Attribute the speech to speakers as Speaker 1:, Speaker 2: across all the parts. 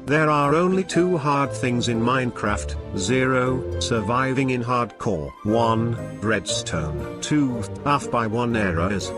Speaker 1: There are only 2 hard things in Minecraft: 0, surviving in hardcore, 1, redstone, 2, off by 1 errors.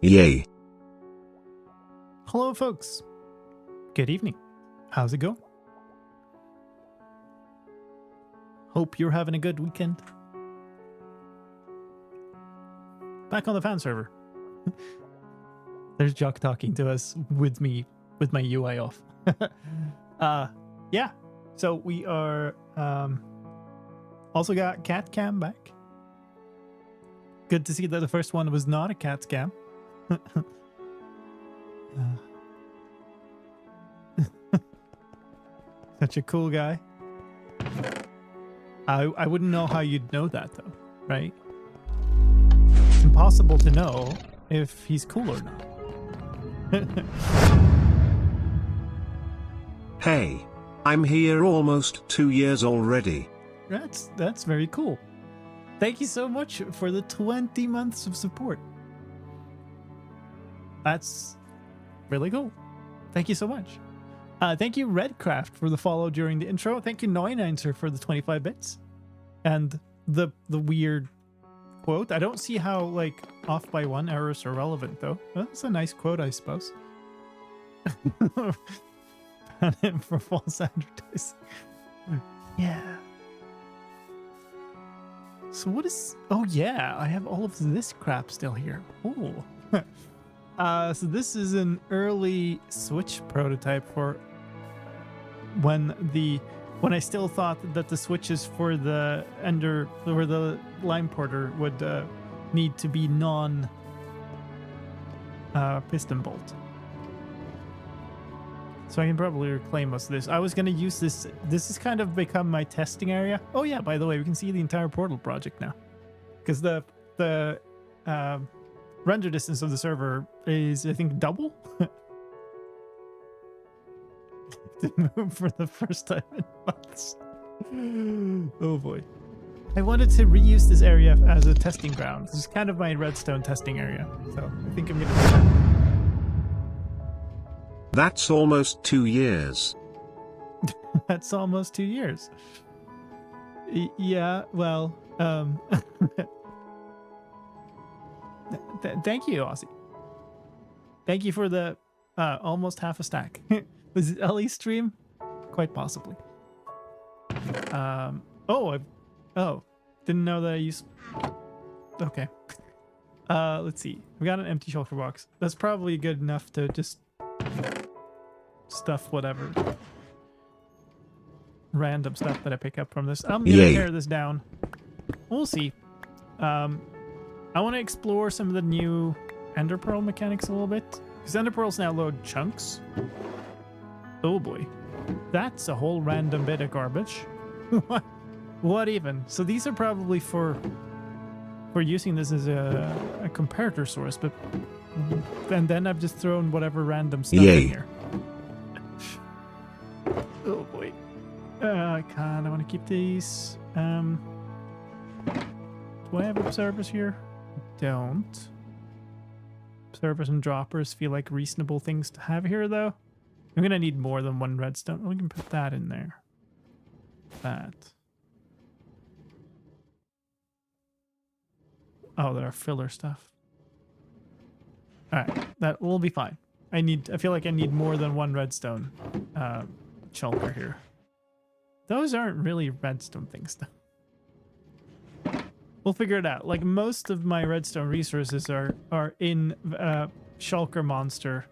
Speaker 1: Yay.
Speaker 2: Hello, folks. Good evening. How's it going? Hope you're having a good weekend. Back on the fan server. There's Jock talking to us with me, with my UI off. Yeah. So we are, also got cat cam back. Good to see that the first one was not a cat scam. Such a cool guy. I wouldn't know how you'd know that though, right? It's impossible to know if he's cool or not.
Speaker 1: Hey, I'm here almost 2 years already.
Speaker 2: That's very cool. Thank you so much for the 20 months of support. That's really cool. Thank you so much. Thank you, Redcraft, for the follow during the intro. Thank you, Neuninser, for the 25 bits. And the weird quote. I don't see how, like, off by 1 errors are relevant, though. That's a nice quote, I suppose. Ban him for false advertising. Yeah. So what is... Oh, yeah. I have all of this crap still here. Oh. So this is an early Switch prototype for when I still thought that the switches for the Lime Porter would need to be non piston bolt. So I can probably reclaim most of this. I was going to use this. This has kind of become my testing area. Oh yeah, by the way, we can see the entire Portal project now, because the render distance of the server is, I think, double. To move for the first time in months. Oh boy. I wanted to reuse this area as a testing ground. This is kind of my redstone testing area. So I think I'm going to do that.
Speaker 1: That's almost 2 years.
Speaker 2: That's almost 2 years. Yeah, well, thank you, Aussie. Thank you for the almost half a stack. Was it Ellie's stream? Quite possibly. Didn't know that I used... Okay. Let's see. We got an empty shulker box. That's probably good enough to just stuff whatever random stuff that I pick up from this. I'm gonna tear this down. We'll see. I want to explore some of the new Ender Pearl mechanics a little bit, because Ender Pearls now load chunks. Oh boy, that's a whole random bit of garbage. What even? So these are probably for using this as a comparator source, but and then I've just thrown whatever random stuff in here. Oh boy. I kind of want to keep these. Do I have observers here? Don't. Observers and droppers feel like reasonable things to have here, though. I'm gonna need more than one redstone. We can put that in there. That. Oh, there are filler stuff. Alright, that will be fine. I feel like I need more than one redstone shulker here. Those aren't really redstone things, though. We'll figure it out. Like, most of my redstone resources are in shulker monster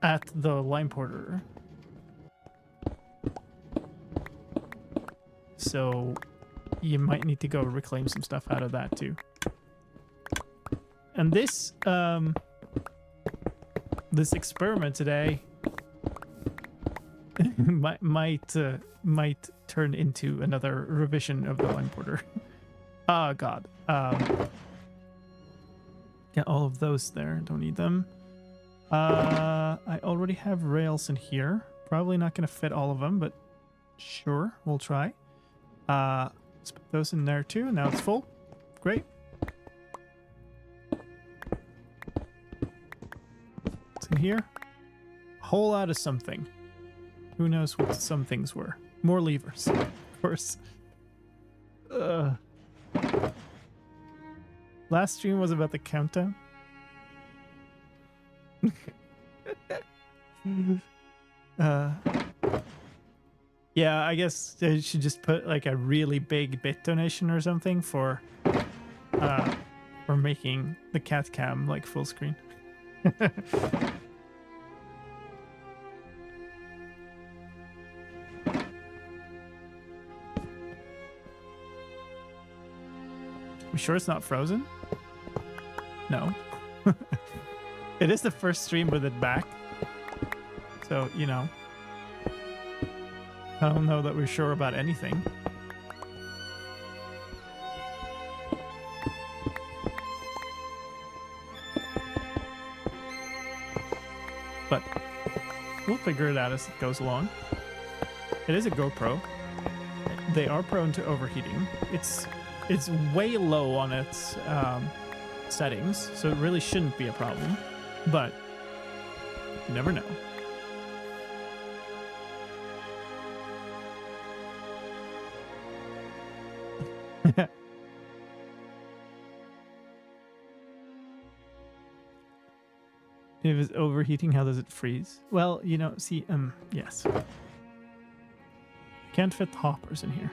Speaker 2: at the lime porter. So you might need to go reclaim some stuff out of that too. And this this experiment today might turn into another revision of the lime porter. Oh god. Get all of those there. Don't need them. I already have rails in here. Probably not going to fit all of them, but sure, we'll try. Let's put those in there too. Now it's full. Great. What's in here? A whole lot of something. Who knows what some things were? More levers, of course. Last stream was about the countdown. Yeah, I guess I should just put like a really big bit donation or something for making the cat cam like full screen. You sure it's not frozen? No. It is the first stream with it back. So, you know. I don't know that we're sure about anything. But we'll figure it out as it goes along. It is a GoPro. They are prone to overheating. It's way low on its settings, so it really shouldn't be a problem. But you never know. If it's overheating, how does it freeze? Well, you know, see, yes. Can't fit hoppers in here.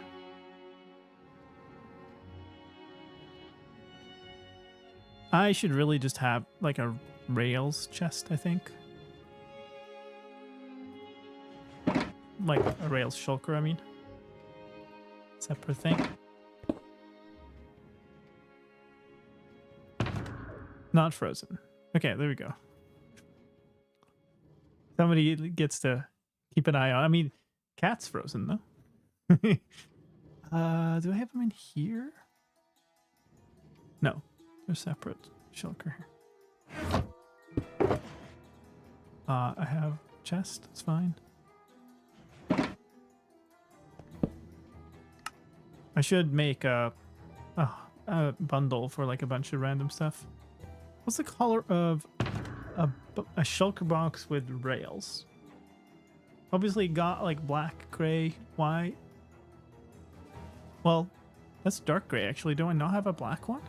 Speaker 2: I should really just have like a rails chest, I think. Like a rails shulker, I mean. Separate thing. Not frozen. Okay, there we go. Somebody gets to keep an eye on. I mean, cat's frozen though. Do I have them in here? No, they're separate. Shulker here. I have chest. It's fine. I should make a bundle for like a bunch of random stuff. What's the color of a shulker box with rails? Obviously got like black, gray, white. Well, that's dark gray actually. Do I not have a black one?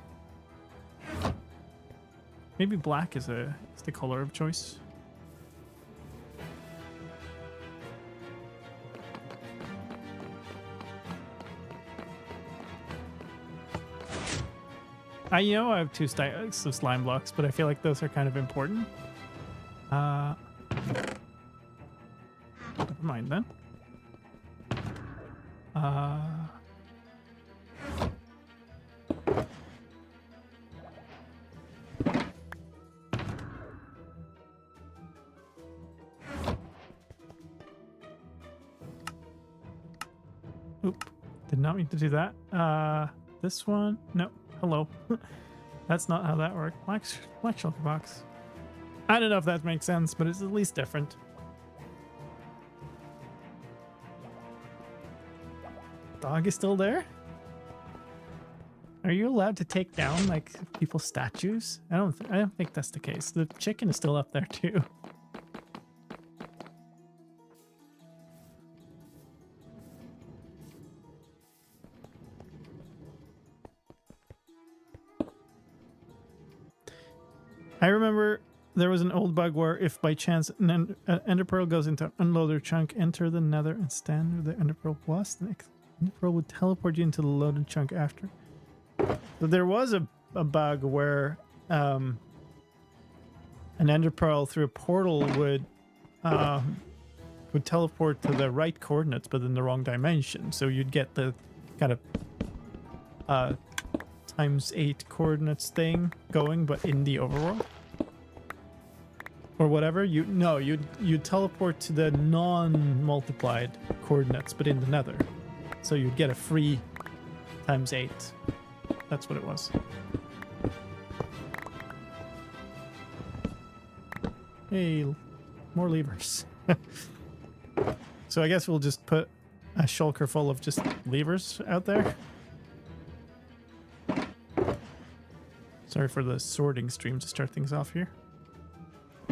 Speaker 2: Maybe black is the color of choice. I have two stacks of slime blocks, but I feel like those are kind of important. Never mind then. Oop, did not mean to do that. This one, no. Hello. That's not how that worked. Black shulker box. I don't know if that makes sense, but it's at least different. Dog is still there? Are you allowed to take down like people's statues? I don't think that's the case. The chicken is still up there too. I remember there was an old bug where if by chance an ender pearl goes into an unloader chunk, enter the nether and stand where the ender pearl was. The next ender pearl would teleport you into the loaded chunk after. So there was a bug where an ender pearl through a portal would teleport to the right coordinates but in the wrong dimension. So you'd get the kind of ×8 coordinates thing going, but in the overworld or whatever. You'd teleport to the non-multiplied coordinates but in the nether, so you'd get a free ×8. That's what it was. Hey, more levers. So I guess we'll just put a shulker full of just levers out there. Sorry for the sorting stream to start things off here.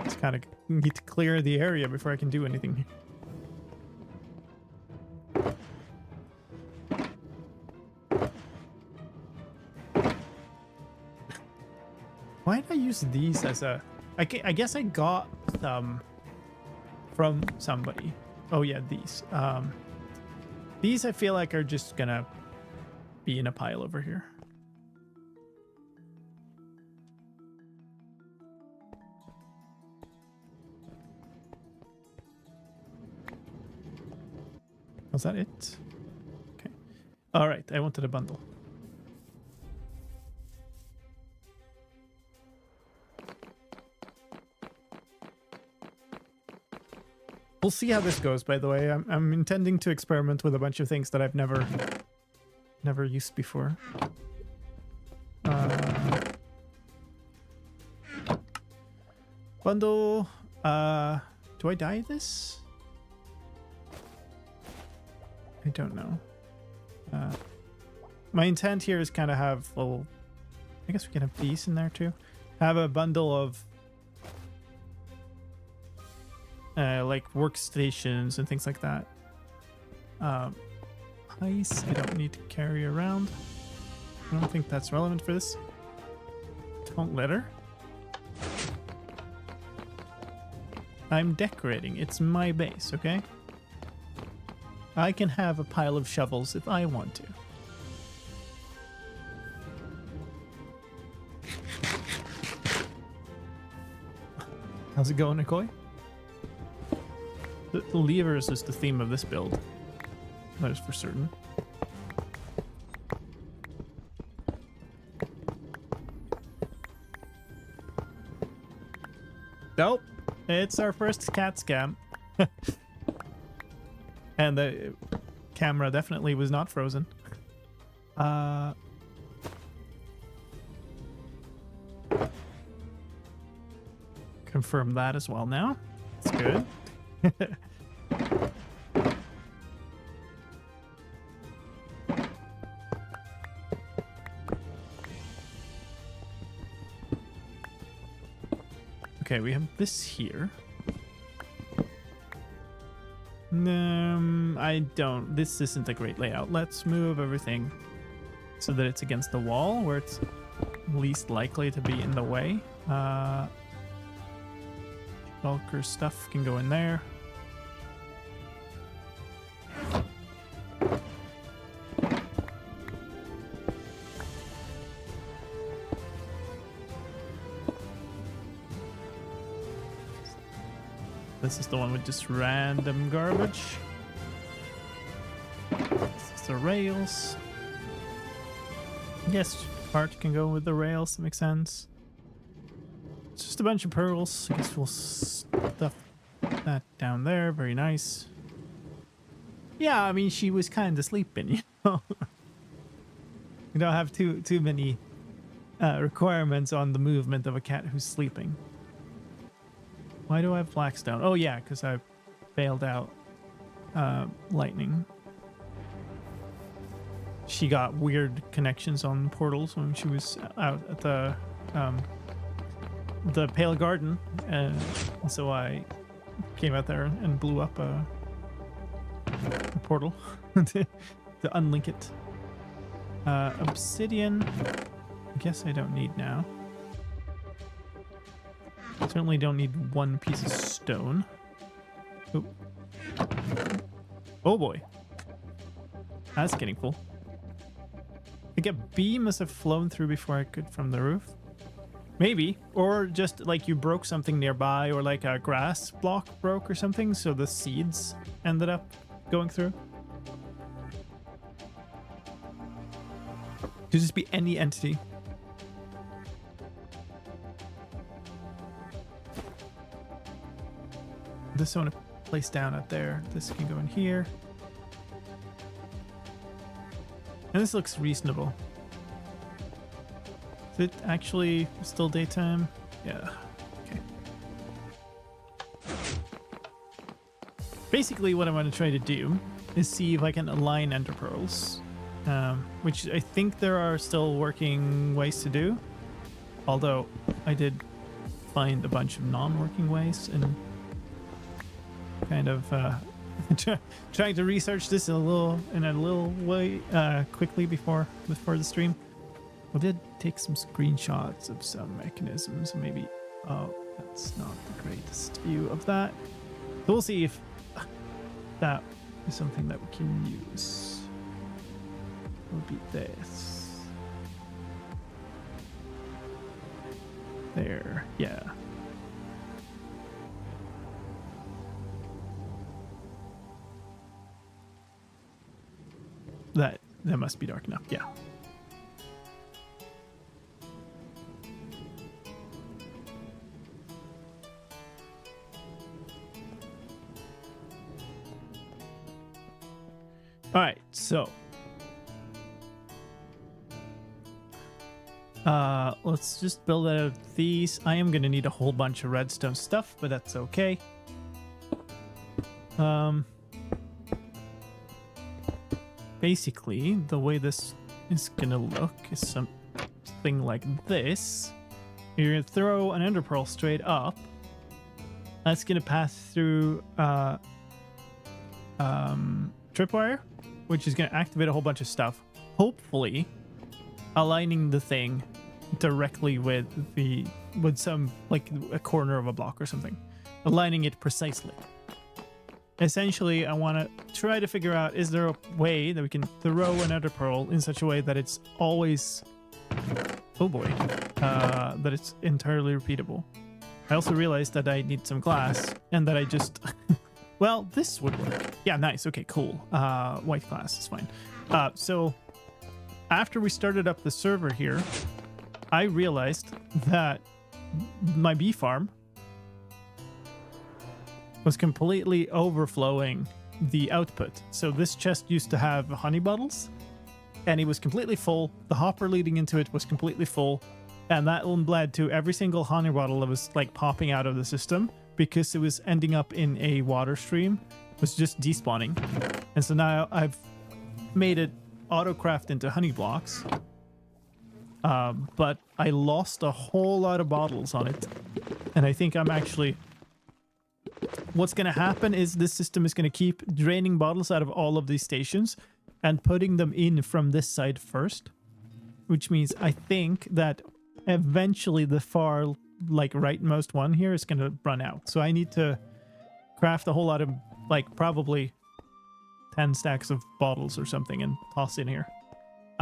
Speaker 2: Just kind of need to clear the area before I can do anything here. Why did I use these as a... I guess I got them from somebody. Oh yeah, these. These I feel like are just gonna be in a pile over here. Was that it? Okay. All right, I wanted a bundle. We'll see how this goes, by the way. I'm intending to experiment with a bunch of things that I've never used before. Bundle. Do I dye this? I don't know. My intent here is kind of have little... I guess we can have these in there too. Have a bundle of like workstations and things like that. Ice, I don't need to carry around. I don't think that's relevant for this. Don't litter. I'm decorating. It's my base, okay? I can have a pile of shovels if I want to. How's it going, Nikoi? The levers is the theme of this build. That is for certain. Nope. It's our first cat scam. And the camera definitely was not frozen. Confirm that as well now. That's good. Okay, we have this here. This isn't a great layout. Let's move everything so that it's against the wall where it's least likely to be in the way. Shulker stuff can go in there. This is the one with just random garbage. This is the rails. Yes, part can go with the rails. That makes sense. It's just a bunch of pearls. I guess we'll stuff that down there. Very nice. Yeah, I mean, she was kind of sleeping, you know. You don't have too many requirements on the movement of a cat who's sleeping. Why do I have blackstone? Oh yeah, because I bailed out lightning. she got weird connections on portals when she was out at the Pale Garden, and so I came out there and blew up a portal to unlink it. Obsidian, I guess I don't need now. Certainly don't need one piece of stone. Ooh. Oh boy. That's getting full. I think a bee must have flown through before I could from the roof. Maybe. Or just like you broke something nearby, or like a grass block broke or something, so the seeds ended up going through. Could just be any entity. This I want to place down out there. This can go in here. And this looks reasonable. Is it actually still daytime? Yeah. Okay. Basically, what I want to try to do is see if I can align ender pearls, which I think there are still working ways to do. Although I did find a bunch of non-working ways and kind of trying to research this in a little way quickly before the stream. I did take some screenshots of some mechanisms. Maybe, oh, that's not the greatest view of that. So we'll see if that is something that we can use. It would be this. There, yeah. That must be dark enough, yeah. All right, so let's just build out of these. I am gonna need a whole bunch of redstone stuff, but that's okay. Basically, the way this is gonna look is something like this. You're gonna throw an ender pearl straight up. That's gonna pass through tripwire, which is gonna activate a whole bunch of stuff. Hopefully, aligning the thing directly with some, like, a corner of a block or something, aligning it precisely. Essentially, I want to try to figure out, is there a way that we can throw an ender pearl in such a way that it's always, oh boy, that it's entirely repeatable. I also realized that I need some glass, and that I just well, this would work. Yeah, nice. Okay, cool. White glass is fine. So after we started up the server here, I realized that my bee farm was completely overflowing the output. So this chest used to have honey bottles, and it was completely full. The hopper leading into it was completely full, and that led to every single honey bottle that was like popping out of the system, because it was ending up in a water stream. It was just despawning. And so now I've made it auto-craft into honey blocks, but I lost a whole lot of bottles on it, and I think I'm actually... What's going to happen is this system is going to keep draining bottles out of all of these stations and putting them in from this side first, which means I think that eventually the far, like, rightmost one here is going to run out. So I need to craft a whole lot of, like, probably 10 stacks of bottles or something and toss in here.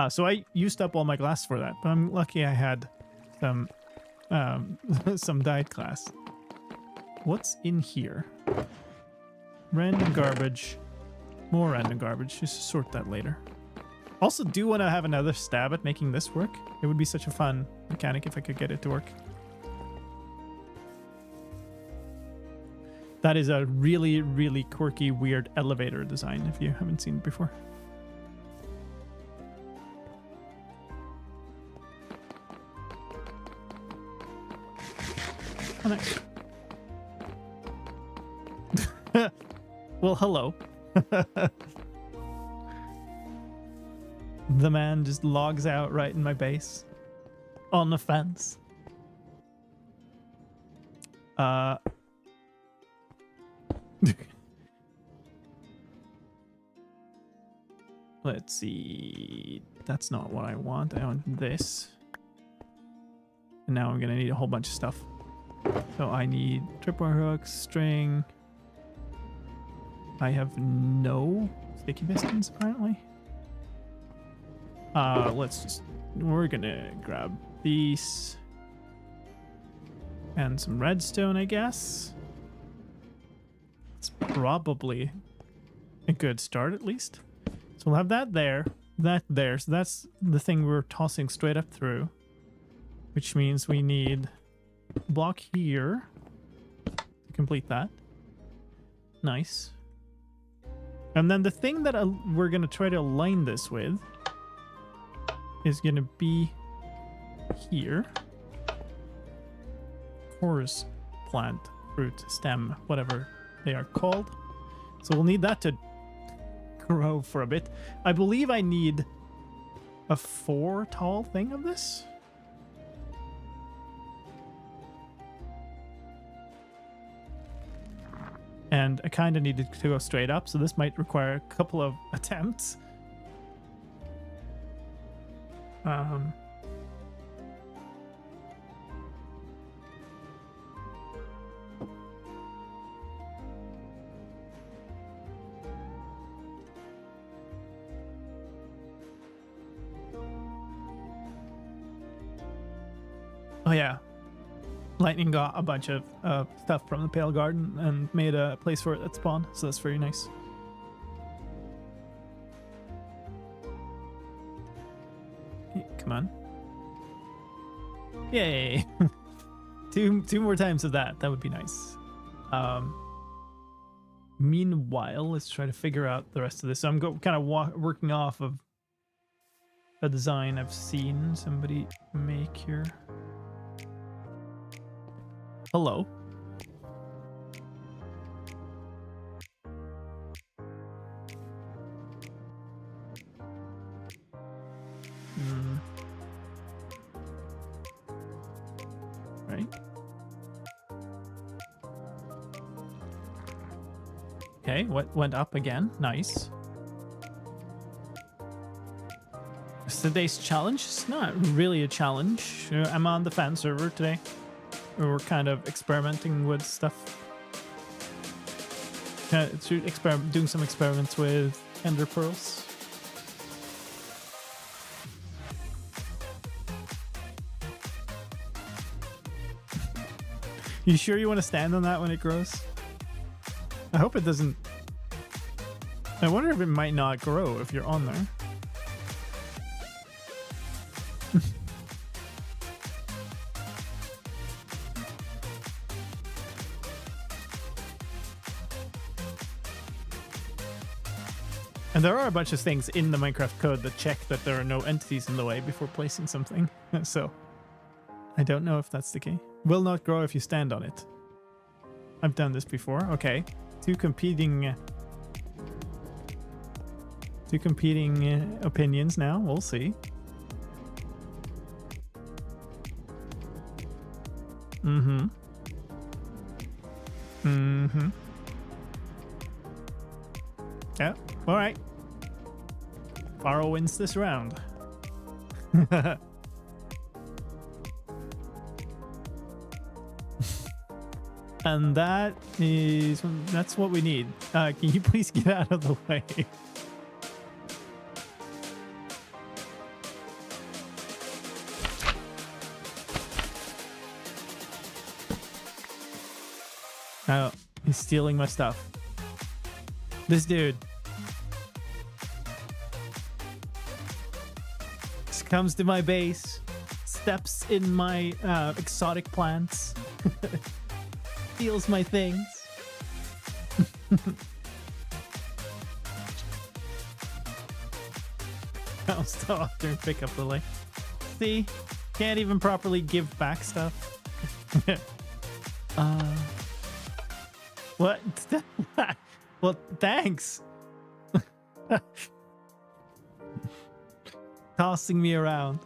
Speaker 2: So I used up all my glass for that, but I'm lucky I had some some dyed glass. What's in here? Random garbage. More random garbage. Just sort that later. Also, do want to have another stab at making this work. It would be such a fun mechanic if I could get it to work. That is a really, really quirky, weird elevator design if you haven't seen it before. Oh, nice. Well, hello. The man just logs out right in my base. On the fence. Let's see. That's not what I want. I want this. And now I'm gonna need a whole bunch of stuff. So I need tripwire hooks, string. I have no sticky pistons apparently. We're gonna grab these. And some redstone, I guess. It's probably a good start at least. So we'll have that there, that there. So that's the thing we're tossing straight up through. Which means we need a block here to complete that. Nice. And then the thing that we're going to try to align this with is going to be here. Chorus plant, fruit, stem, whatever they are called. So we'll need that to grow for a bit. I believe I need a 4 tall thing of this. And I kind of needed to go straight up, so this might require a couple of attempts. Oh yeah. Lightning got a bunch of stuff from the Pale Garden and made a place for it at spawn, so that's very nice. Come on. Yay! two more times of that. That would be nice. Meanwhile, let's try to figure out the rest of this. So I'm kind of working off of a design I've seen somebody make here. Hello. Right. Okay, what went up again? Nice. Today's challenge? It's not really a challenge. I'm on the fan server today. We're kind of experimenting with stuff. Doing some experiments with ender pearls. You sure you want to stand on that when it grows? I hope it doesn't. I wonder if it might not grow if you're on there. And there are a bunch of things in the Minecraft code that check that there are no entities in the way before placing something. So, I don't know if that's the case. Will not grow if you stand on it. I've done this before. Okay. Two competing opinions now. We'll see. Mm-hmm. Mm-hmm. Yeah. All right. Parrot wins this round. And that's what we need. Can you please get out of the way? Oh, he's stealing my stuff. This dude. Just comes to my base, steps in my exotic plants, steals my things. I'll stop after and pick up the link. See? Can't even properly give back stuff. What? Well, thanks. tossing me around.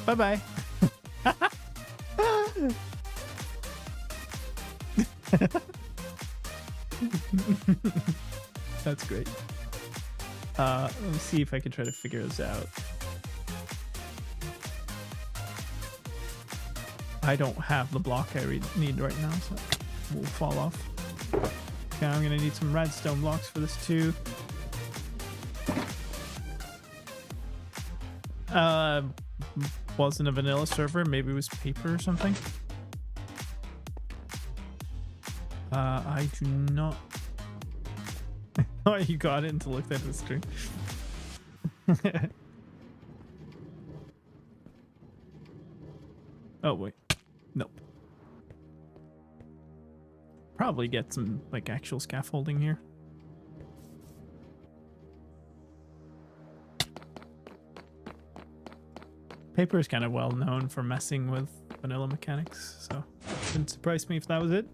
Speaker 2: Bye-bye. That's great. Let me see if I can try to figure this out. I don't have the block I need right now, so we'll fall off. Okay, I'm gonna need some redstone blocks for this too. Wasn't a vanilla server, maybe it was paper or something. I do not. Oh, you got it to look at the screen. Oh wait, nope. Probably get some like actual scaffolding here. Paper is kind of well known for messing with vanilla mechanics, so it wouldn't surprise me if that was it.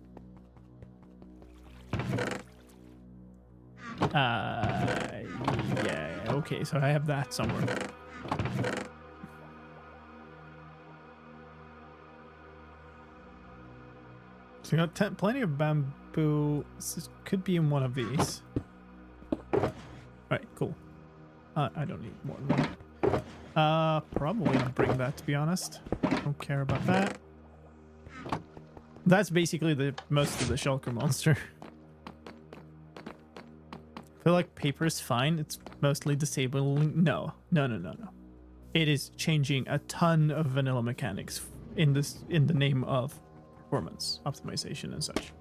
Speaker 2: Yeah, okay, so I have that somewhere. So we got plenty of bamboo. This could be in one of these. Alright, cool. I don't need more than one. Probably not bring that, to be honest. Don't care about that. That's basically the most of the shulker monster. I feel like paper is fine. It's mostly disabling. No. It is changing a ton of vanilla mechanics in the name of performance optimization and such.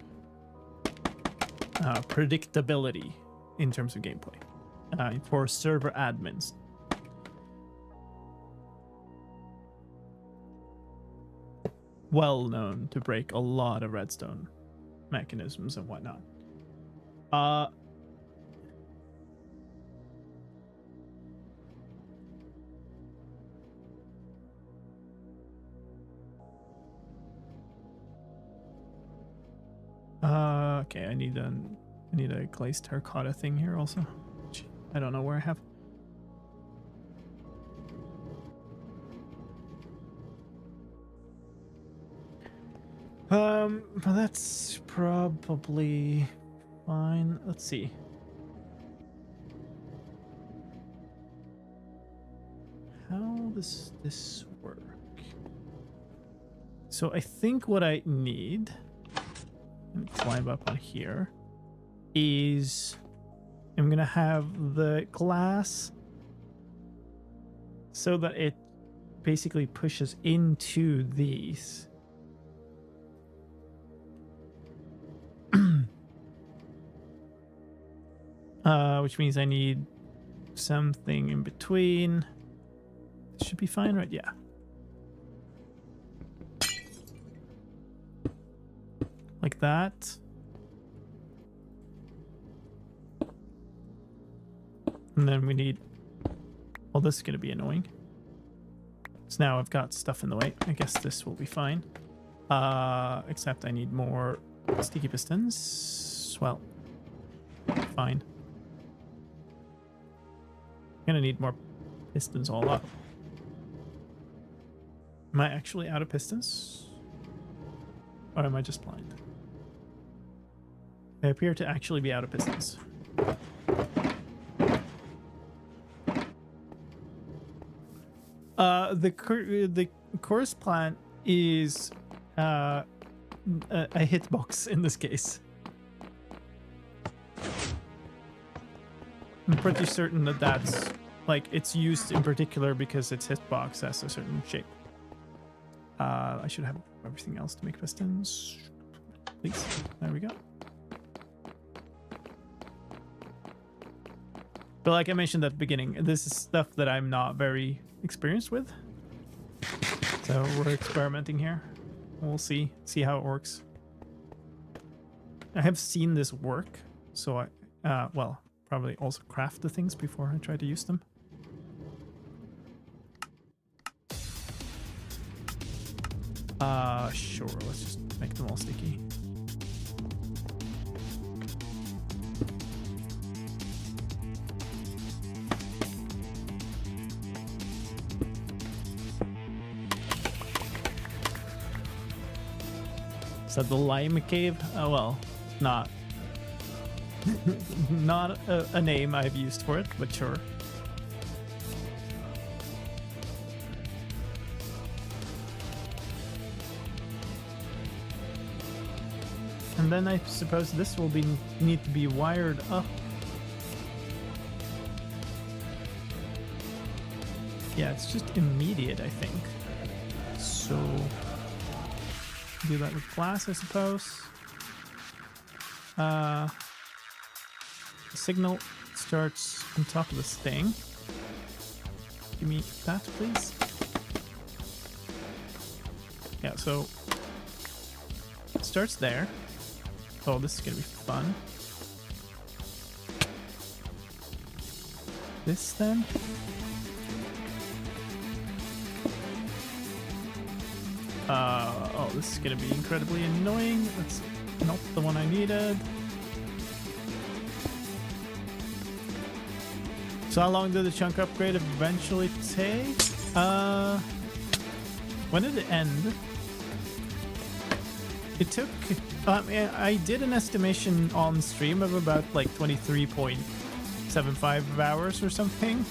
Speaker 2: Predictability in terms of gameplay for server admins. Well known to break a lot of redstone mechanisms and whatnot. Okay, I need a glazed terracotta thing here also, which I don't know where I have. But that's probably fine. Let's see. How does this work? So I think what I need, let me climb up on here, is I'm gonna have the glass so that it basically pushes into these. Which means I need something in between. It should be fine, right? Yeah. Like that. And then we need... Well, this is going to be annoying. So now I've got stuff in the way. I guess this will be fine. Except I need more sticky pistons. Well, fine. Gonna need more pistons all up. Am I actually out of pistons? Or am I just blind? I appear to actually be out of pistons. The chorus plant is a hitbox in this case. I'm pretty certain that that's like it's used in particular because its hitbox has a certain shape. I should have everything else to make pistons. Please. There we go. But like I mentioned at the beginning, this is stuff that I'm not very experienced with. So we're experimenting here. We'll see how it works. I have seen this work, so I well, probably also craft the things before I try to use them. Sure, let's just make them all sticky. Is that the lime cave? Oh well, not not a name I've used for it, but sure. And then I suppose this will need to be wired up. Yeah, it's just immediate, I think. So do that with glass, I suppose. The signal starts on top of this thing. Give me that, please. Yeah, so it starts there. Oh, this is gonna be fun. This then? Oh, this is gonna be incredibly annoying. That's not the one I needed. So how long did the chunk upgrade eventually take? When did it end? It took... I did an estimation on stream of about like 23.75 hours or something.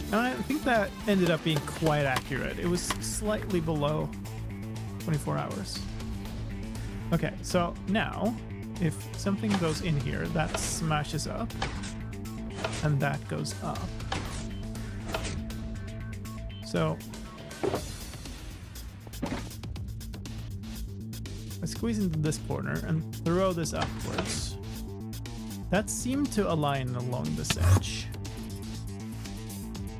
Speaker 2: And I think that ended up being quite accurate. It was slightly below 24 hours. Okay, so now if something goes in here, that smashes up and that goes up. So I squeeze into this corner and throw this upwards. That seemed to align along this edge.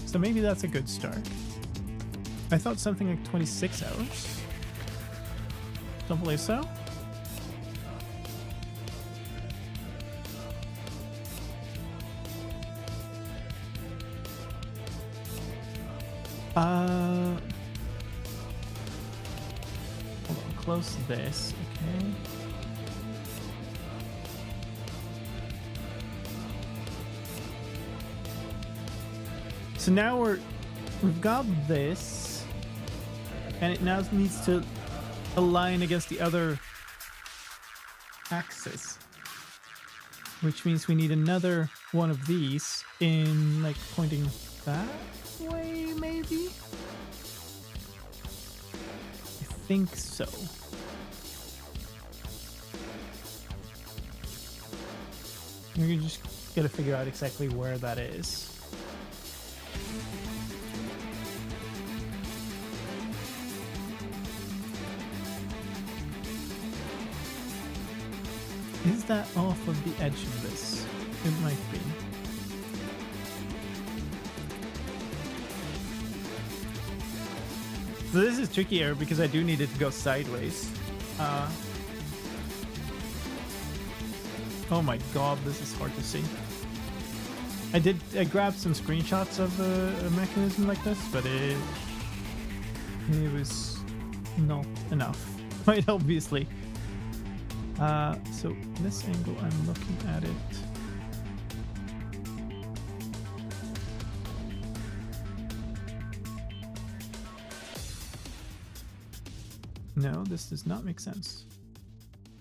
Speaker 2: So maybe that's a good start. I thought something like 26 hours. Don't believe so. Hold on, close this, okay. So now we've got this, and it now needs to align against the other axis, which means we need another one of these in like pointing that way, maybe? I think so. You're just gotta figure out exactly where that is. Is that off of the edge of this? It might be. So this is trickier because I do need it to go sideways. Oh my god, this is hard to see. I grabbed some screenshots of a mechanism like this, but it was not enough, quite obviously. So this angle, I'm looking at it. No, this does not make sense.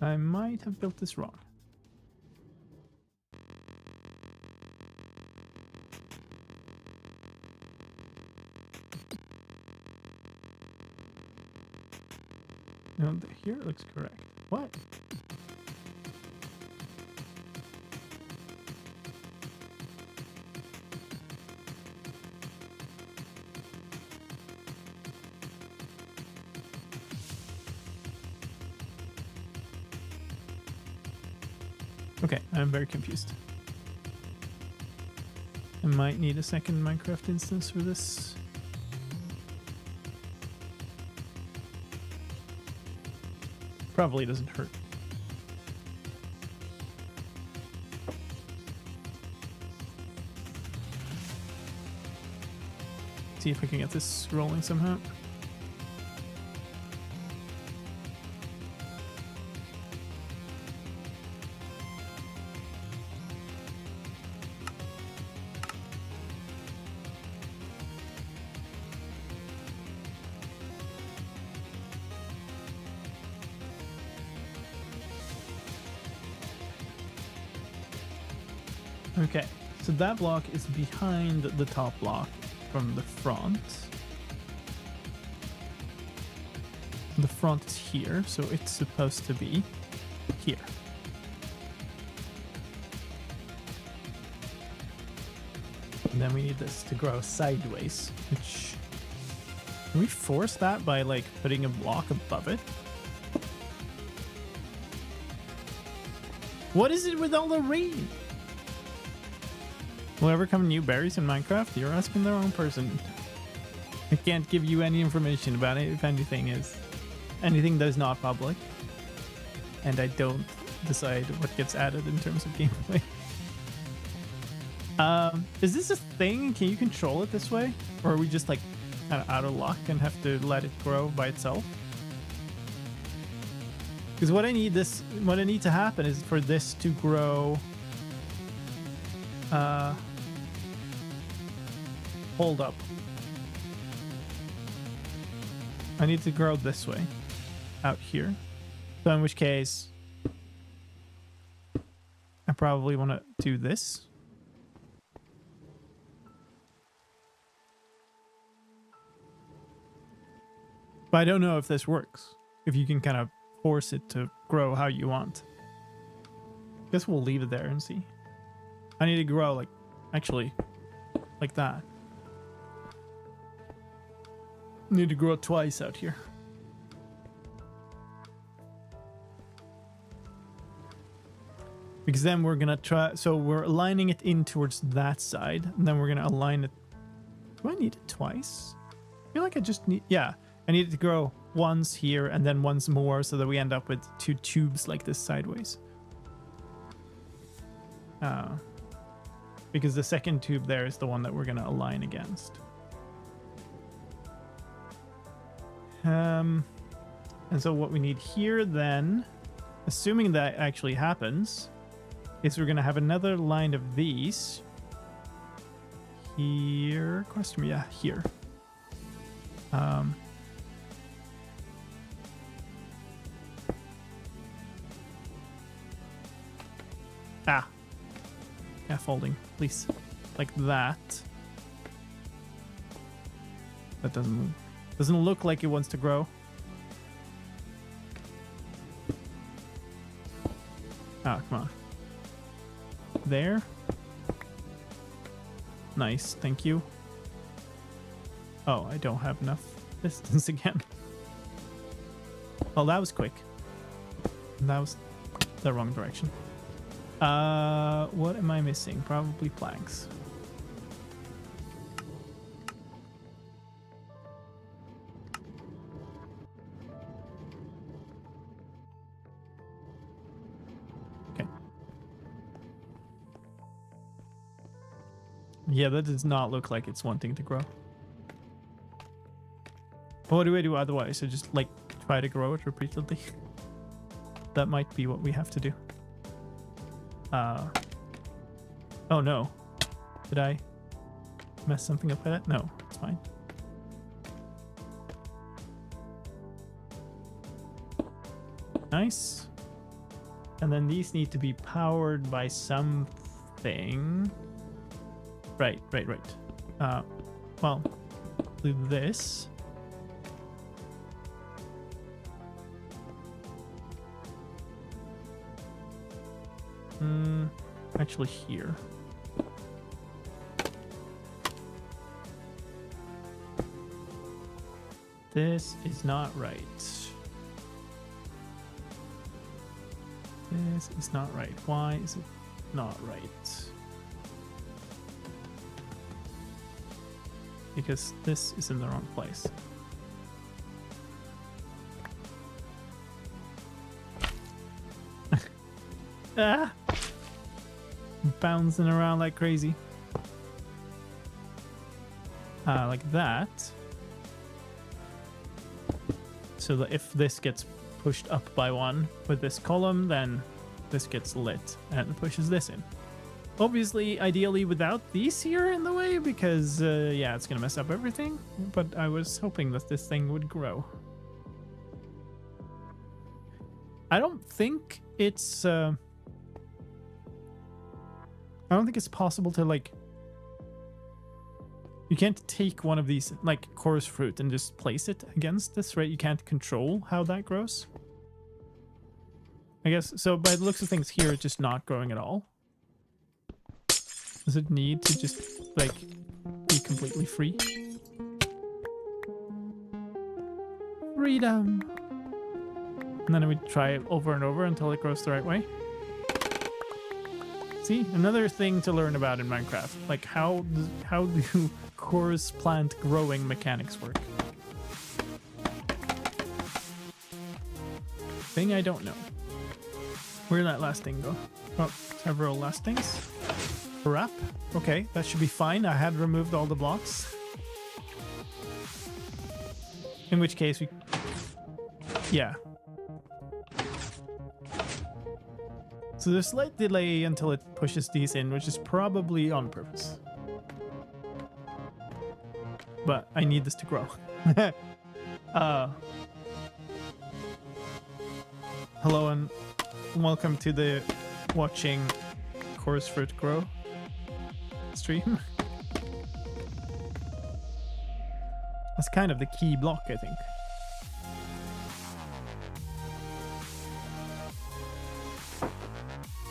Speaker 2: I might have built this wrong. No, here it looks correct. What? Okay, I'm very confused. I might need a second Minecraft instance for this. Probably doesn't hurt. See if I can get this rolling somehow. Okay, so that block is behind the top block from the front. The front is here, so it's supposed to be here. And then we need this to grow sideways, which... Can we force that by, like, putting a block above it? What is it with all the rain? Will ever come new berries in Minecraft? You're asking the wrong person. I can't give you any information about it, if anything is... Anything that is not public. And I don't decide what gets added in terms of gameplay. Is this a thing? Can you control it this way? Or are we just, like, kind of out of luck and have to let it grow by itself? Because what I need to happen is for this to grow... hold up. I need to grow this way. Out here. So in which case... I probably want to do this. But I don't know if this works. If you can kind of force it to grow how you want. Guess we'll leave it there and see. I need to grow like, actually, like that. Need to grow twice out here. Because then we're gonna try, so we're aligning it in towards that side, and then we're gonna align it. Do I need it twice? I feel like I just need, yeah. I need it to grow once here and then once more so that we end up with two tubes like this sideways. Because the second tube there is the one that we're going to align against. And so what we need here then, assuming that actually happens, is we're going to have another line of these. Here, question, yeah, here. Folding, please, like that. That doesn't look like it wants to grow. Ah, come on. There. Nice, thank you. Oh, I don't have enough distance again. Oh, that was quick. That was the wrong direction. What am I missing? Probably planks. Okay. Yeah, that does not look like it's wanting to grow. What do I do otherwise? I just, like, try to grow it repeatedly. That might be what we have to do. Oh no. Did I mess something up by that? No, it's fine. Nice. And then these need to be powered by something. Right. Well, do this. Actually here. This is not right. This is not right. Why is it not right? Because this is in the wrong place. Ah! Bouncing around like crazy. Like that. So that if this gets pushed up by one with this column, then this gets lit and pushes this in. Obviously, ideally without these here in the way, because yeah, it's gonna mess up everything. But I was hoping that this thing would grow. I don't think it's I don't think it's possible to, like... You can't take one of these, like, chorus fruit and just place it against this, right? You can't control how that grows. I guess, so by the looks of things here, it's just not growing at all. Does it need to just, like, be completely free? Freedom! And then we try it over and over until it grows the right way. See, another thing to learn about in Minecraft. Like, how do chorus plant growing mechanics work? Thing I don't know. Where'd that last thing go? Oh, several last things. Wrap. Okay, that should be fine. I had removed all the blocks. In which case we... Yeah. So there's a slight delay until it pushes these in, which is probably on purpose. But I need this to grow. Hello and welcome to the watching chorus fruit grow stream. That's kind of the key block, I think.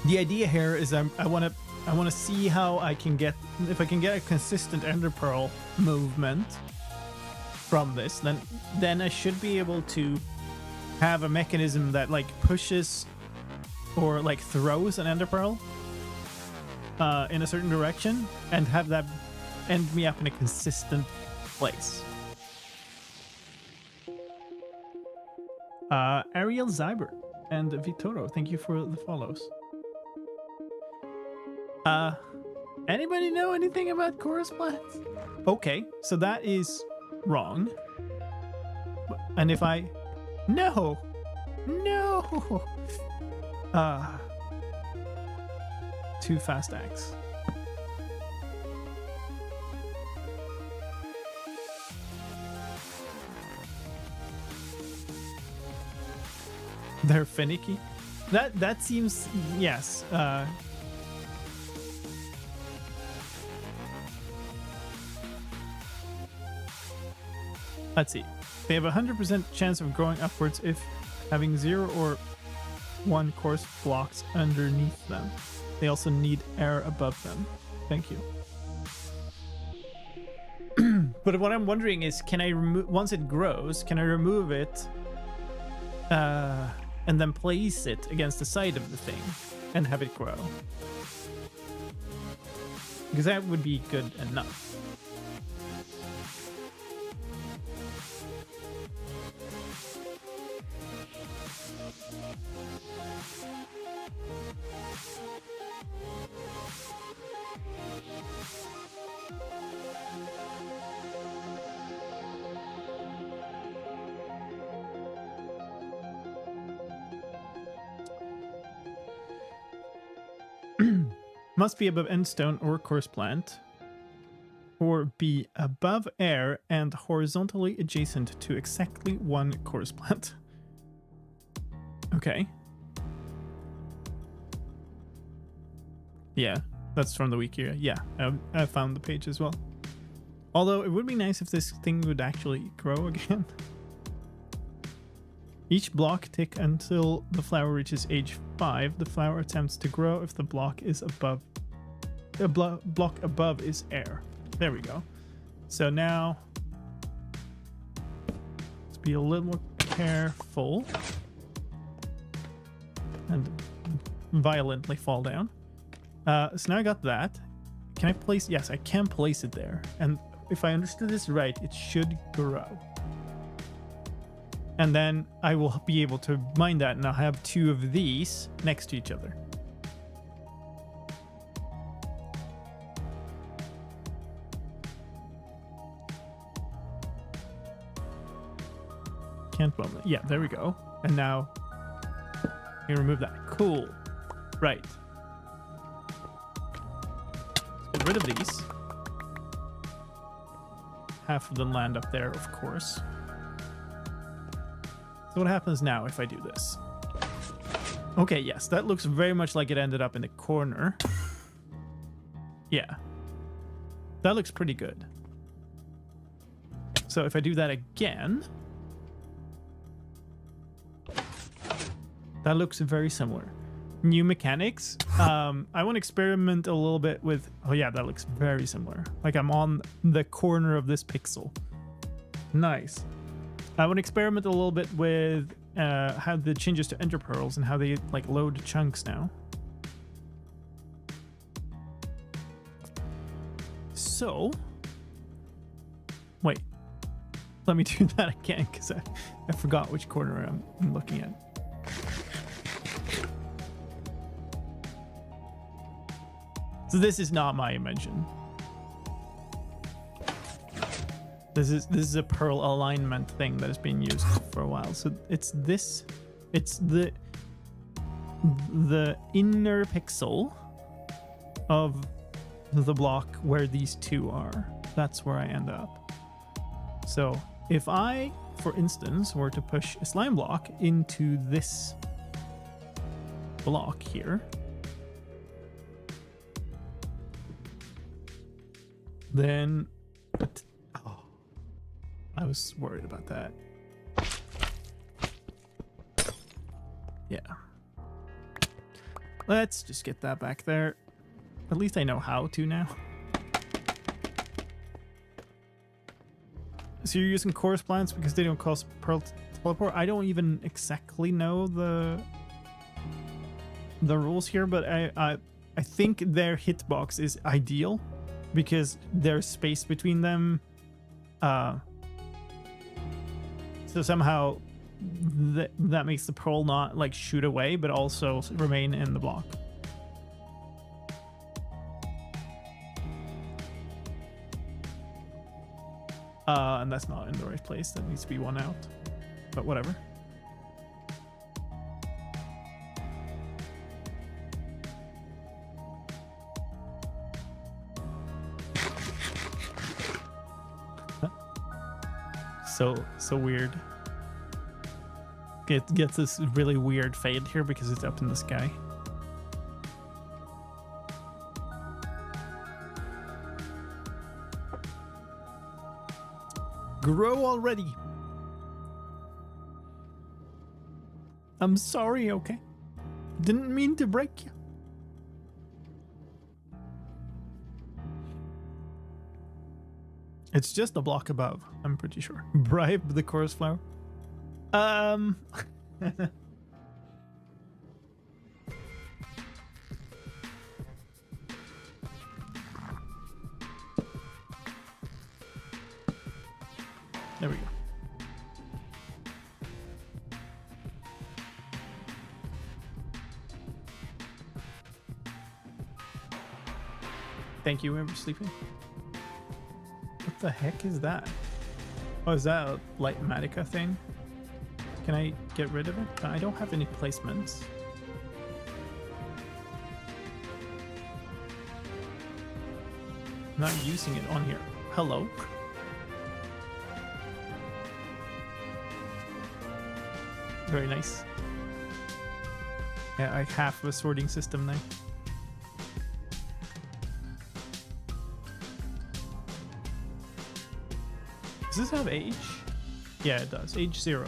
Speaker 2: The idea here is I want to see how I can get, if I can get a consistent ender pearl movement from this, then I should be able to have a mechanism that like pushes or like throws an ender pearl in a certain direction and have that end me up in a consistent place. Ariel Zyber and Vitoro, thank you for the follows. Anybody know anything about chorus plants? Okay, so that is wrong. And if I... No! Too fast axe. They're finicky. That seems... Yes. Let's see. They have a 100% chance of growing upwards if having 0 or 1 course blocks underneath them. They also need air above them. Thank you. But what I'm wondering is, can I remove, once it grows, can I remove it and then place it against the side of the thing and have it grow? Because that would be good enough. Must be above endstone or course plant, or be above air and horizontally adjacent to exactly 1 course plant. Okay. Yeah, that's from the wiki. Yeah, I found the page as well. Although it would be nice if this thing would actually grow again. Each block tick until the flower reaches age 5. The flower attempts to grow if the block is above. The block above is air. There we go. So now, let's be a little more careful and violently fall down. So now I got that. Can I place? Yes, I can place it there. And if I understood this right, it should grow. And then I will be able to mine that, and I'll have 2 of these next to each other. Can't bomb it. Yeah, there we go. And now you remove that. Cool. Right. Let's get rid of these. Half of them land up there, of course. So what happens now if I do this? Okay, yes, that looks very much like it ended up in the corner. Yeah. That looks pretty good. So if I do that again, that looks very similar. New mechanics. I want to experiment a little bit with... Oh yeah, that looks very similar. Like I'm on the corner of this pixel. Nice. I want to experiment a little bit with how the changes to ender pearls and how they like load chunks now. So, wait, let me do that again because I forgot which corner I'm looking at. So this is not my invention. This is a pearl alignment thing that has been used for a while. So it's this, it's the inner pixel of the block where these two are. That's where I end up. So if I, for instance, were to push a slime block into this block here, then oh, I was worried about that. Yeah. Let's just get that back there. At least I know how to now. So you're using chorus plants because they don't cost pearl teleport? I don't even exactly know the rules here, but I think their hitbox is ideal because there's space between them. So somehow that makes the pearl not like shoot away, but also remain in the block. And that's not in the right place. That needs to be one out. But whatever. So weird. It gets this really weird fade here because it's up in the sky. Grow already. I'm sorry, okay? Didn't mean to break you. It's just a block above, I'm pretty sure. Bribe the chorus flower. There we go. Thank you, whoever's sleeping. What the heck is that? Oh, is that a light Matica thing? Can I get rid of it? I don't have any placements. I'm not using it on here. Hello? Very nice. Yeah, I have a sorting system now. Does this have age? Yeah, it does. Age 0.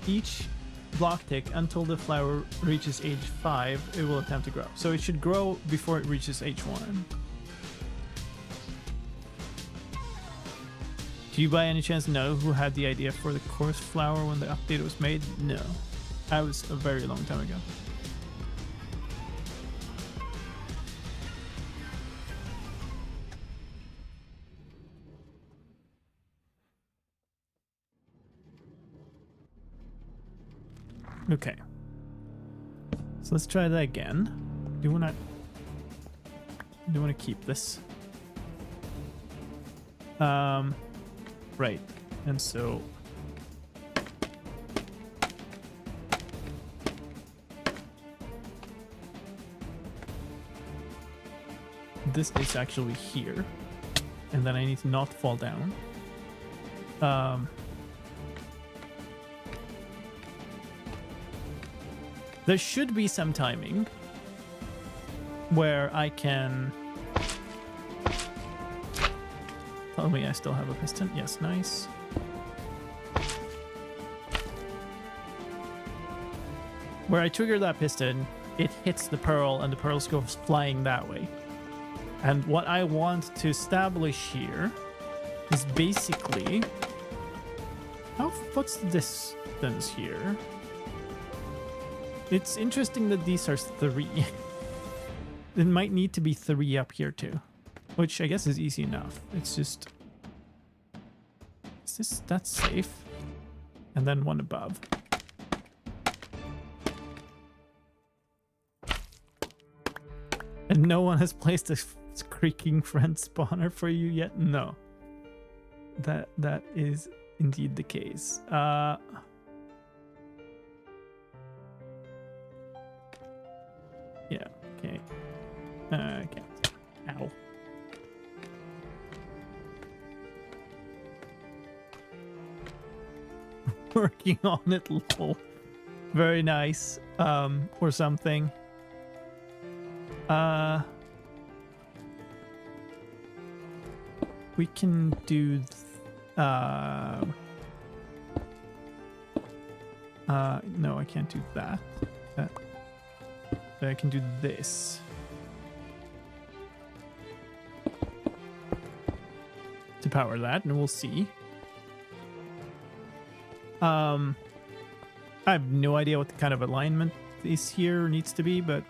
Speaker 2: Each block tick until the flower reaches age 5, it will attempt to grow. So it should grow before it reaches age 1. Do you by any chance know who had the idea for the course flower when the update was made? No. That was a very long time ago. Okay. So let's try that again. Do you wanna keep this? Right. And so this is actually here. And then I need to not fall down. There should be some timing. where I can... Tell me I still have a piston. Yes, nice. Where I trigger that piston, it hits the pearl and the pearl goes flying that way. And what I want to establish here is basically... What's the distance here? It's interesting that these are 3. It might need to be 3 up here too. Which I guess is easy enough. It's just... That's safe. And then 1 above. And no one has placed a creaking friend spawner for you yet? No. That is indeed the case. Yeah, okay. Okay. Ow. Working on it, lol. Very nice. Or something. We can do no, I can't do that. But I can do this. To power that, and we'll see. I have no idea what the kind of alignment is here needs to be, but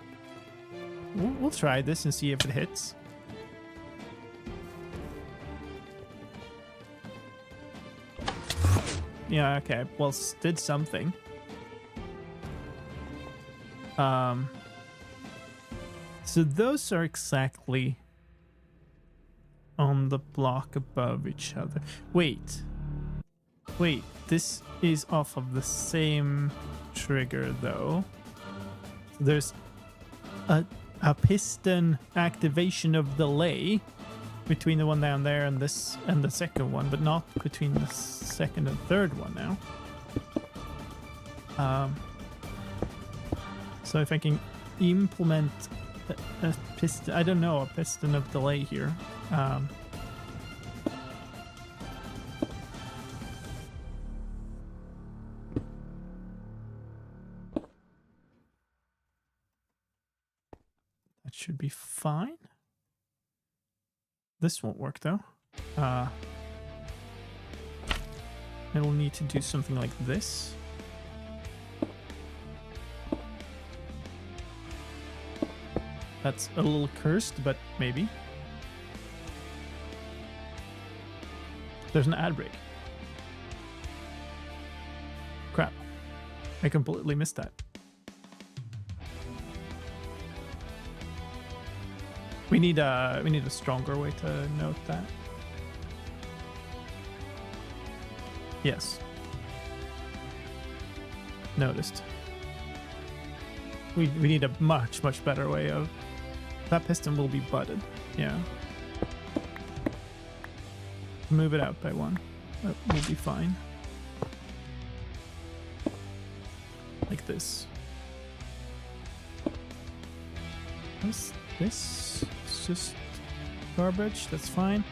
Speaker 2: we'll try this and see if it hits. Yeah, okay. Well, did something. So those are exactly on the block above each other. Wait, this is off of the same trigger though. There's a piston activation of delay between the one down there and this and the second one, but not between the second and third one now. So if I can implement a piston, I don't know, a piston of delay here. That should be fine. This won't work though. It'll need to do something like this. That's a little cursed, but maybe. There's an ad break. Crap. I completely missed that. We need a stronger way to note that. Yes. Noticed. We need a much better way of... That piston will be butted. Yeah. Move it out by 1. That will be fine. Like this. What's this? It's just garbage. That's fine.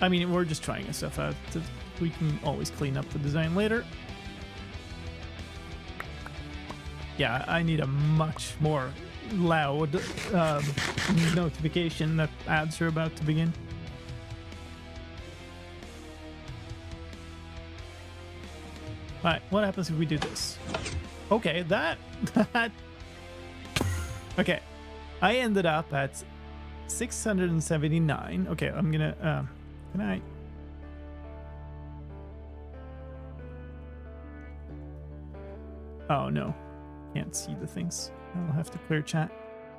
Speaker 2: I mean, we're just trying this stuff out. We can always clean up the design later. Yeah, I need a much more loud notification that ads are about to begin. Alright, what happens if we do this? Okay, that okay, I ended up at 679. Okay, I'm gonna can I? Oh no, can't see the things. I'll have to clear chat.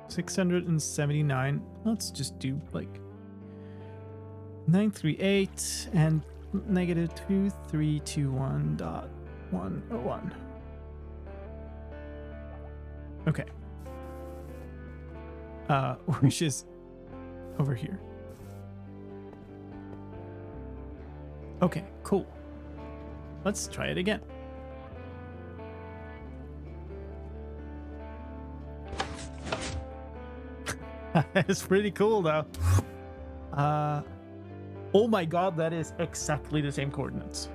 Speaker 2: 679. Let's just do like 938 and -2321.101. Okay. Which is over here. Okay, cool. Let's try it again. It's pretty cool though. Oh my god, that is exactly the same coordinates.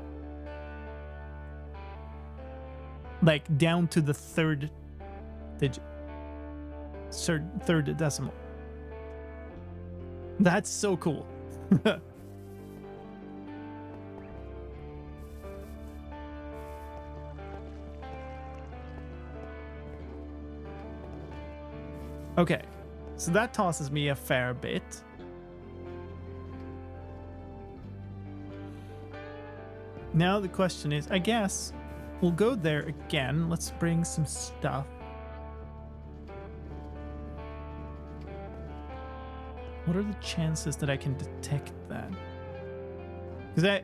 Speaker 2: Like down to the third digit. Third decimal. That's so cool. Okay, so that tosses me a fair bit. Now the question is, I guess we'll go there again. Let's bring some stuff. What are the chances that I can detect that? Because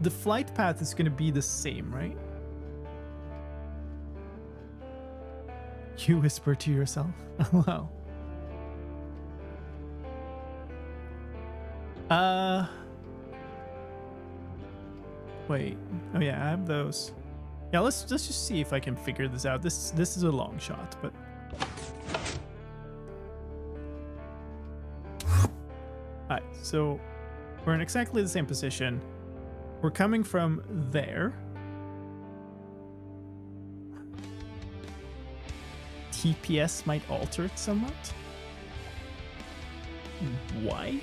Speaker 2: the flight path is going to be the same, right? You whisper to yourself. Wow. Wait. Oh yeah, I have those. Yeah, let's just see if I can figure this out. This is a long shot, but alright, so we're in exactly the same position. We're coming from there. TPS might alter it somewhat. Why?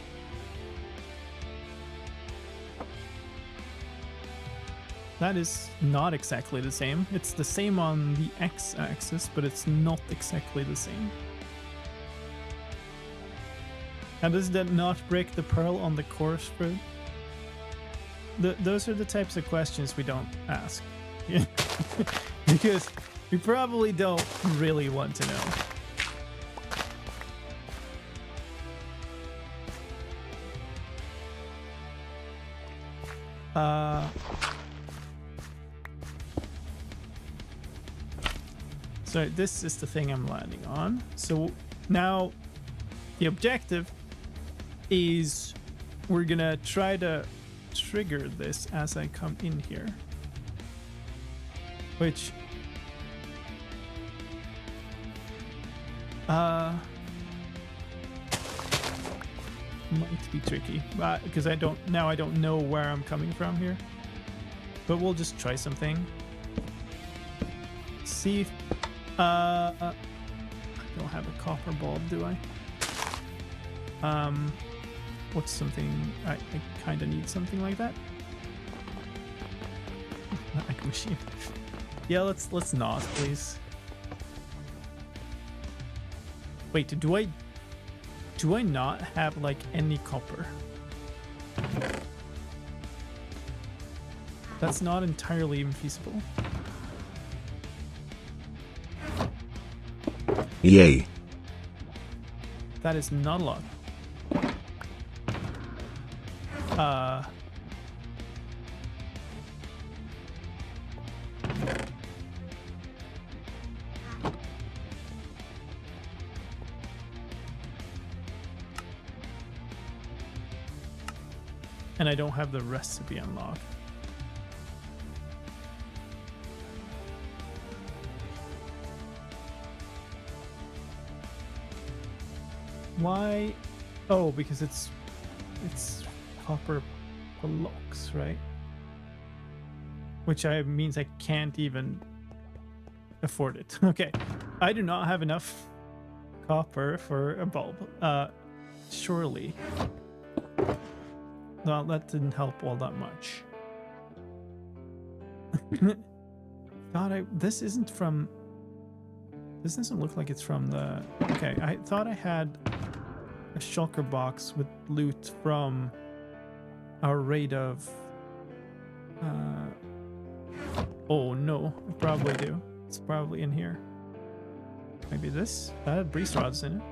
Speaker 2: That is not exactly the same. It's the same on the x-axis, but it's not exactly the same. And does that not break the pearl on the course for... Those are the types of questions we don't ask. Because we probably don't really want to know. So this is the thing I'm landing on. So now the objective is we're gonna try to trigger this as I come in here, which might be tricky, because I don't know where I'm coming from here, but we'll just try something. See if I don't have a copper bulb, do I? What's something I kind of need something like that? Not like a machine. Yeah, let's not, please. Wait, do I not have like any copper? That's not entirely even feasible.
Speaker 1: Yay.
Speaker 2: That is not a lot. And I don't have the recipe unlocked. Why? Oh, because it's copper blocks, right? Which means I can't even afford it. Okay, I do not have enough copper for a bulb. Surely. No, that didn't help all that much. This isn't from... This doesn't look like it's from the... Okay, I thought I had a shulker box with loot from our raid of... Oh no, I probably do. It's probably in here. Maybe this? That had breeze rods in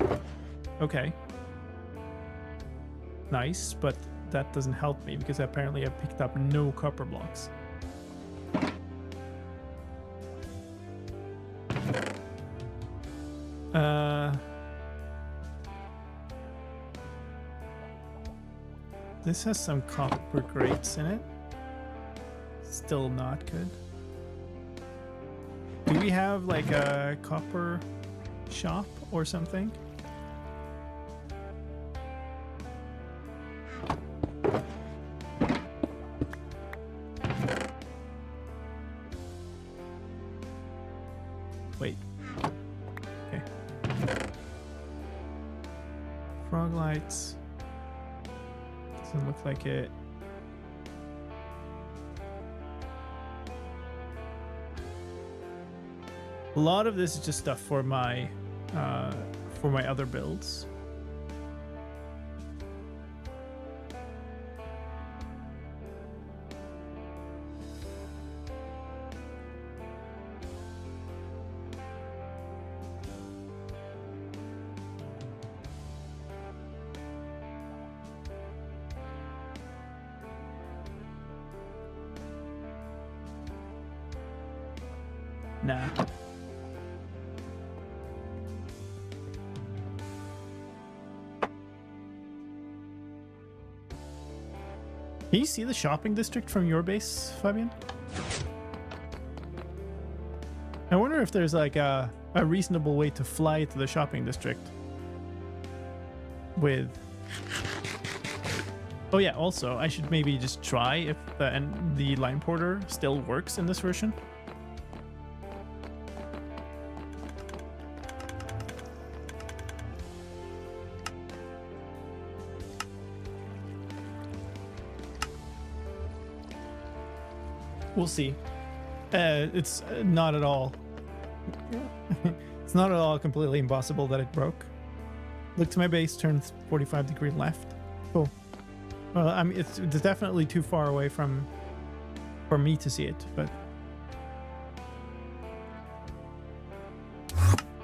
Speaker 2: it. Okay. Nice, but that doesn't help me because apparently I picked up no copper blocks. This has some copper grates in it. Still not good. Do we have like a copper shop or something? lights. Doesn't look like it. A lot of this is just stuff for my other builds. Nah. Can you see the shopping district from your base, Fabian? I wonder if there's like a reasonable way to fly to the shopping district with... Oh yeah, also, I should maybe just try if the line porter still works in this version. We'll see. It's not at all. It's not at all completely impossible that it broke. Look to my base, turn 45 degree left. Cool. Well, I mean, it's definitely too far away for me to see it, but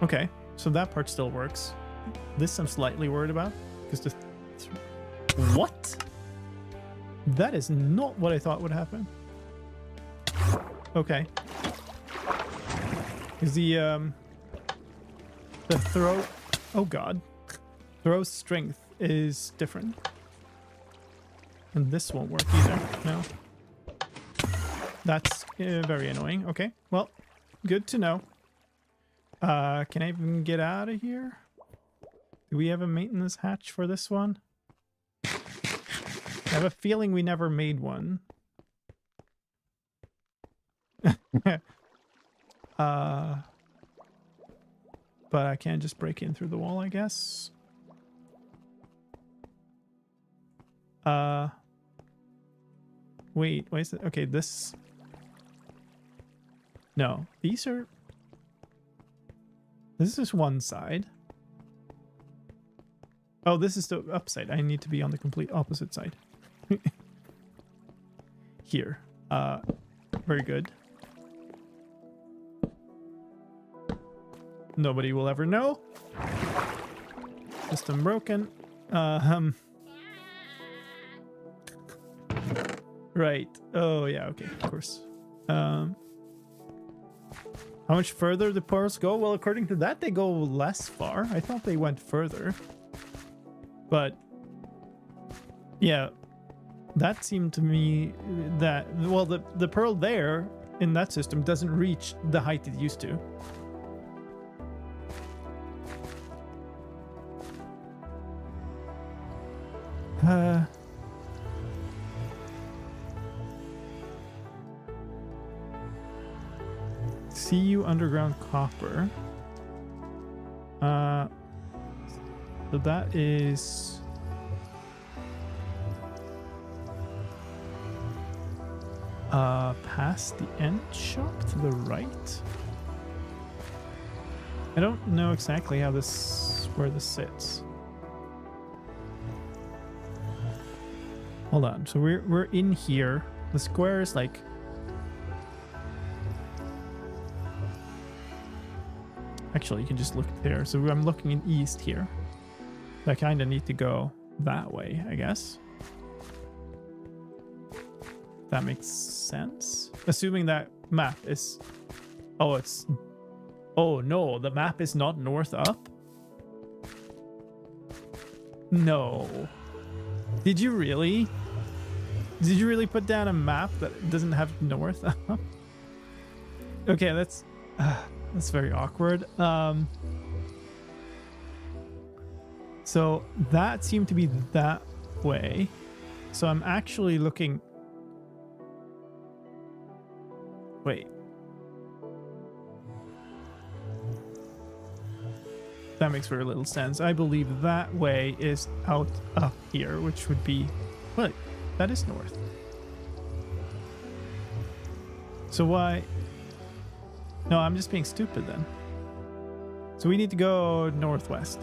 Speaker 2: okay. So that part still works. This I'm slightly worried about because what? That is not what I thought would happen. Okay. Is the throw... Oh god. Throw strength is different. And this won't work either. No. That's very annoying. Okay. Well, good to know. Can I even get out of here? Do we have a maintenance hatch for this one? I have a feeling we never made one. But I can't just break in through the wall, I guess. Wait is it? Okay, this... No, these are... This is one side. Oh, this is the upside. I need to be on the complete opposite side. Here. Very good. Nobody will ever know. System broken. Right. Oh, yeah, okay, of course. How much further the portals go? Well, according to that, they go less far. I thought they went further. But, yeah, that seemed to me that... Well, the pearl there in that system doesn't reach the height it used to. See you underground copper. So that is past the end shop to the right. I don't know exactly how where this sits. Hold on. So we're in here. The square is like... Actually, you can just look there. So I'm looking in east here. I kind of need to go that way, I guess. That makes sense. Assuming that map is... Oh, it's... Oh, no. The map is not north up? No. Did you really? Did you really put down a map that doesn't have north up? Okay, that's very awkward. So that seemed to be that way. So I'm actually looking... Wait. That makes very little sense. I believe that way is out up here, which would be... Wait, that is north. So why... No, I'm just being stupid then. So we need to go northwest.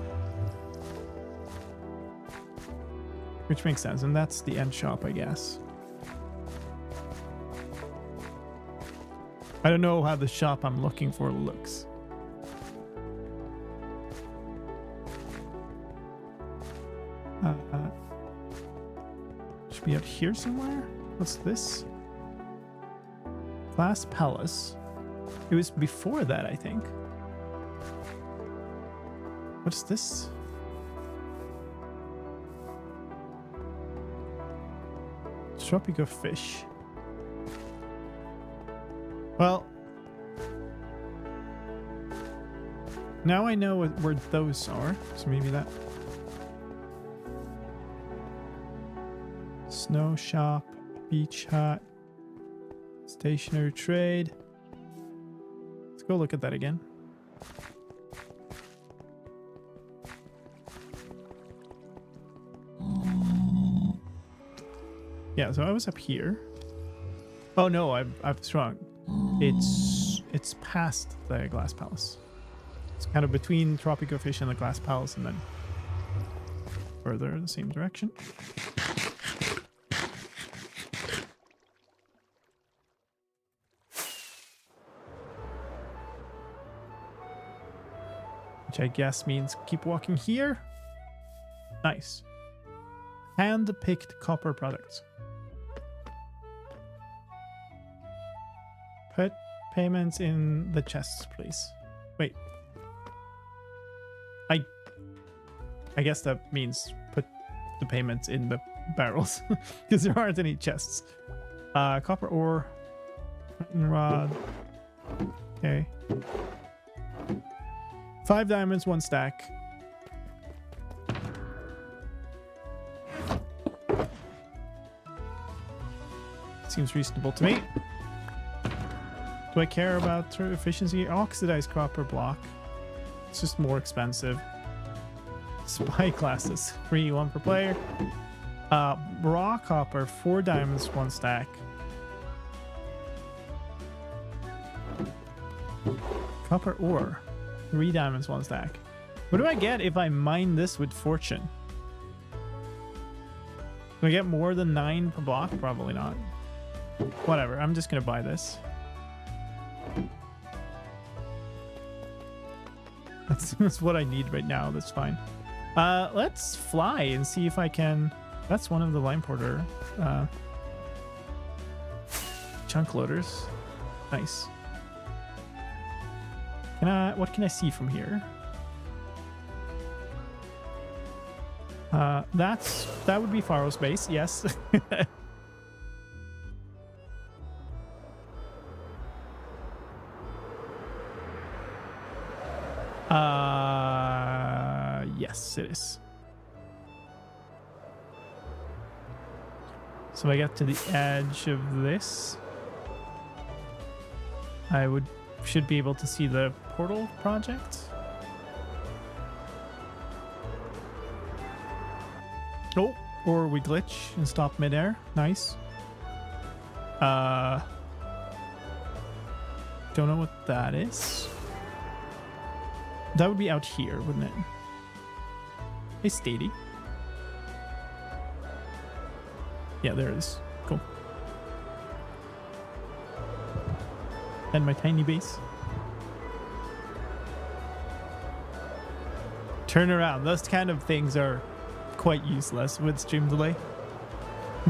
Speaker 2: Which makes sense, and that's the end shop, I guess. I don't know how the shop I'm looking for looks. Should be out here somewhere? What's this? Glass Palace. It was before that, I think. What's this? Tropical fish. Well, now I know where those are, so maybe that. Snow shop, beach hut, stationary trade. Let's go look at that again. Yeah, so I was up here. Oh no, I was wrong. It's past the Glass Palace. It's kind of between Tropical Fish and the Glass Palace, and then further in the same direction. Which I guess means keep walking here. Nice. Hand-picked copper products. Put payments in the chests, please. Wait. I guess that means put the payments in the barrels. Because there aren't any chests. Copper ore. Rod. Okay. 5 diamonds, 1 stack. Seems reasonable to me. Do I care about efficiency? Oxidized copper block. It's just more expensive. Spy classes. Free 1 per player. Raw copper, 4 diamonds, 1 stack. Copper ore. 3 diamonds, 1 stack. What do I get if I mine this with fortune? Do I get more than 9 per block? Probably not. Whatever, I'm just gonna buy this. That's what I need right now. That's fine. Let's fly and see if I can... That's one of the lime porter chunk loaders. Nice. What can I see from here? That would be Faro's base, yes. Yes, it is. So I get to the edge of this. Should be able to see the portal project. Oh, or we glitch and stop midair. Nice. Don't know what that is. That would be out here, wouldn't it? Hey, Stady. Yeah, there it is. Cool. And my tiny base. Turn around. Those kind of things are quite useless with stream delay.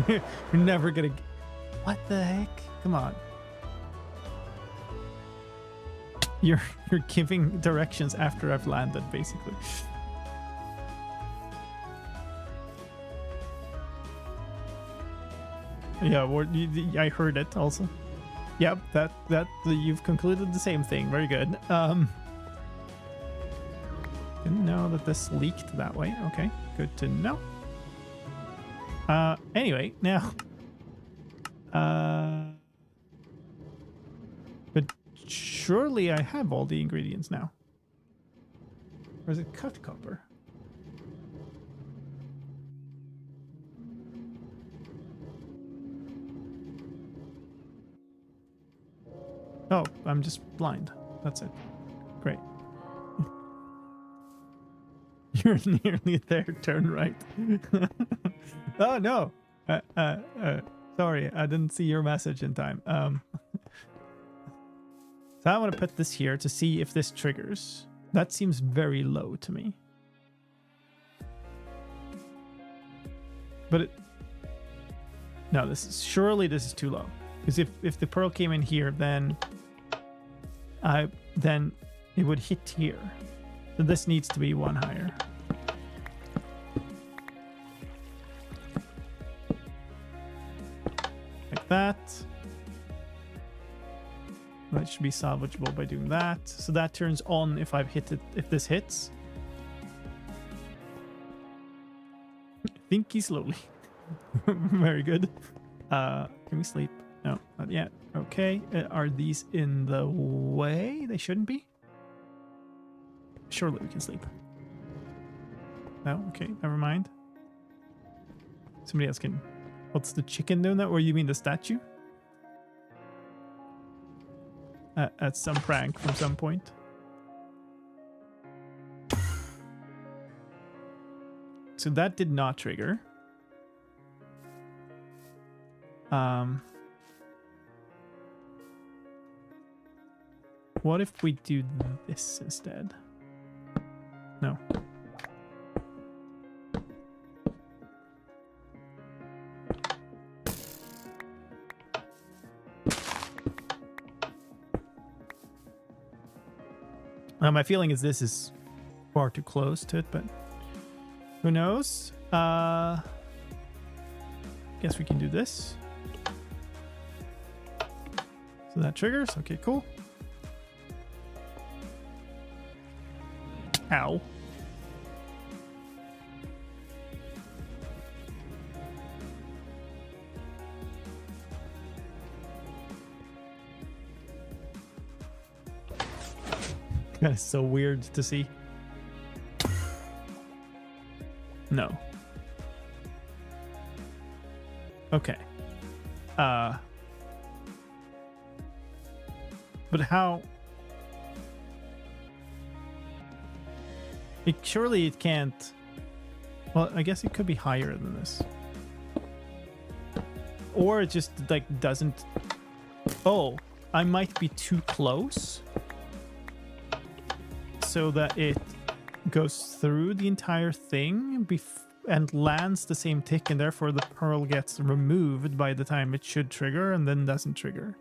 Speaker 2: You're never gonna... What the heck? Come on. You're giving directions after I've landed, basically. Yeah, I heard it also. Yep, that you've concluded the same thing. Very good. Didn't know that this leaked that way. Okay, good to know. Anyway, now. But surely I have all the ingredients now. Or is it cut copper? Oh, I'm just blind. That's it. Great. You're nearly there. Turn right. Oh no. Sorry, I didn't see your message in time. So I want to put this here to see if this triggers. That seems very low to me. But no, surely this is too low. Because if the pearl came in here, then it would hit here. So this needs to be one higher. Like that. That should be salvageable by doing that. So that turns on if I've hit it, if this hits. Thinky slowly. Very good. Can we sleep? No, not yet. Okay. Are these in the way? They shouldn't be. Surely we can sleep. No? Okay, never mind. Somebody else can. What's the chicken doing that? Or you mean the statue? At some prank from some point. So that did not trigger. What if we do this instead? No. My feeling is this is far too close to it, but who knows? Guess we can do this. So that triggers. Okay, cool. Ow. That is so weird to see. No. Okay. But how? Surely it can't. Well, I guess it could be higher than this. Or it just like doesn't. Oh, I might be too close. So that it goes through the entire thing and lands the same tick, and therefore the pearl gets removed by the time it should trigger and then doesn't trigger.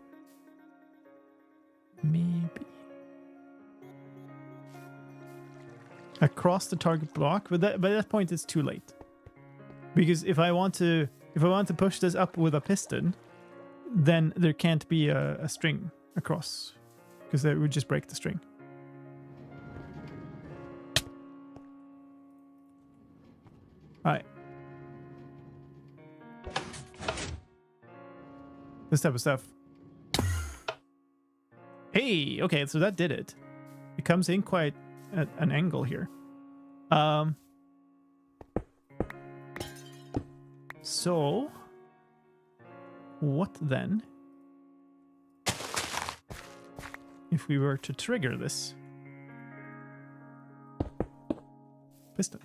Speaker 2: Maybe. Across the target block, but by that point it's too late. Because if I want to push this up with a piston, then there can't be a string across, because that would just break the string. Alright. This type of stuff. Hey, okay, so that did it. It comes in quite at an angle here. So what then if we were to trigger this piston?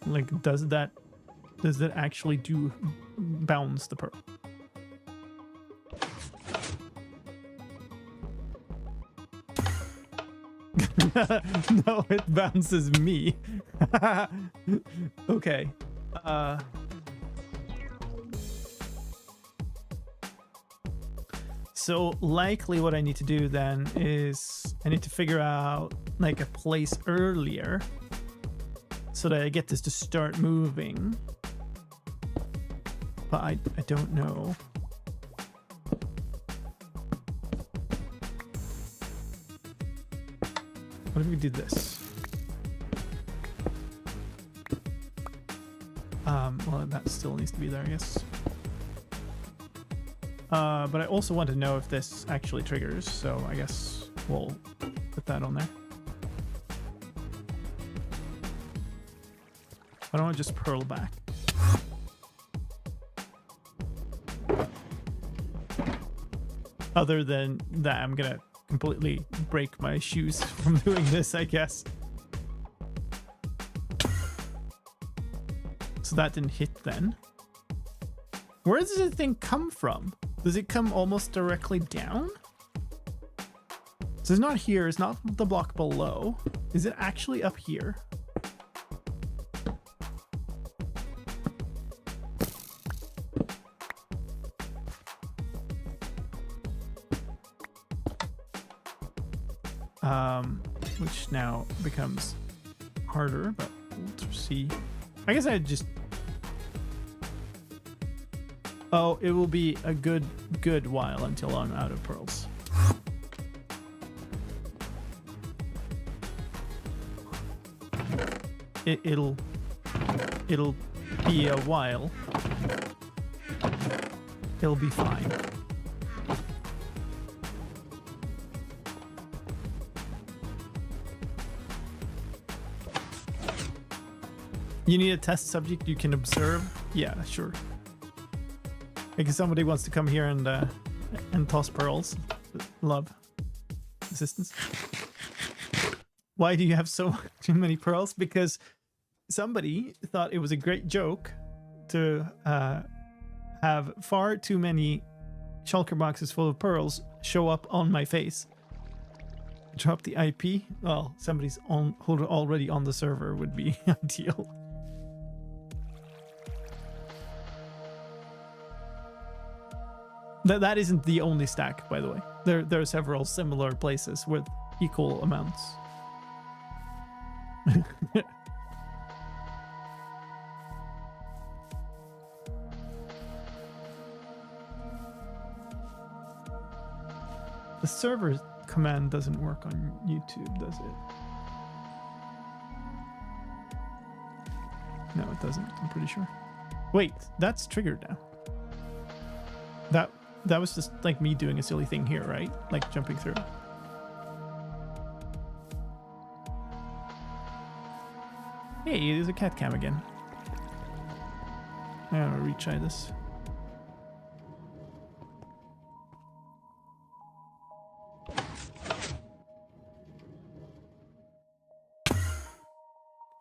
Speaker 2: Like, does that actually do bounce the pearl? No, it bounces me. Okay. So likely what I need to do then is I need to figure out like a place earlier so that I get this to start moving. But I don't know. What if we do this? Well, that still needs to be there, I guess. But I also want to know if this actually triggers, so I guess we'll put that on there. I don't want to just pearl back. Other than that, I'm gonna completely break my shoes from doing this, I guess. So that didn't hit then. Where does the thing come from? Does it come almost directly down? So it's not here, it's not the block below. Is it actually up here? Which now becomes harder, but we'll see. I guess I just... Oh, it will be a good while until I'm out of pearls. It'll be a while. It'll be fine. You need a test subject you can observe? Yeah, sure. Like if somebody wants to come here and toss pearls. Love. Assistance. Why do you have so too many pearls? Because somebody thought it was a great joke to have far too many shulker boxes full of pearls show up on my face. Drop the IP? Well, somebody's already on the server would be ideal. That isn't the only stack, by the way. There are several similar places with equal amounts. The server command doesn't work on YouTube, does it? No, it doesn't, I'm pretty sure. Wait, that's triggered now. That was just like me doing a silly thing here, right? Like jumping through. Hey, there's a cat cam again. I'm gonna retry this.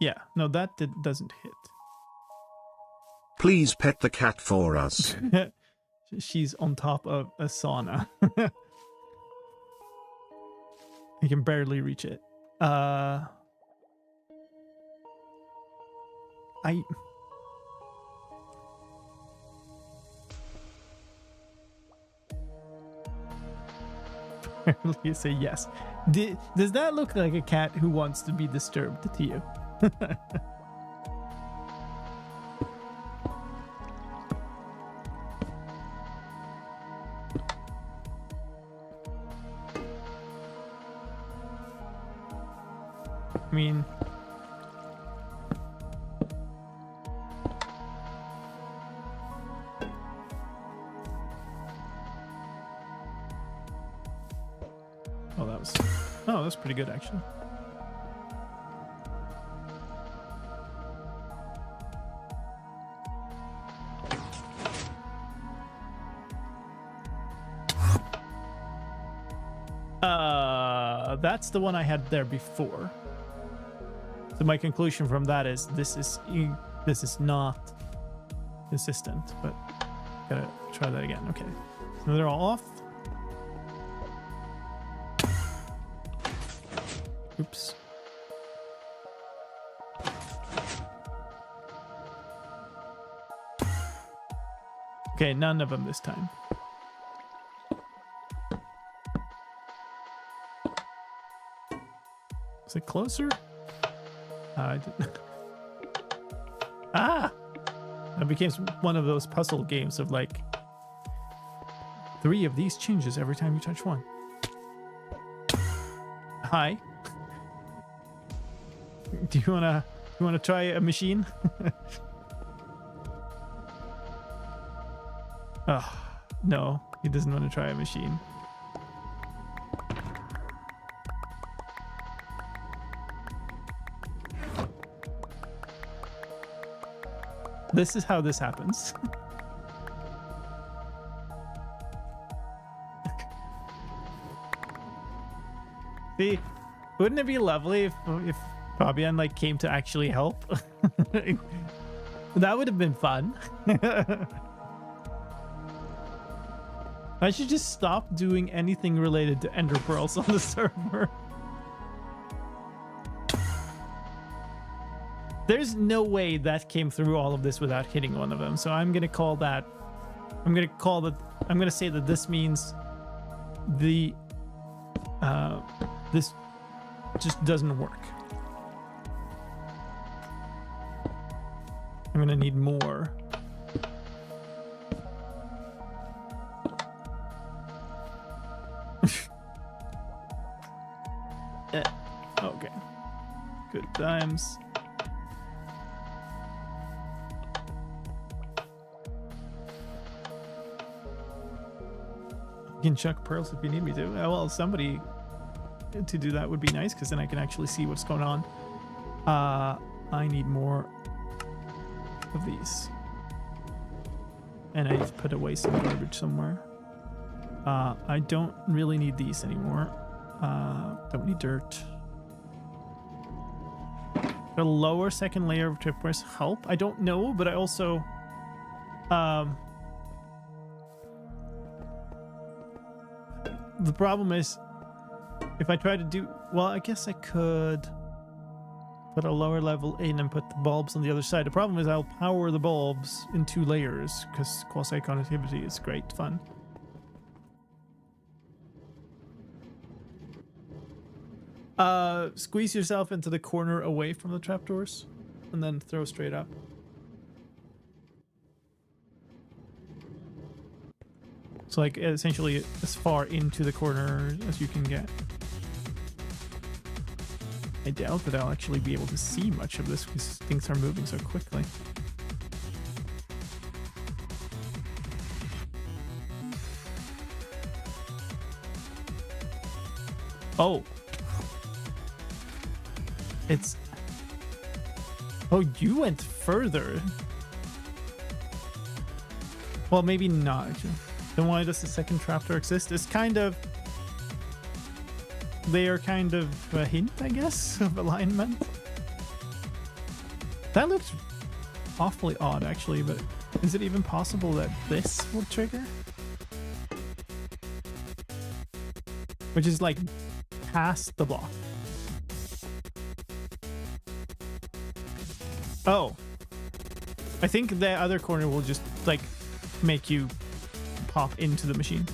Speaker 2: Yeah, no, that doesn't hit.
Speaker 1: Please pet the cat for us.
Speaker 2: She's on top of a sauna. I can barely reach it. I barely say yes. Does that look like a cat who wants to be disturbed to you? I mean, that was pretty good actually. That's the one I had there before. So my conclusion from that is this is not consistent, but gotta try that again. Okay, so they're all off. Oops. Okay, none of them this time. Is it closer? I didn't. Ah! That became one of those puzzle games of like 3 of these changes every time you touch one. Hi. Do you wanna try a machine? Oh, no. He doesn't want to try a machine. This is how this happens. See, wouldn't it be lovely if Fabian like came to actually help? That would have been fun. I should just stop doing anything related to ender pearls on the server. There's no way that came through all of this without hitting one of them. So I'm gonna call that. I'm gonna say that this means the this just doesn't work. I'm gonna need more. Okay. Good times. You can chuck pearls if you need me to. Well, somebody to do that would be nice, because then I can actually see what's going on. I need more of these. And I put away some garbage somewhere. I don't really need these anymore. Don't need dirt. A lower second layer of tripwires help? I don't know, but I also the problem is if I try to do, well, I guess I could put a lower level in and put the bulbs on the other side. The problem is I'll power the bulbs in 2 layers because quasi-connectivity is great fun. Squeeze yourself into the corner away from the trapdoors and then throw straight up. So like essentially as far into the corner as you can get. I doubt that I'll actually be able to see much of this because things are moving so quickly. Oh. It's... Oh, you went further. Well, maybe not, actually. Then why does the second trapdoor exist? It's kind of... They are kind of a hint, I guess, of alignment. That looks awfully odd, actually, but is it even possible that this will trigger? Which is like past the block. Oh. I think the other corner will just like make you pop into the machine.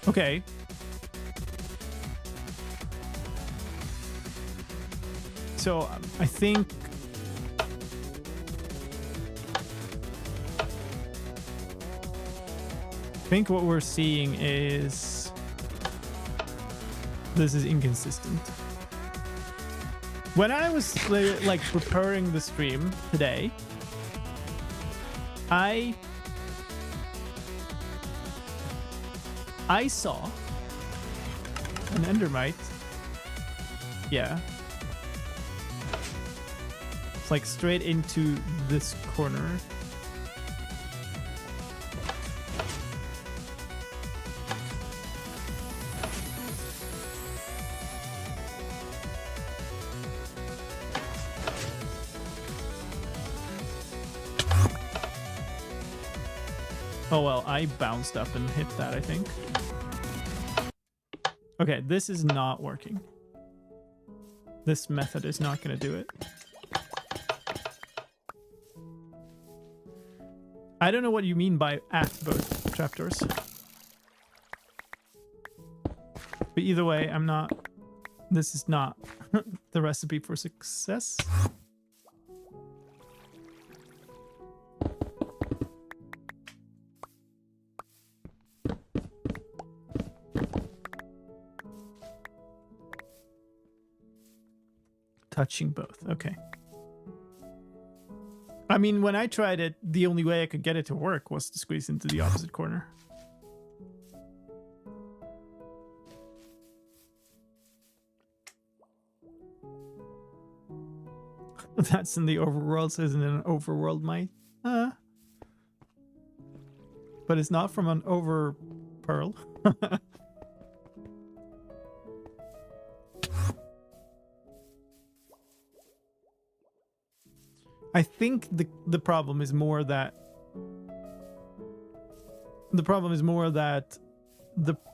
Speaker 2: Okay. So I think what we're seeing is this is inconsistent. When I was like preparing the stream today, I saw an endermite. Yeah. It's like straight into this corner. Oh well, I bounced up and hit that, I think. Okay, this is not working. This method is not going to do it. I don't know what you mean by at both trapdoors. But either way, I'm not... This is not the recipe for success. Touching both. Okay. I mean, when I tried it, the only way I could get it to work was to squeeze into the opposite corner. That's in the overworld, so isn't it an overworld mite? But it's not from an over pearl. I think the problem is more that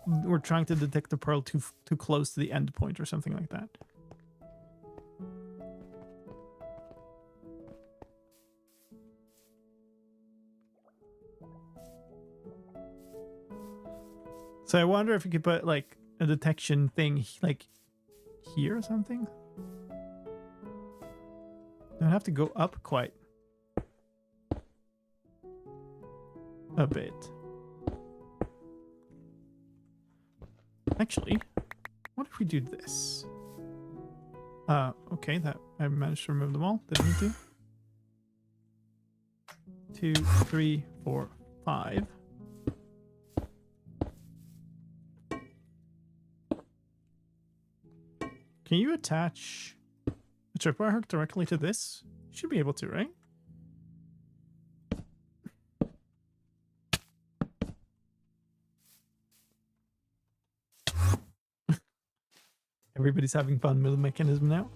Speaker 2: we're trying to detect the pearl too close to the end point or something like that. So I wonder if we could put like a detection thing like here or something. I'd have to go up quite a bit. Actually, what if we do this? Okay, that I managed to remove them all. Didn't need to. 2, 3, 4, 5. Can you attach a tripwire hook directly to this? You should be able to, right? Everybody's having fun with the mechanism now.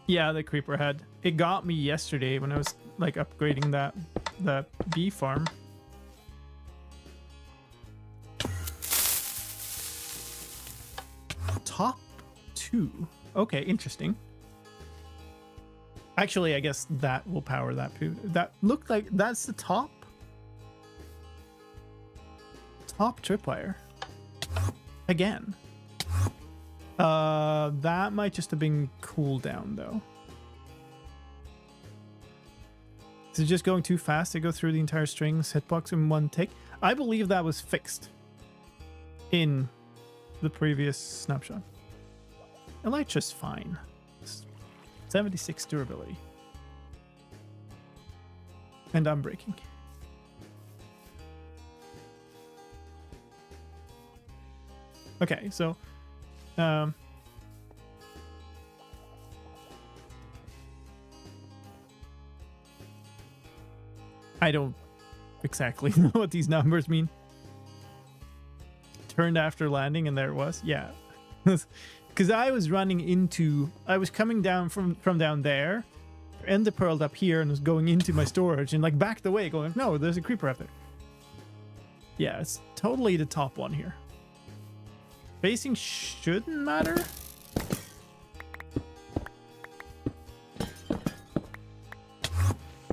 Speaker 2: Yeah, the creeper head. It got me yesterday when I was like upgrading that bee farm. Top 2. Okay, interesting. Actually, I guess that will power that. That looked like that's the top tripwire. Again. That might just have been cooldown though. Is it just going too fast to go through the entire string's hitbox in one take? I believe that was fixed in the previous snapshot. Elytra's fine. 76 durability. And I'm breaking. Okay, so I don't exactly know what these numbers mean. Turned after landing and there it was. Yeah. Because I was coming down from down there, and the pearled up here and was going into my storage and like backed away going, no, there's a creeper up there. Yeah, it's totally the top one here. Spacing shouldn't matter.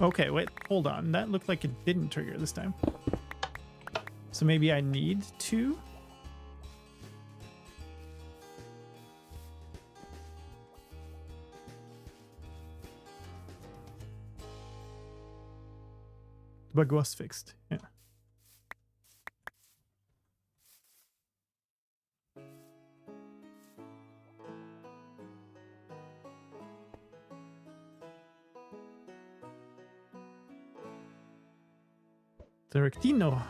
Speaker 2: Okay, wait, hold on. That looked like it didn't trigger this time. So maybe I need to. The bug was fixed, yeah. Directino.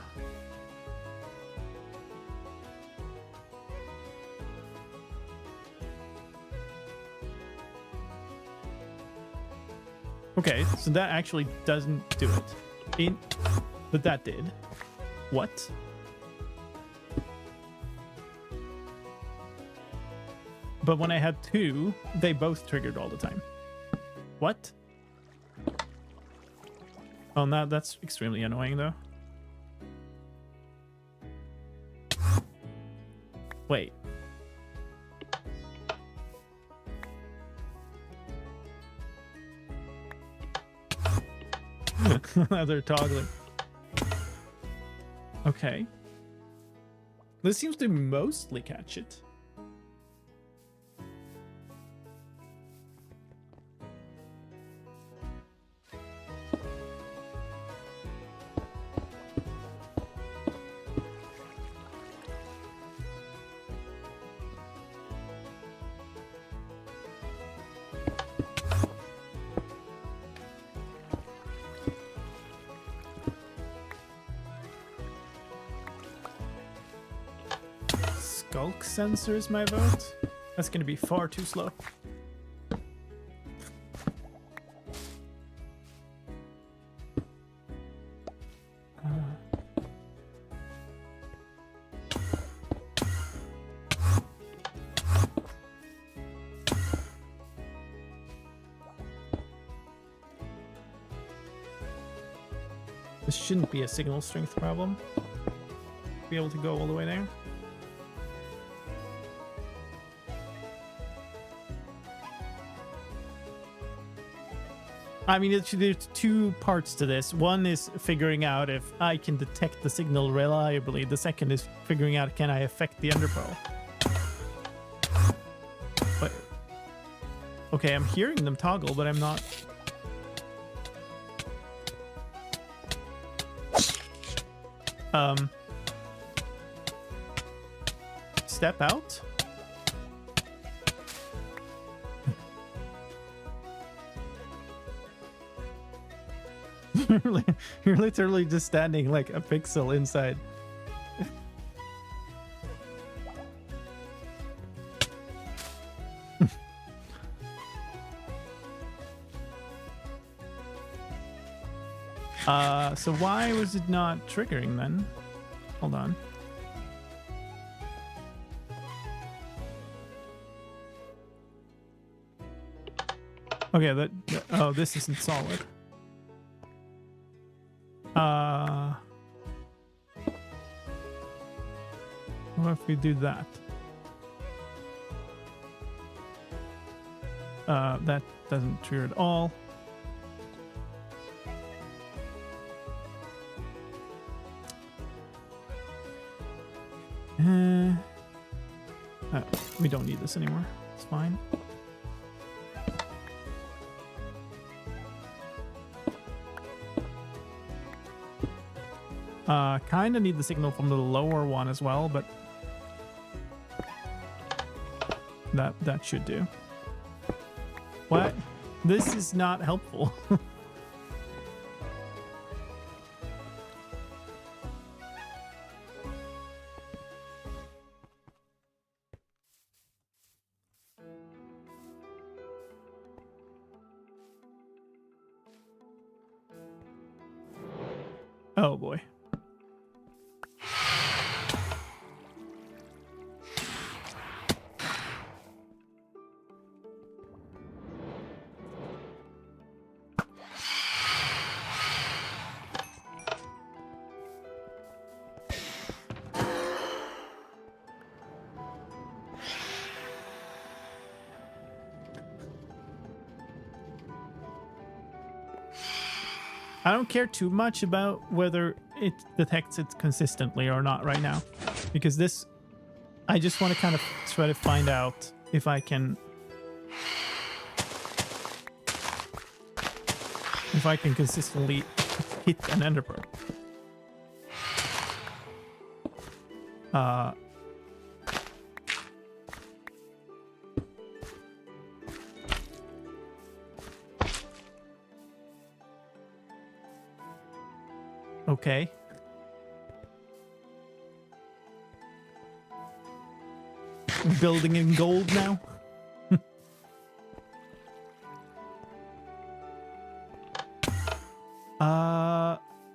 Speaker 2: Okay, so that actually doesn't do it. But that did. What? But when I had 2, they both triggered all the time. What? Oh, now that's extremely annoying though. Wait. They're toggling. Okay. This seems to mostly catch it. skulk sensor is my vote. That's going to be far too slow. This shouldn't be a signal strength problem. Be able to go all the way there. I mean, there's two parts to this. One is figuring out if I can detect the signal reliably. The second is figuring out, can I affect the underpearl? But okay, I'm hearing them toggle, but I'm not. Step out. You're literally just standing like a pixel inside. So why was it not triggering then? Hold on. Okay, oh, this isn't solid. What if we do that? That doesn't trigger at all. We don't need this anymore. It's fine. Kind of need the signal from the lower one as well, but that should do. What? This is not helpful. Oh boy. I don't care too much about whether it detects it consistently or not right now, because this, I just want to kind of try to find out if I can consistently hit an enderpearl. Okay. Building in gold now.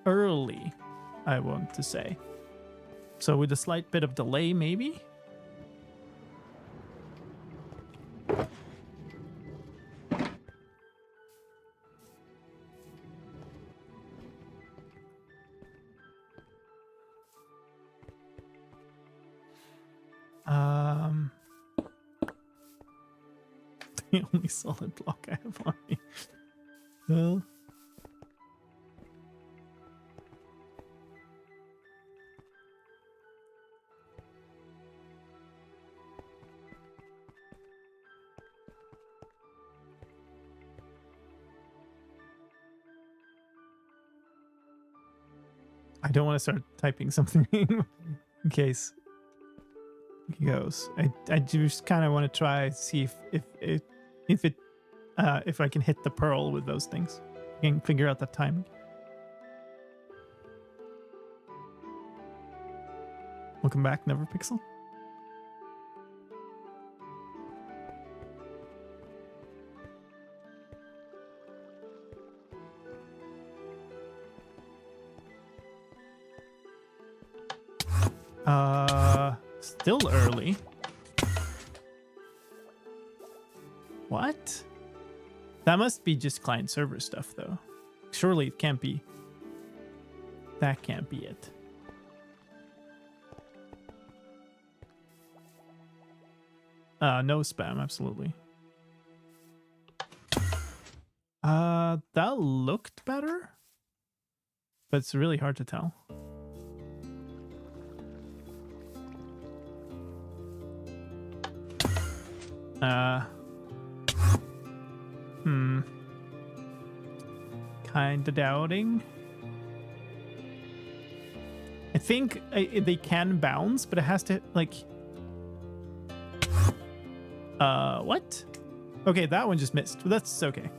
Speaker 2: Early, I want to say. So with a slight bit of delay, maybe? The only solid block I have on me. Well, I don't want to start typing something in case he goes. I just kind of want to try see if I can hit the pearl with those things. I can figure out the timing. Welcome back, Neverpixel. Still early. What? That must be just client server stuff, though. Surely it can't be. That can't be it. No spam, absolutely. That looked better, but it's really hard to tell. Kinda doubting. I think they can bounce, but it has to, like... what? Okay, that one just missed, but that's okay.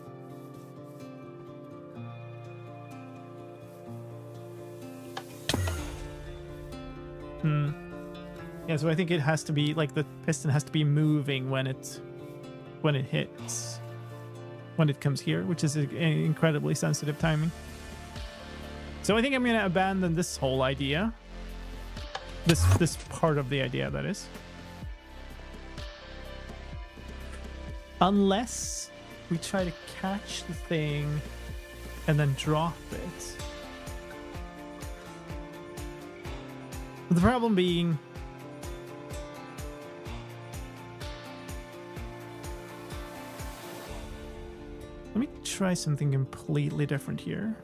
Speaker 2: Yeah, so I think it has to be, like, the piston has to be moving when it hits. When it comes here, which is incredibly sensitive timing. So I think I'm gonna abandon this whole idea. This part of the idea, that is. Unless we try to catch the thing and then drop it. The problem being... Let me try something completely different here.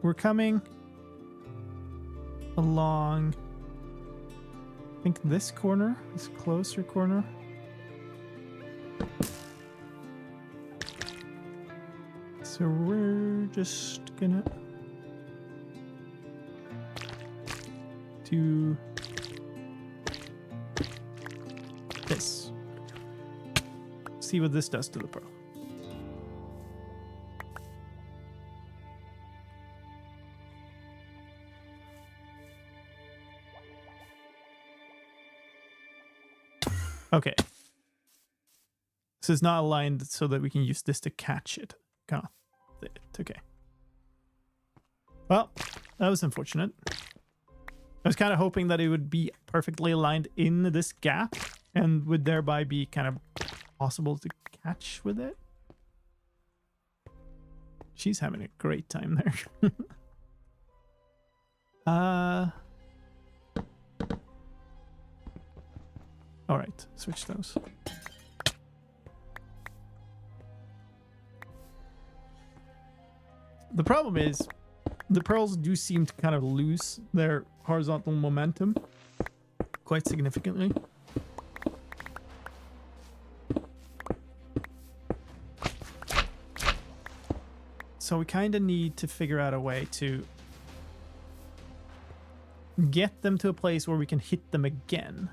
Speaker 2: We're coming along, I think this corner, this closer corner. So we're just gonna do this. See what this does to the Pro. Okay. This is not aligned so that we can use this to catch it. Got it. Okay. Well, that was unfortunate. I was kind of hoping that it would be perfectly aligned in this gap and would thereby be kind of possible to catch with it. She's having a great time there. All right, switch those. The problem is the pearls do seem to kind of lose their horizontal momentum quite significantly. So we kind of need to figure out a way to get them to a place where we can hit them again.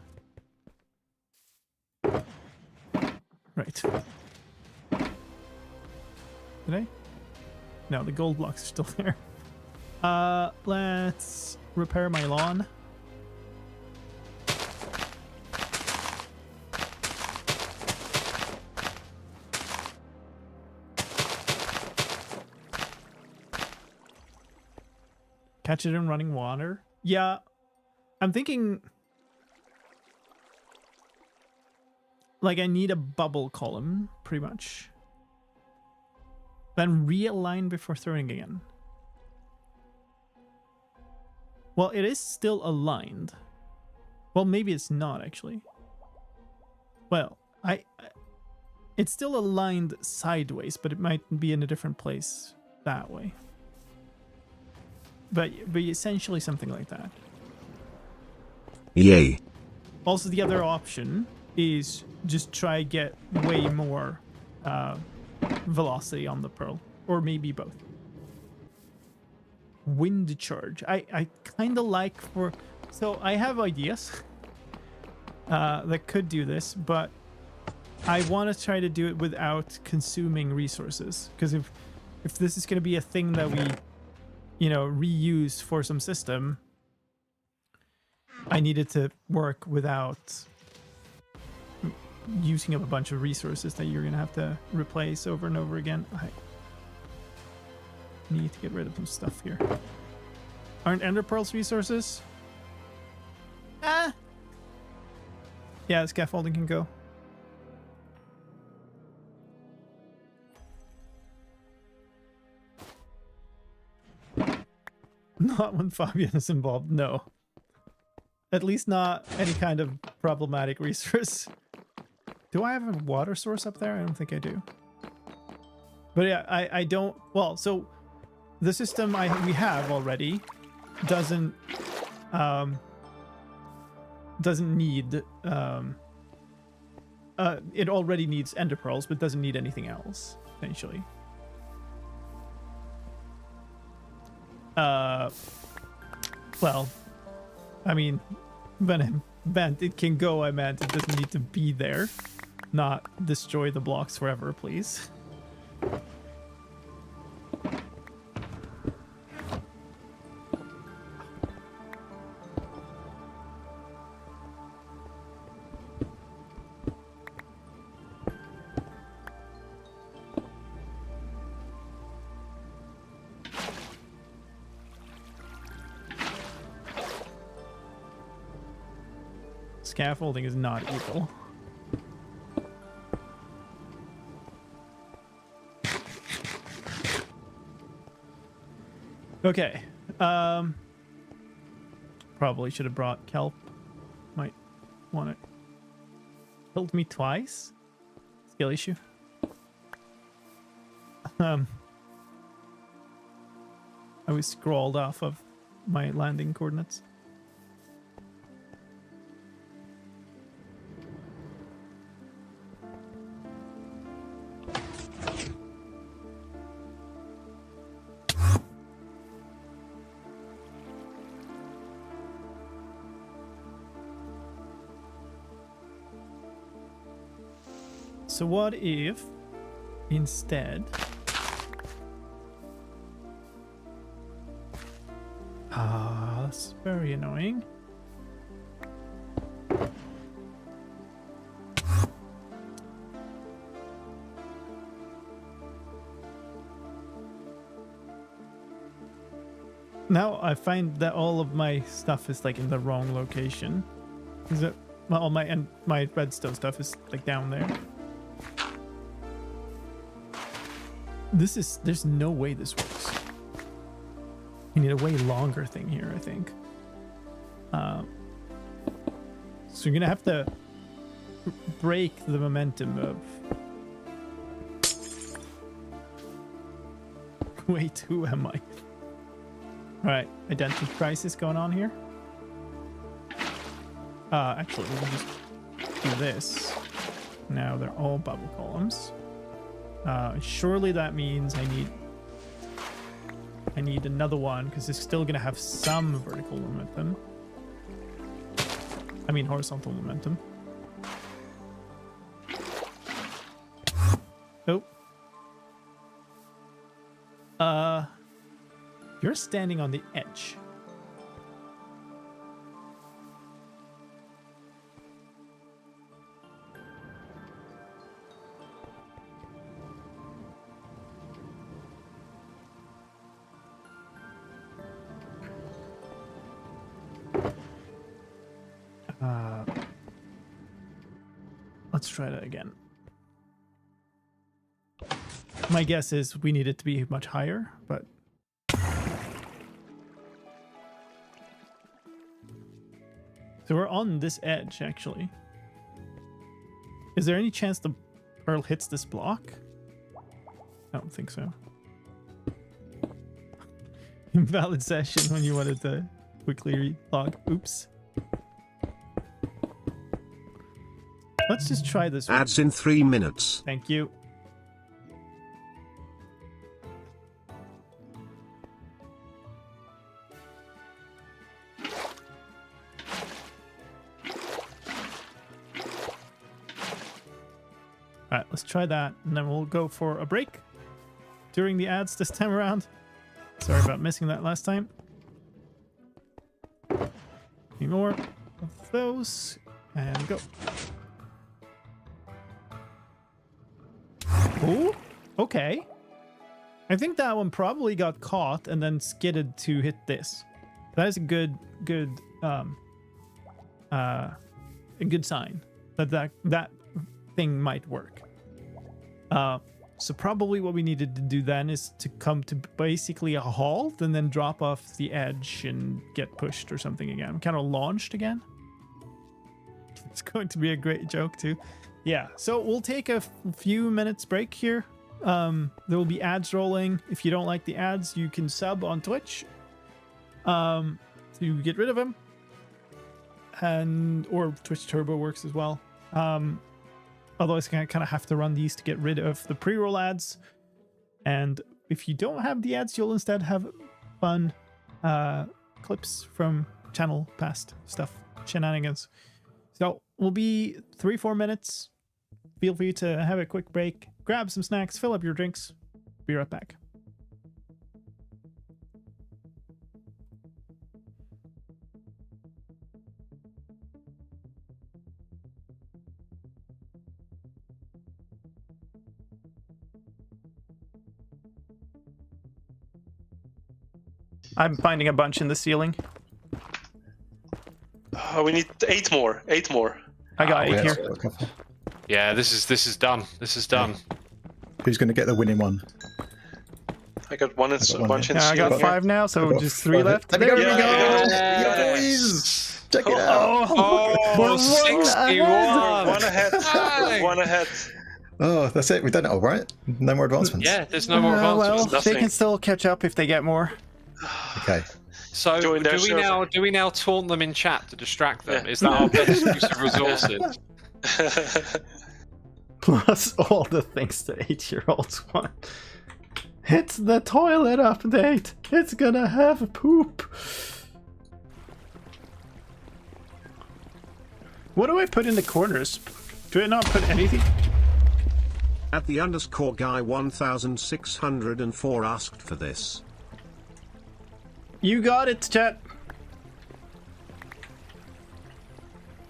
Speaker 2: Right. Did I? No, the gold blocks are still there. Let's repair my lawn. Catch it in running water. Yeah, I'm thinking... Like, I need a bubble column, pretty much. Then realign before throwing again. Well, it is still aligned. Well, maybe it's not, actually. Well, it's still aligned sideways, but it might be in a different place that way. But essentially something like that.
Speaker 1: Yay.
Speaker 2: Also, the other option is just try get way more velocity on the pearl, or maybe both. Wind charge. I kind of like for... So I have ideas that could do this, but I want to try to do it without consuming resources. Because if this is going to be a thing that we, you know, reuse for some system, I need it to work without using up a bunch of resources that you're going to have to replace over and over again. I need to get rid of some stuff here. Aren't ender pearls resources? Ah. Yeah, scaffolding can go. Not when Fabian is involved, no. At least not any kind of problematic resource. Do I have a water source up there? I don't think I do. But yeah, I don't... Well, so the system we have already doesn't need... it already needs ender pearls, but doesn't need anything else, essentially. Well, I mean, when I meant it can go, I meant it doesn't need to be there. Not destroy the blocks forever, please. Scaffolding is not evil. Okay. Probably should have brought kelp. Might want it. Killed me twice? Skill issue. I was scrolled off of my landing coordinates. So what if instead that's very annoying. Now I find that all of my stuff is like in the wrong location. Is it all my redstone stuff is like down there? There's no way this works. You need a way longer thing here, I think. So you're gonna have to break the momentum of... Wait, who am I? Alright, identity crisis going on here. Actually, we'll just do this. Now they're all bubble columns. Surely that means I need another one because it's still gonna have some vertical momentum. I mean horizontal momentum. Oh. You're standing on the edge. Let's try that again. My guess is we need it to be much higher, but... So we're on this edge, actually. Is there any chance the pearl hits this block? I don't think so. Invalid session when you wanted to quickly log. Oops. Let's just try this one.
Speaker 1: Ads in 3 minutes.
Speaker 2: Thank you. Alright, let's try that, and then we'll go for a break during the ads this time around. Sorry about missing that last time. Any more of those, and go. Oh, okay. I think that one probably got caught and then skidded to hit this. That is a good sign that thing might work. So probably what we needed to do then is to come to basically a halt and then drop off the edge and get pushed or something again. Kind of launched again. It's going to be a great joke too. Yeah, so we'll take a few minutes break here. There will be ads rolling. If you don't like the ads, you can sub on Twitch to get rid of them. Or Twitch Turbo works as well. Otherwise, I kind of have to run these to get rid of the pre-roll ads. And if you don't have the ads, you'll instead have fun clips from channel past stuff, shenanigans. So we'll be 3-4 minutes. Feel free to have a quick break, grab some snacks, fill up your drinks. Be right back. I'm finding a bunch in the ceiling.
Speaker 3: We need 8 more. 8 more.
Speaker 2: I got 8 here.
Speaker 4: Yeah, this is done. This is done.
Speaker 5: Who's going to get the winning one?
Speaker 3: I got one. It's a bunch in the
Speaker 2: I
Speaker 3: ceiling.
Speaker 2: got 5 now, so just 3 left.
Speaker 5: There we go.
Speaker 3: Yeah,
Speaker 5: Boys. Check it out.
Speaker 4: Oh, 61.
Speaker 3: One ahead.
Speaker 5: Oh, that's it. We've done it all, right? No more advancements.
Speaker 4: Yeah, there's no more advancements.
Speaker 2: Well, they can still catch up if they get more.
Speaker 5: Okay.
Speaker 4: So do we now taunt them in chat to distract them? Yeah. Is that our best use of resources?
Speaker 2: Plus all the things the 8-year-olds want. It's the toilet update. It's gonna have poop. What do I put in the corners? Do I not put anything?
Speaker 1: At the underscore guy 1604 asked for this.
Speaker 2: You got it, chat.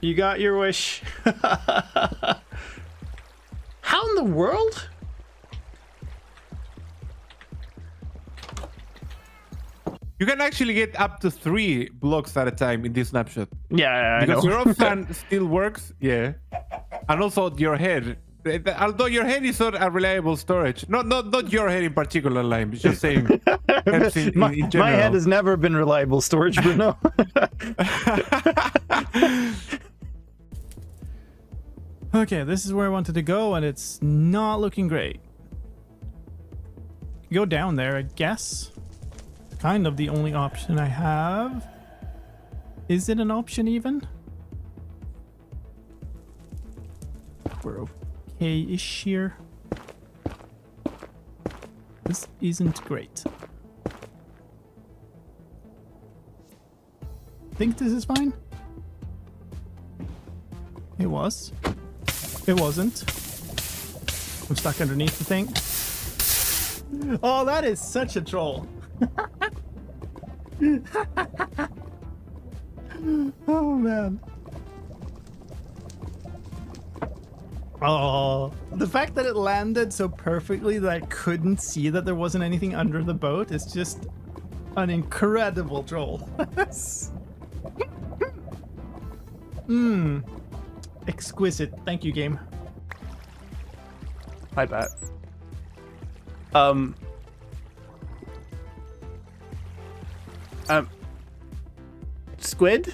Speaker 2: You got your wish. How in the world?
Speaker 6: You can actually get up to 3 blocks at a time in this snapshot.
Speaker 2: Yeah,
Speaker 6: because your off fan still works, yeah. And also your head. Although your head is not a reliable storage. Not your head in particular, Lime. It's just saying. in
Speaker 2: my head has never been reliable storage, Bruno. Okay, this is where I wanted to go, and it's not looking great. Go down there, I guess. Kind of the only option I have. Is it an option even? We're okay-ish here. This isn't great. Think this is fine? It was. It wasn't. I'm stuck underneath the thing. Oh, that is such a troll. Oh, man. Oh, the fact that it landed so perfectly that I couldn't see that there wasn't anything under the boat is just an incredible troll. Exquisite. Thank you, game.
Speaker 7: Hi, Pat. Squid?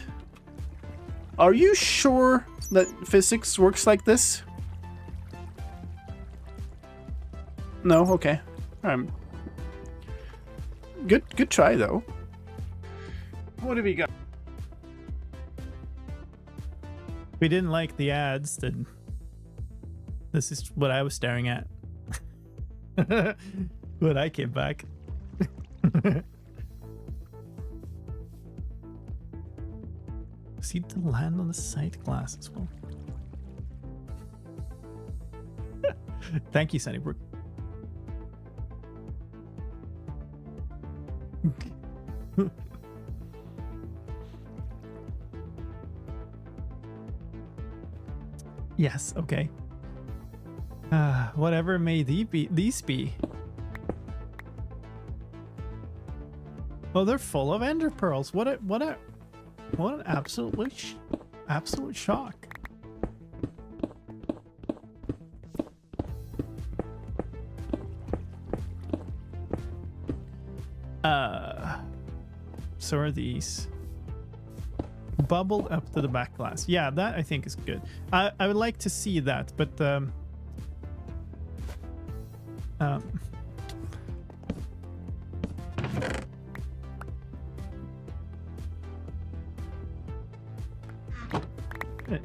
Speaker 7: Are you sure that physics works like this? No? Okay. Good try, though. What have we got?
Speaker 2: If we didn't like the ads, then this is what I was staring at. When I came back. Seed to land on the sight glass as well. Thank you, Sunnybrook. Yes, okay. Whatever may these be. Oh, they're full of ender pearls. What an absolute shock. So are these bubbled up to the back glass? Yeah, that I think is good. I would like to see that, but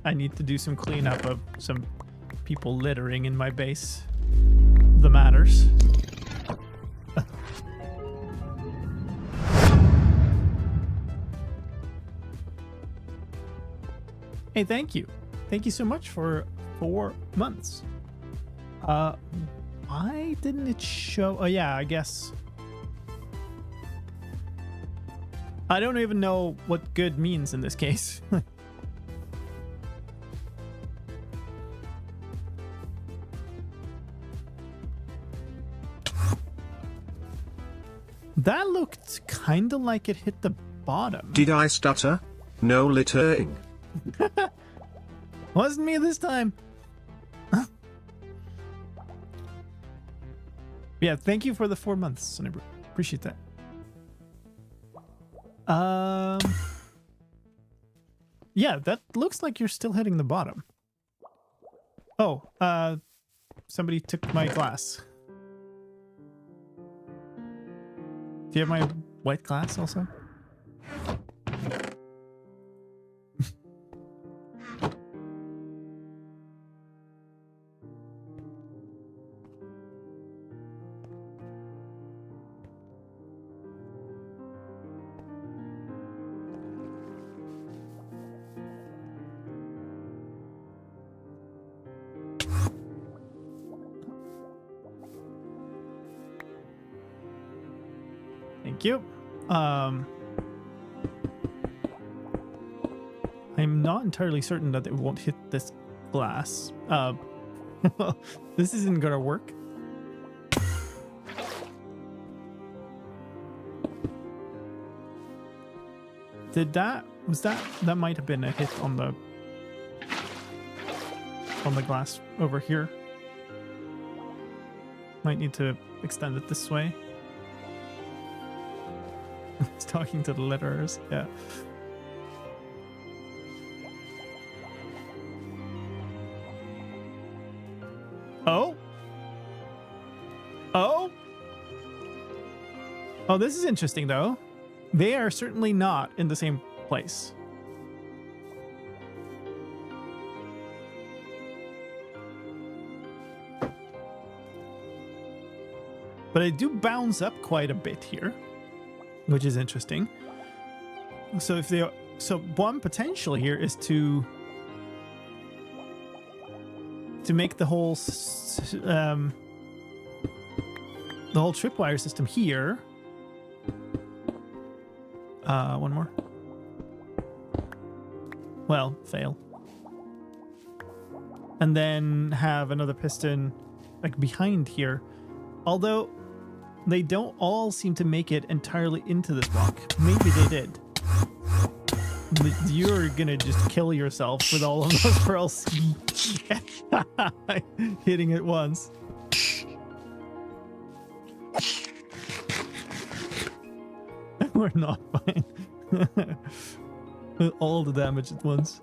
Speaker 2: I need to do some cleanup of some people littering in my base. The matters. Hey, thank you. Thank you so much for 4 months. Why didn't it show? Oh, yeah, I guess. I don't even know what good means in this case. That looked kind of like it hit the bottom.
Speaker 1: Did I stutter? No littering.
Speaker 2: Wasn't me this time. Huh? Yeah, thank you for the 4 months. I appreciate that. Yeah, that looks like you're still hitting the bottom. Oh, somebody took my glass. Do you have my white glass also? Thank you. I'm not entirely certain that it won't hit this glass. This isn't gonna work. That might have been a hit on the glass over here. Might need to extend it this way. He's talking to the letterers, yeah. Oh? Oh? Oh, this is interesting, though. They are certainly not in the same place. But I do bounce up quite a bit here, which is interesting. So if they are, so one potential here is to make the whole tripwire system here. One more. Well, fail. And then have another piston like behind here. Although they don't all seem to make it entirely into this block. Maybe they did. But you're gonna just kill yourself with all of those pearls hitting it once. We're not fine. With all the damage at once.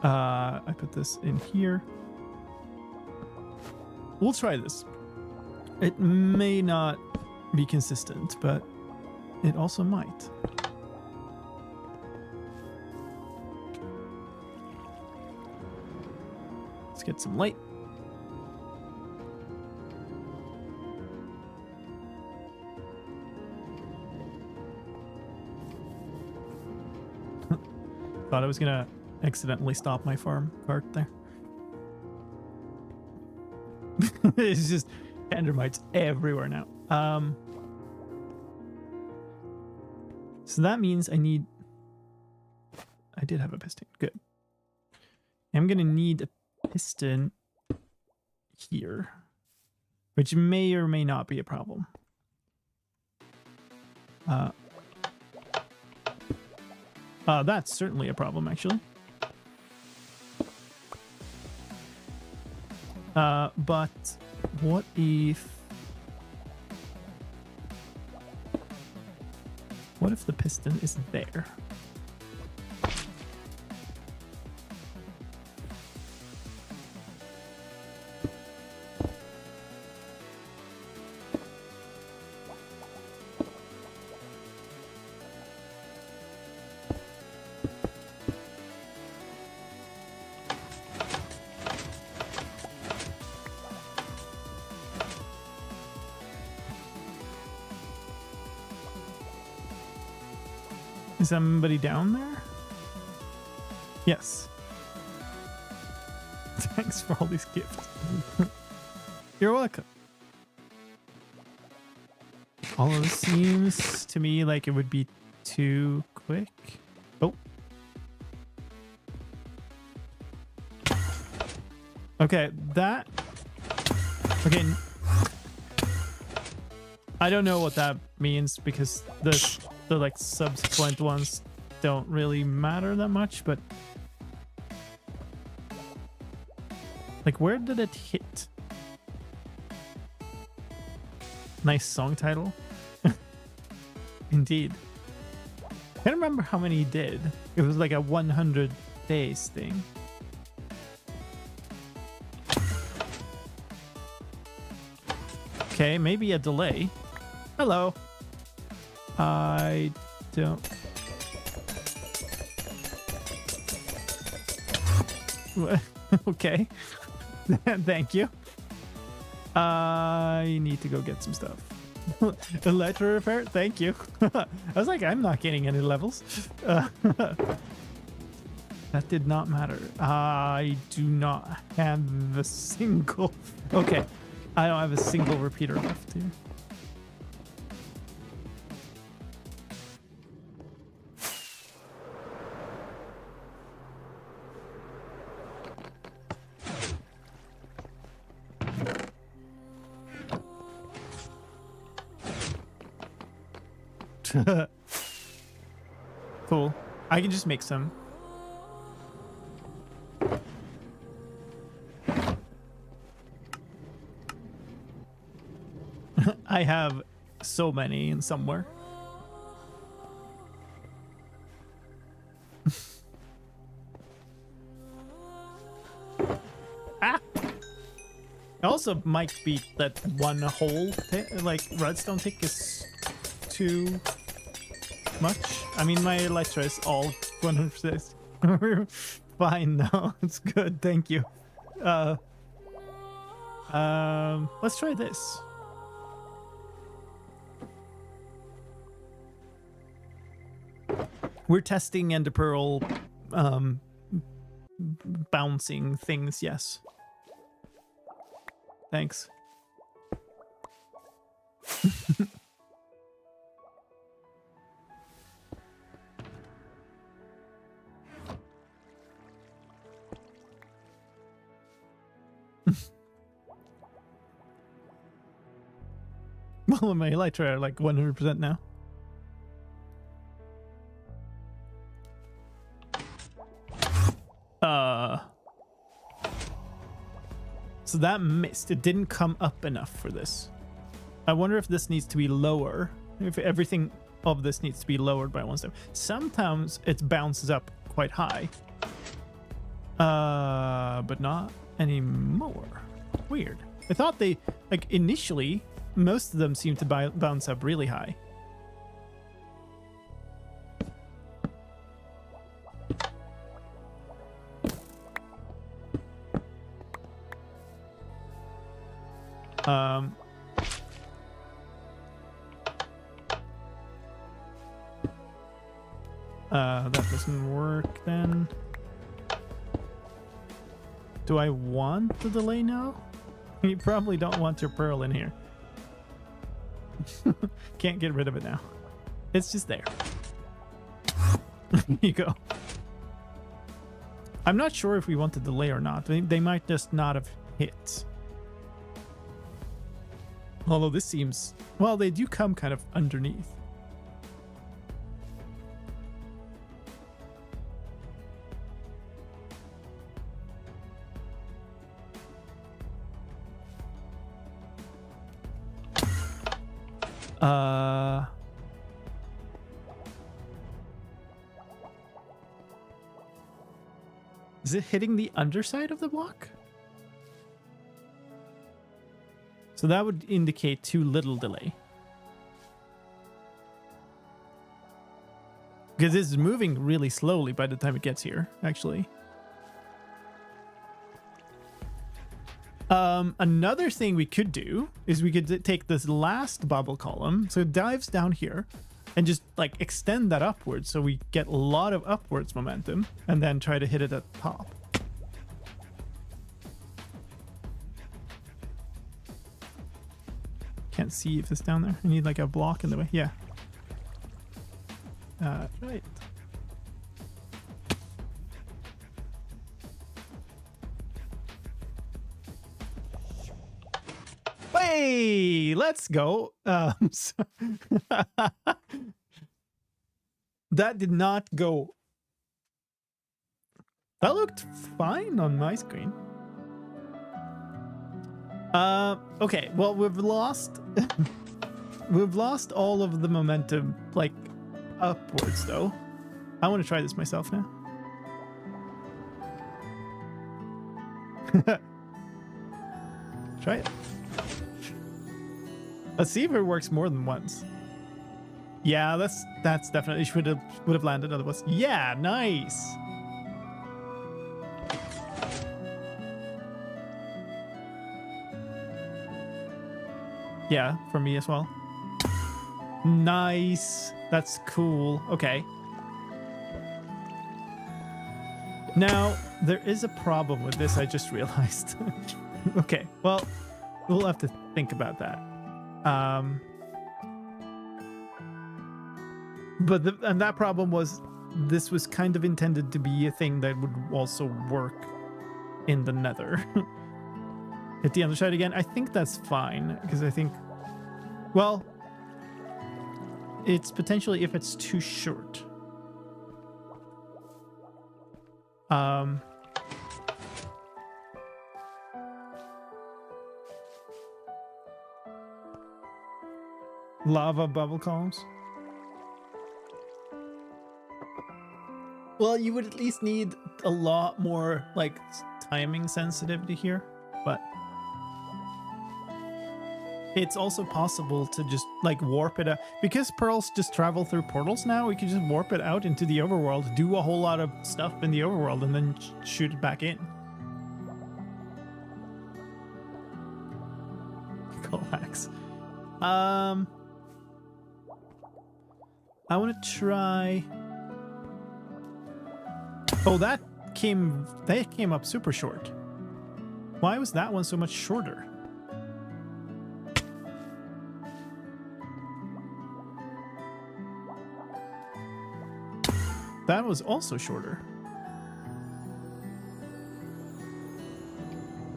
Speaker 2: I put this in here. We'll try this. It may not be consistent, but it also might. Let's get some light. Thought I was gonna accidentally stop my farm cart there. It's just endermites everywhere now. So that means I did have a piston. Good. I'm gonna need a piston here. which may or may not be a problem. That's certainly a problem, actually. But what if... What if the piston isn't there? Is somebody down there? Yes. Thanks for all these gifts. You're welcome. All of this seems to me like it would be too quick. Oh. Okay, that... Okay. I don't know what that means because the like subsequent ones don't really matter that much, but like where did it hit? Nice song title. Indeed. I can't remember how many he did. It was like a 100 days thing. Okay, maybe a delay. Hello. I don't... Okay. Thank you. I need to go get some stuff. Electro repair? Thank you. I was like, I'm not getting any levels. That did not matter. I do not have a single... Okay. I don't have a single repeater left here. Cool. I can just make some. I have so many in somewhere. Ah! I also might be that one hole, like redstone tick is too much. I mean, my Elytra is all 100%. We're fine now. It's good. Thank you. Let's try this. We're testing Ender Pearl bouncing things, yes. Thanks. Well, my Elytra are like 100% now. So that missed. It didn't come up enough for this. I wonder if this needs to be lower. If everything of this needs to be lowered by 1 step. Sometimes it bounces up quite high. But not anymore. Weird. I thought they, like, initially, most of them seemed to bounce up really high. That doesn't work then. Do I want the delay now? You probably don't want your pearl in here. Can't get rid of it now. It's just there. Here you go. I'm not sure if we want the delay or not. They might just not have hit. Although this seems... Well, they do come kind of underneath. Is it hitting the underside of the block? So that would indicate too little delay. Because it's moving really slowly by the time it gets here, actually. Another thing we could do is we could take this last bubble column, so it dives down here, and just like extend that upwards so we get a lot of upwards momentum, and then try to hit it at the top. Can't see if it's down there. I need like a block in the way. Yeah. Right. Hey, let's go. So that did not go. That looked fine on my screen. Okay, well, we've lost we've lost all of the momentum, like, upwards, though. I want to try this myself now. Try it. Let's see if it works more than once. Yeah, that's definitely would have landed otherwise. Yeah, nice. Yeah, for me as well. Nice. That's cool. Okay. Now, there is a problem with this, I just realized. Okay, well, we'll have to think about that. And that problem was, this was kind of intended to be a thing that would also work in the nether. Hit the underside again. I think that's fine, because I think, well, it's potentially if it's too short. Lava bubble columns. Well, you would at least need a lot more, like, timing sensitivity here, but it's also possible to just, like, warp it out. Because pearls just travel through portals now, we can just warp it out into the overworld, do a whole lot of stuff in the overworld, and then shoot it back in. Coax. I want to try... Oh, that came up super short. Why was that one so much shorter? That was also shorter.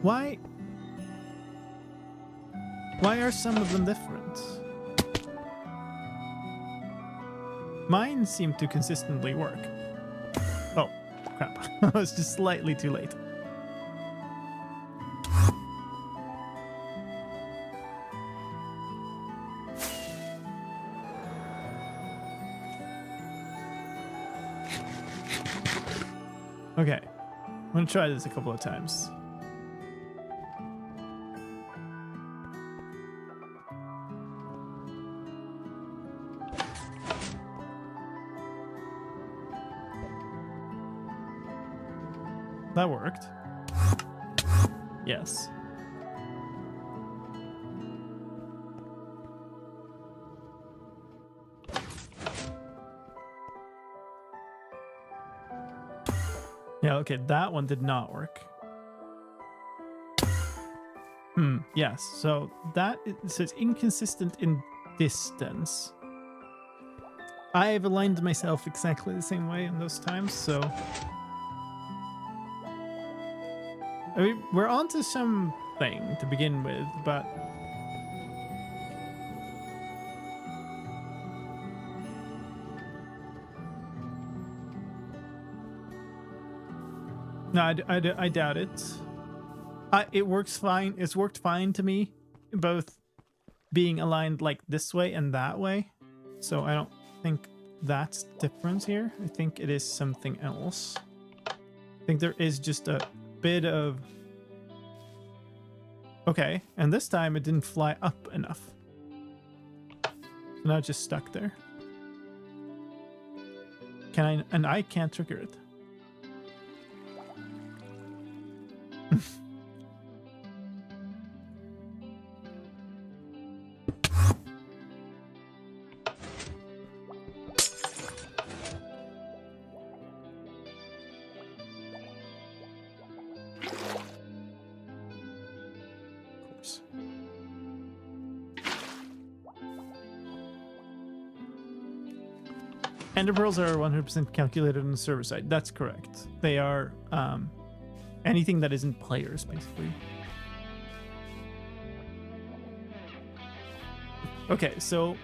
Speaker 2: Why are some of them different? Mine seem to consistently work. Oh, crap. I was just slightly too late. Okay, I'm gonna try this a couple of times. That worked. Yes. Yeah, okay, that one did not work. Yes, so so it's inconsistent in distance. I've aligned myself exactly the same way in those times, so... I mean, we're onto something to begin with, but No, I doubt it. It works fine. It's worked fine to me, both being aligned like this way and that way. So I don't think that's the difference here. I think it is something else. I think there is just a bit of... Okay, and this time it didn't fly up enough. So now it's just stuck there. Can I... And I can't trigger it. Ender pearls are 100% calculated on the server side. That's correct. They are anything that isn't players, basically. Okay, so...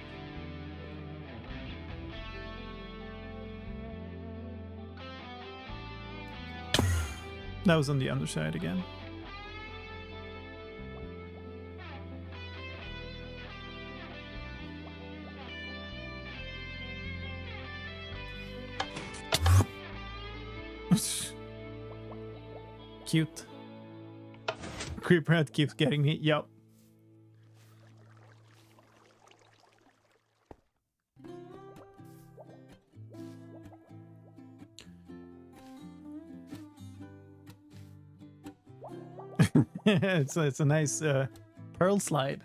Speaker 2: That was on the underside again. Cute. Creeperhead keeps getting me. Yup. it's a nice pearl slide.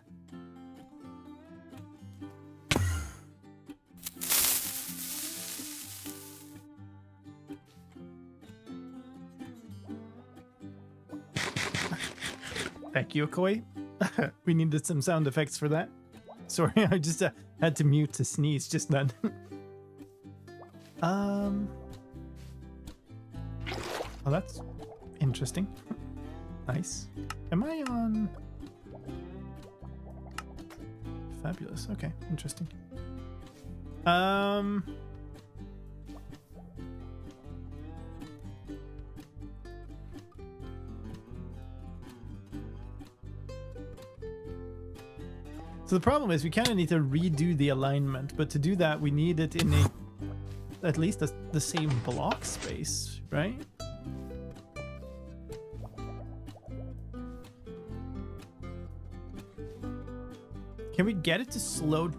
Speaker 2: Thank you, Akoi. We needed some sound effects for that. Sorry, I just had to mute to sneeze just then. Oh, that's interesting. Nice. Am I on... Fabulous. Okay, interesting. So the problem is we kind of need to redo the alignment, but to do that we need it in at least the same block space, right? Can we get it to slow?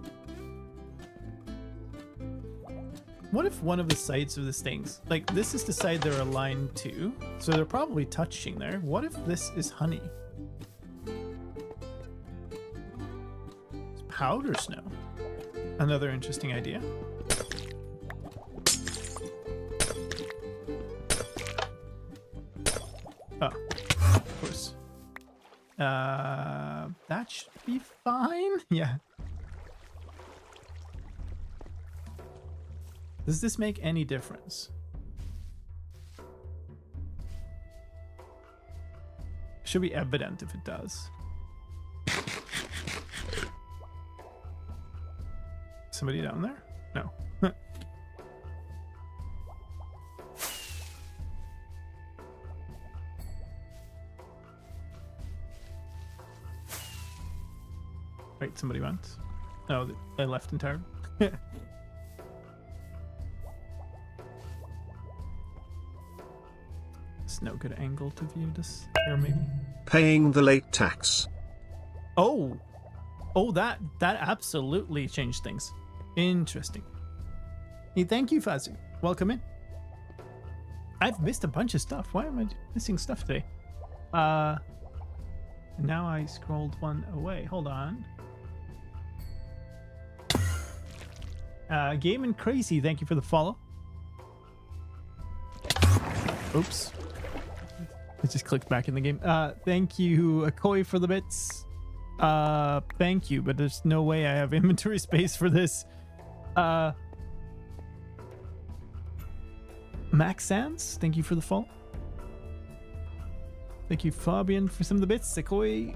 Speaker 2: What if one of the sides of this thing's like this is the side they're aligned to, so they're probably touching there. What if this is honey? Powder snow. Another interesting idea. Oh, of course. That should be fine. Yeah. Does this make any difference? Should be evident if it does. Somebody down there? No. Wait, somebody went. No, they left entirely. It's no good angle to view this here, maybe.
Speaker 1: Paying the late tax.
Speaker 2: Oh, that absolutely changed things. Interesting. Hey, thank you, Fazu. Welcome in. I've missed a bunch of stuff. Why am I missing stuff today? And now I scrolled one away. Hold on. Game and Crazy, thank you for the follow. Oops. I just clicked back in the game. Thank you, Akoi, for the bits. Thank you, but there's no way I have inventory space for this. Max Sands, thank you for the follow. Thank you, Fabian, for some of the bits. Akoi. Here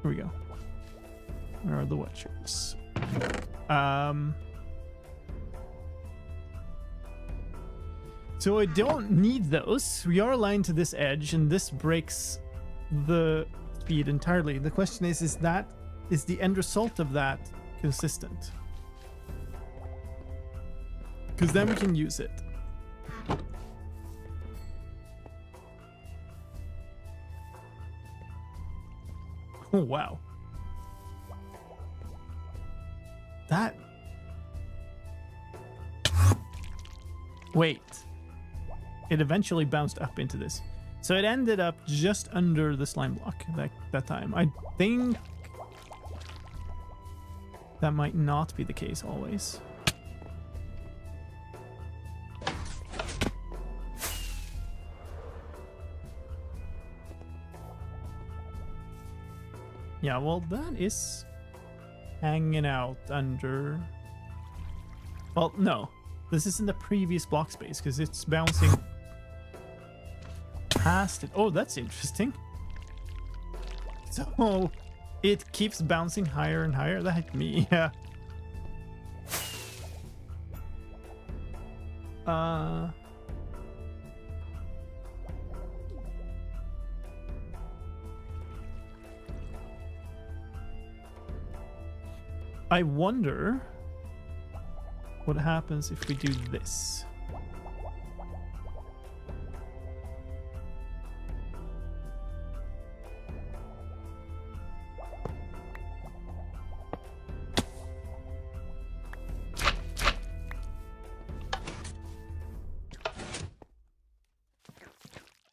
Speaker 2: we go. Where are the watchers? So I don't need those. We are aligned to this edge, and this breaks the speed entirely. The question is the end result of that consistent? Because then we can use it. Oh, wow. That... Wait. It eventually bounced up into this. So it ended up just under the slime block that time. I think that might not be the case always. Yeah, well, that is hanging out under... Well, no. This is in the previous block space because it's bouncing past it. Oh, that's interesting. So it keeps bouncing higher and higher. That me, yeah. I wonder what happens if we do this.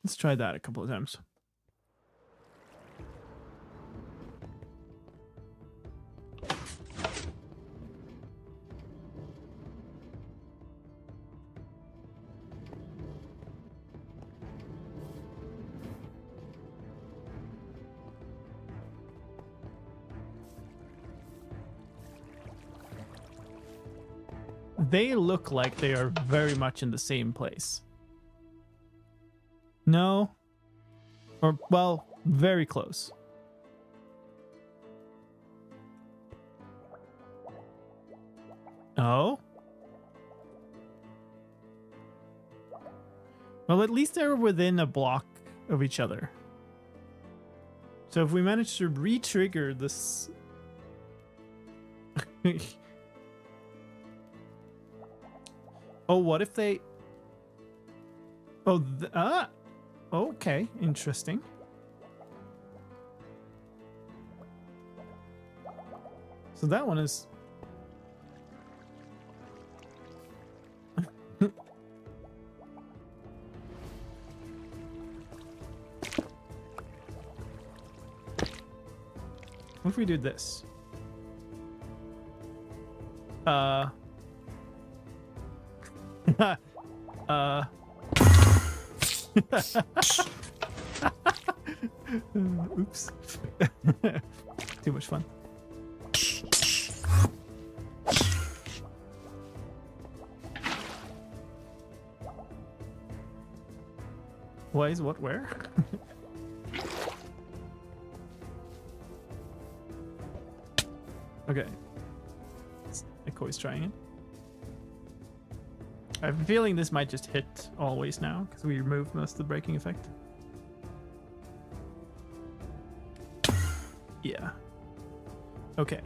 Speaker 2: Let's try that a couple of times. They look like they are very much in the same place. No. Or, well, very close. Oh? Well, at least they're within a block of each other. So if we manage to re-trigger this... Oh, what if they... Oh, okay, interesting. So that one is... What if we do this? Oops. Too much fun. Why is what where? Okay. Echo's trying it. I have a feeling this might just hit always now because we removed most of the braking effect. Yeah. Okay.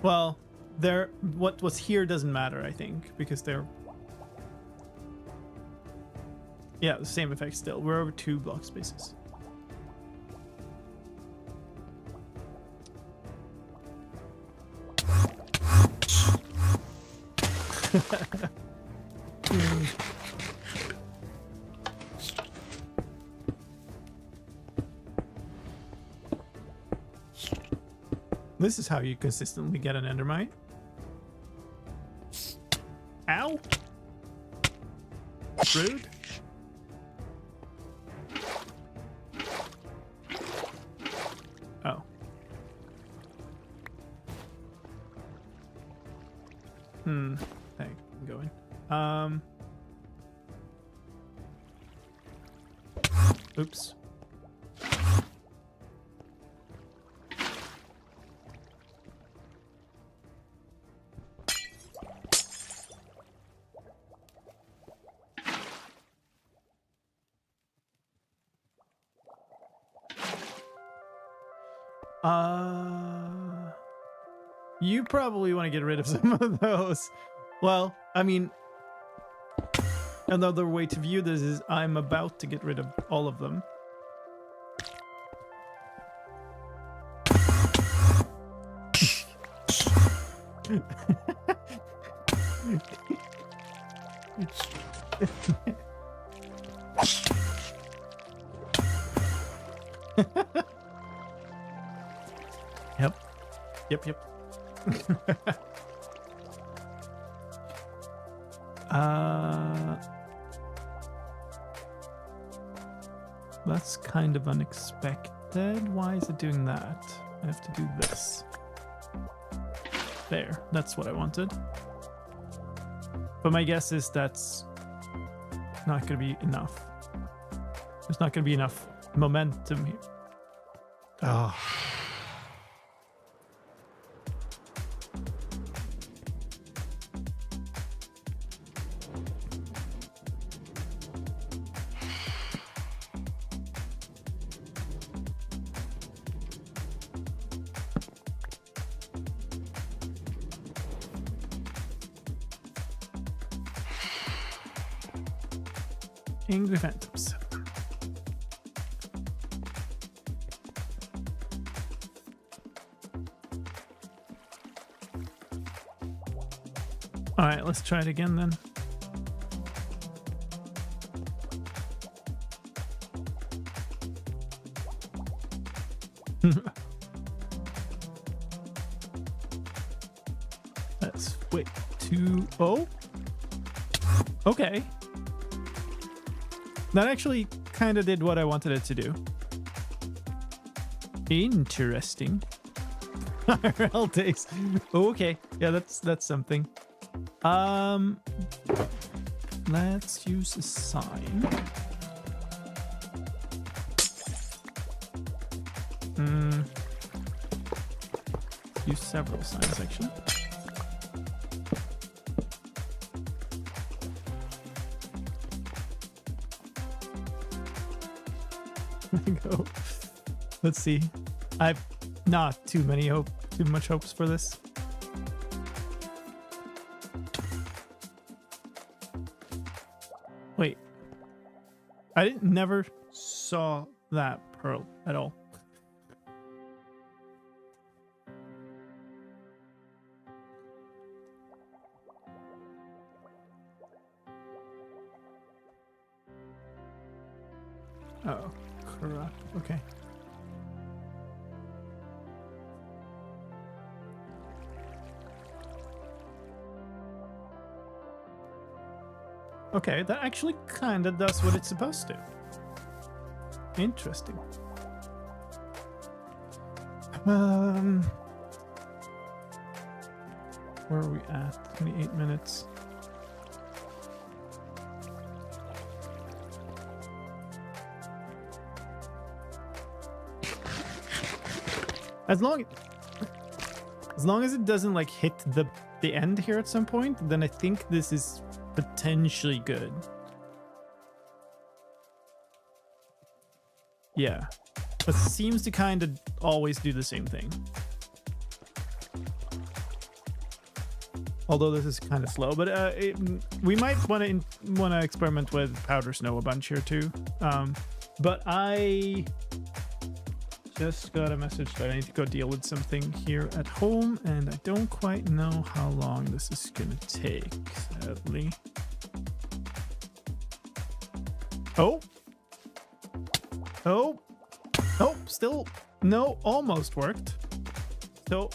Speaker 2: Well, what was here doesn't matter, I think, because they're... Yeah, the same effect still. We're over 2 block spaces. This is how you consistently get an endermite. Ow! Rude. Oh. Hey, I'm going. Oops. You probably want to get rid of some of those. Well, I mean, another way to view this is I'm about to get rid of all of them. Yep. That's kind of unexpected. Why is it doing that? I have to do this. There, that's what I wanted. But my guess is that's not going to be enough. There's not going to be enough momentum here. Oh. Angry Phantoms. All right, let's try it again then. Let's wait. 2-0. Okay. That actually kind of did what I wanted it to do. Interesting. IRL days. Okay. Yeah, that's something. Let's use a sign. Use several signs actually. Go. Let's see. I've not too much hopes for this. Wait. I never saw that pearl at all. Oh. Okay. Okay, that actually kind of does what it's supposed to. Interesting. Where are we at? 28 minutes. As long as it doesn't like hit the end here at some point, then I think this is potentially good. Yeah. But seems to kind of always do the same thing. Although this is kind of slow, but we might want to experiment with powder snow a bunch here too. But I just got a message that I need to go deal with something here at home, and I don't quite know how long this is gonna take, sadly. Oh, still no, almost worked. So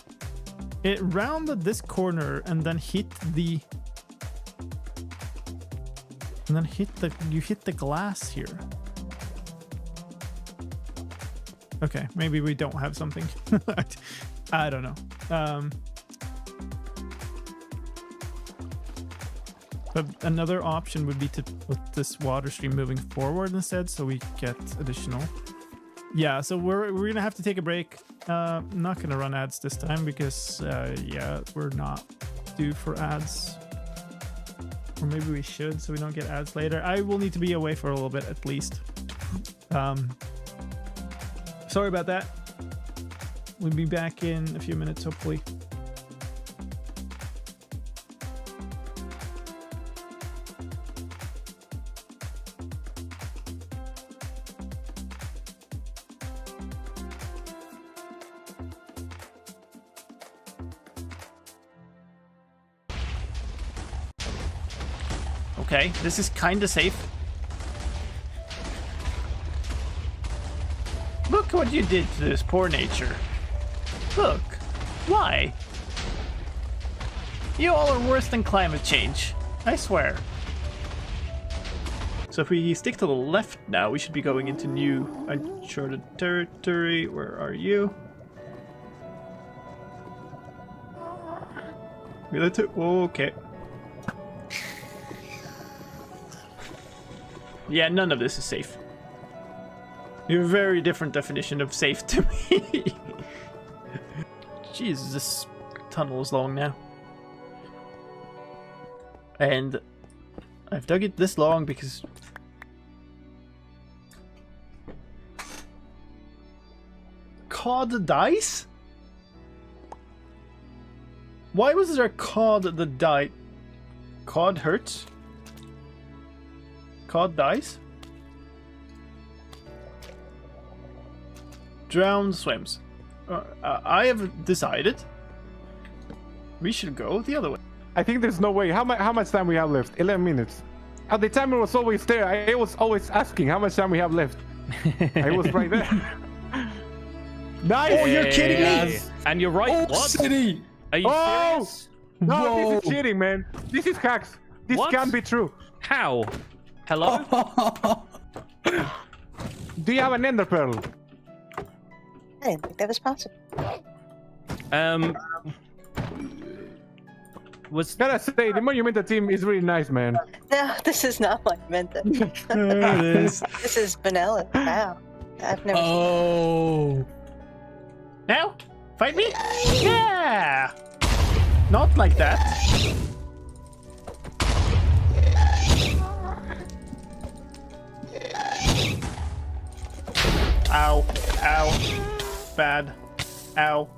Speaker 2: it rounded this corner and then hit the you hit the glass here. Okay, maybe we don't have something. I don't know. But another option would be to put this water stream moving forward instead, so we get additional. Yeah, so we're gonna have to take a break. Not gonna run ads this time because yeah, we're not due for ads. Or maybe we should, so we don't get ads later. I will need to be away for a little bit at least. Sorry about that. We'll be back in a few minutes, hopefully. Okay, this is kinda safe. Look what you did to this poor nature. Look. Why? You all are worse than climate change. I swear. So if we stick to the left now, we should be going into new uncharted territory. Where are you? Okay. Yeah, none of this is safe. You have a very different definition of safe to me. Jesus, this tunnel is long now. And I've dug it this long because... Cod dice? Why was there a cod that died? Cod hurts? Cod dies? Drowned swims. I have decided we should go the other way.
Speaker 6: I think there's no way. How much time we have left? 11 minutes. The timer was always there. I was always asking how much time we have left. I was right there. Nice!
Speaker 5: Oh, you're kidding me!
Speaker 8: And you're right.
Speaker 5: Oh,
Speaker 8: what?
Speaker 5: City!
Speaker 8: Are you serious?
Speaker 6: No,
Speaker 5: Whoa.
Speaker 6: this is cheating, man. This is hacks. This
Speaker 8: What?
Speaker 6: can't be true.
Speaker 8: How? Hello?
Speaker 6: Do you have an ender pearl?
Speaker 9: I didn't think that was possible.
Speaker 6: Gotta say, the Monumental team is really nice, man.
Speaker 9: No, this is not Monumental.
Speaker 2: There it is.
Speaker 9: This is vanilla. Wow. I've never
Speaker 2: Oh. Now? Fight me? Yeah! Not like that. Ow. Ow. Bad. Ow.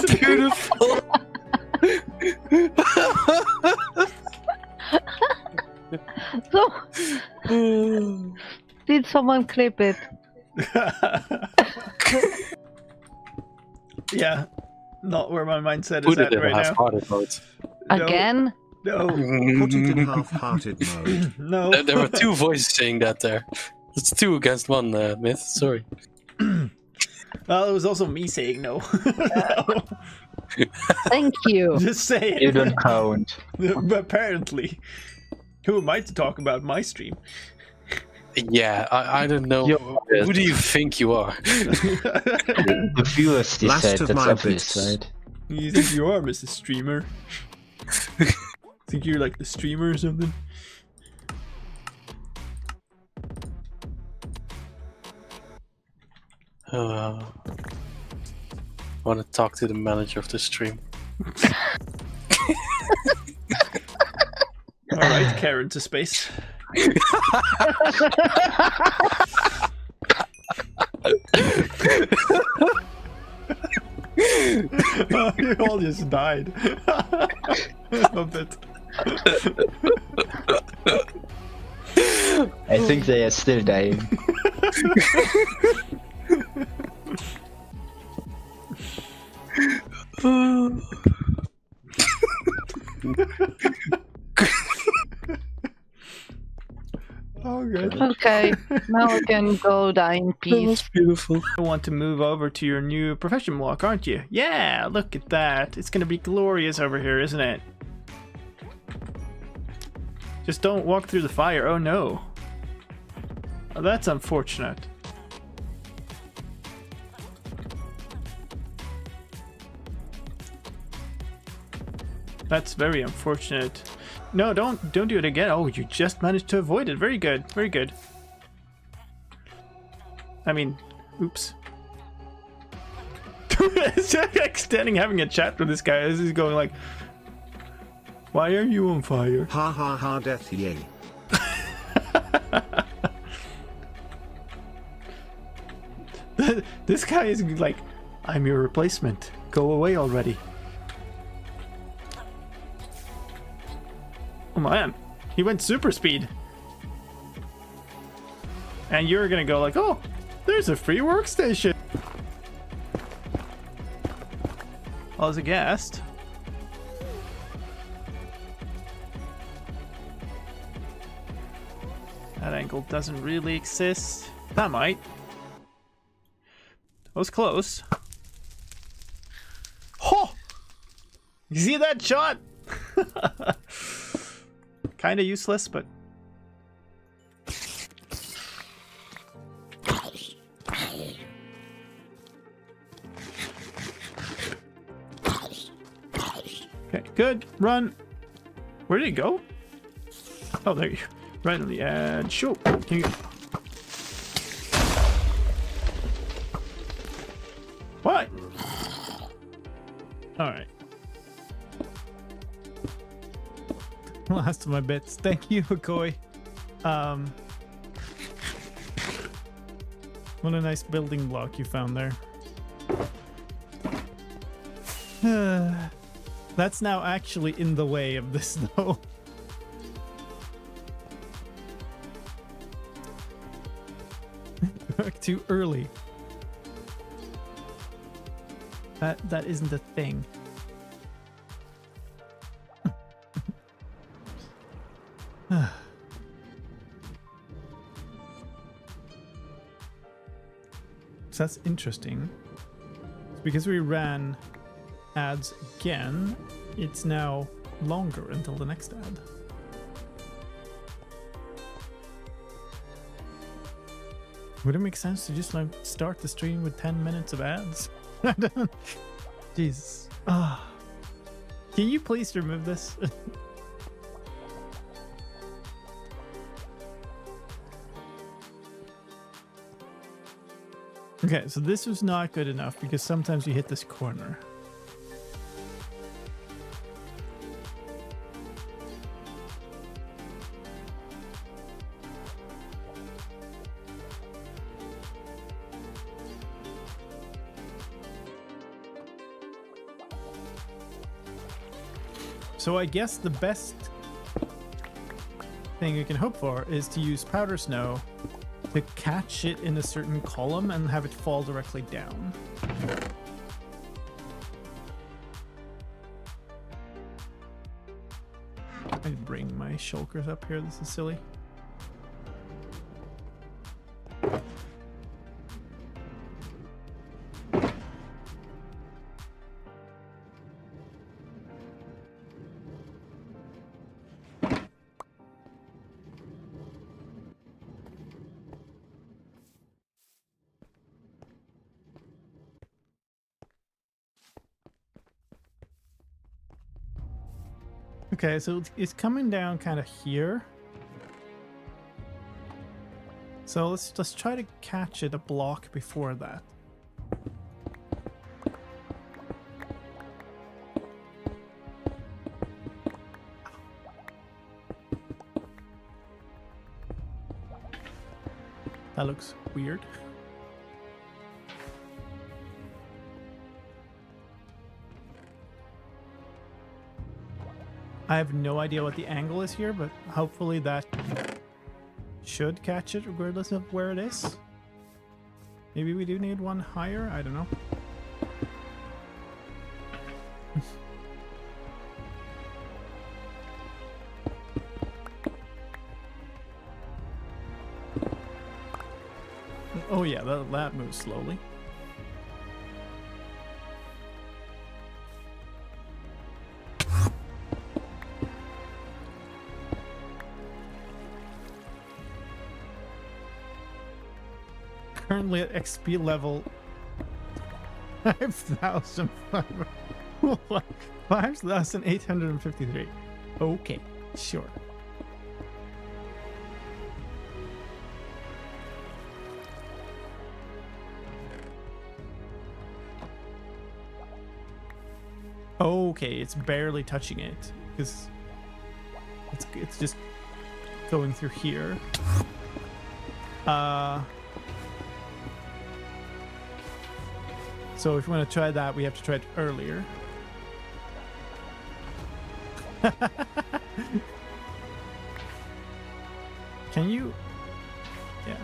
Speaker 8: Beautiful.
Speaker 10: Did someone clip it?
Speaker 2: Yeah. Not where my mindset is
Speaker 11: Put
Speaker 2: at
Speaker 11: it in
Speaker 2: right now.
Speaker 11: half-hearted mode.
Speaker 10: Again?
Speaker 2: No.
Speaker 1: Put it in half-hearted mode.
Speaker 2: No.
Speaker 11: There were two voices saying that there. It's 2 against 1, Myth. Sorry.
Speaker 2: Well, it was also me saying no. No.
Speaker 10: Thank you.
Speaker 2: Just saying.
Speaker 12: You don't count.
Speaker 2: Apparently. Who am I to talk about my stream?
Speaker 11: Yeah, I don't know. Who do you think you are?
Speaker 12: The viewers
Speaker 1: Last
Speaker 12: decide,
Speaker 1: of
Speaker 12: that's
Speaker 1: my
Speaker 12: obvious,
Speaker 1: bits.
Speaker 12: right?
Speaker 2: You think you are, Mrs. Streamer? Think you're like the streamer or something?
Speaker 11: Want to talk to the manager of the stream.
Speaker 2: Alright, Karen to space. Oh, you all just died. A bit.
Speaker 12: I think they are still dying.
Speaker 2: Oh, good.
Speaker 10: Okay, now we can go die in peace.
Speaker 11: Beautiful.
Speaker 2: You want to move over to your new profession block, aren't you? Yeah, look at that. It's gonna be glorious over here, isn't it? Just don't walk through the fire. Oh no. Oh, that's unfortunate. That's very unfortunate. No, don't do it again. Oh, you just managed to avoid it. Very good. Very good. I mean, oops. It's just extending having a chat with this guy. This is going like,
Speaker 7: Why are you on fire?
Speaker 1: Ha ha ha, death yay.
Speaker 7: This guy is like, I'm your replacement. Go away already. Oh man, he went super speed. And you're gonna go like, oh, there's a free workstation. Well, as a guest. That angle doesn't really exist. That might. That was close. Oh! You see that shot? Kinda useless, but... Okay, good. Run. Where did he go? Oh, there you go. Right on the edge. Sure. Can you... What? Alright. Last of my bits. Thank you, Akoi. What a nice building block you found there. That's now actually in the way of the snow. Too early. That isn't a thing. So that's interesting. Because we ran ads again, it's now longer until the next ad. Would it make sense to just like start the stream with 10 minutes of ads? Jesus. Ah. Can you please remove this? Okay, so this was not good enough because sometimes you hit this corner. So I guess the best thing you can hope for is to use powder snow to catch it in a certain column and have it fall directly down. I bring my shulkers up here. This is silly. Okay, so it's coming down kind of here. So let's try to catch it a block before that. That looks weird. I have no idea what the angle is here, but hopefully that should catch it regardless of where it is. Maybe we do need one higher, I don't know. Oh yeah, that moves slowly. Currently at XP level 5,853. Okay, sure. Okay, it's barely touching it because
Speaker 2: It's just going through here. So if we want to try that, we have to try it earlier. Can you? Yeah.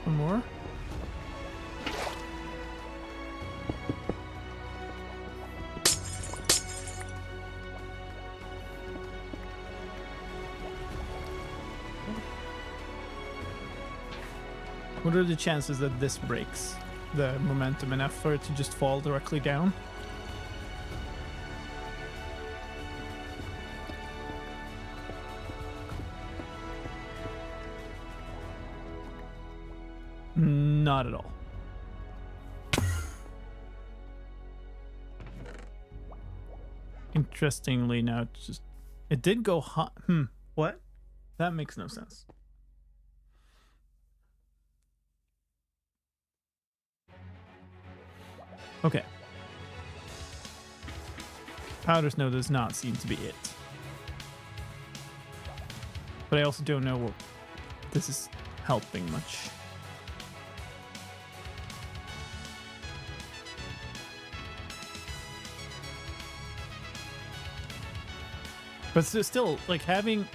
Speaker 2: One more. What are the chances that this breaks the momentum enough for it to just fall directly down? Not at all. Interestingly, now it did go hot. What? That makes no sense. Okay. Powder snow does not seem to be it. But I also don't know what this is helping much. But still, like having...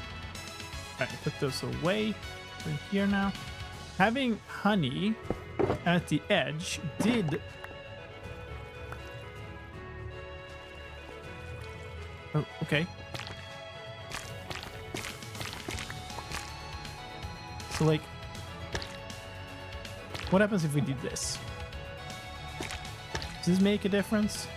Speaker 2: Alright, put those away. Put in here now. Having honey at the edge did... Oh, okay. So, like, what happens if we do this? Does this make a difference?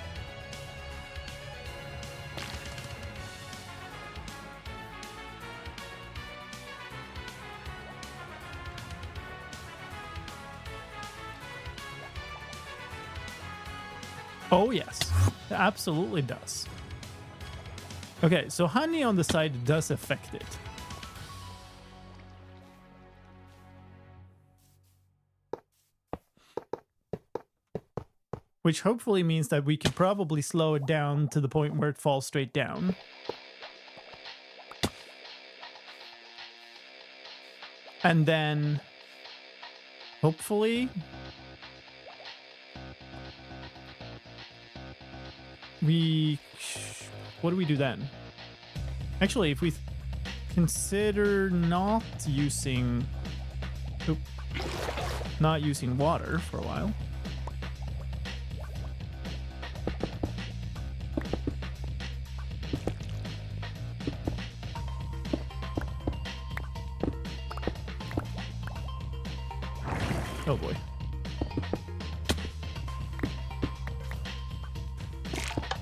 Speaker 2: Oh, yes. It absolutely does. Okay, so honey on the side does affect it. Which hopefully means that we can probably slow it down to the point where it falls straight down. And then, hopefully, what do we do then? Actually, if we consider not using water for a while. Oh boy.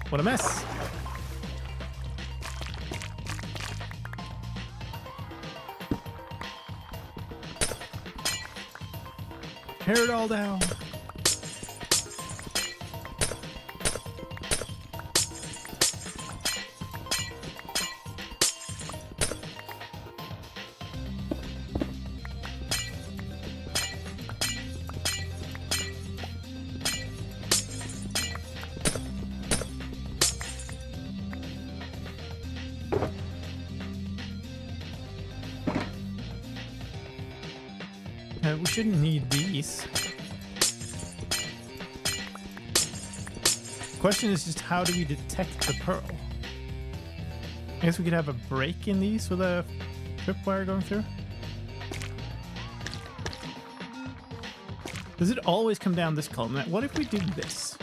Speaker 2: What a mess. Tear it all down. We shouldn't need these. The question is just how do we detect the pearl? I guess we could have a break in these with a tripwire going through. Does it always come down this column? What if we did this?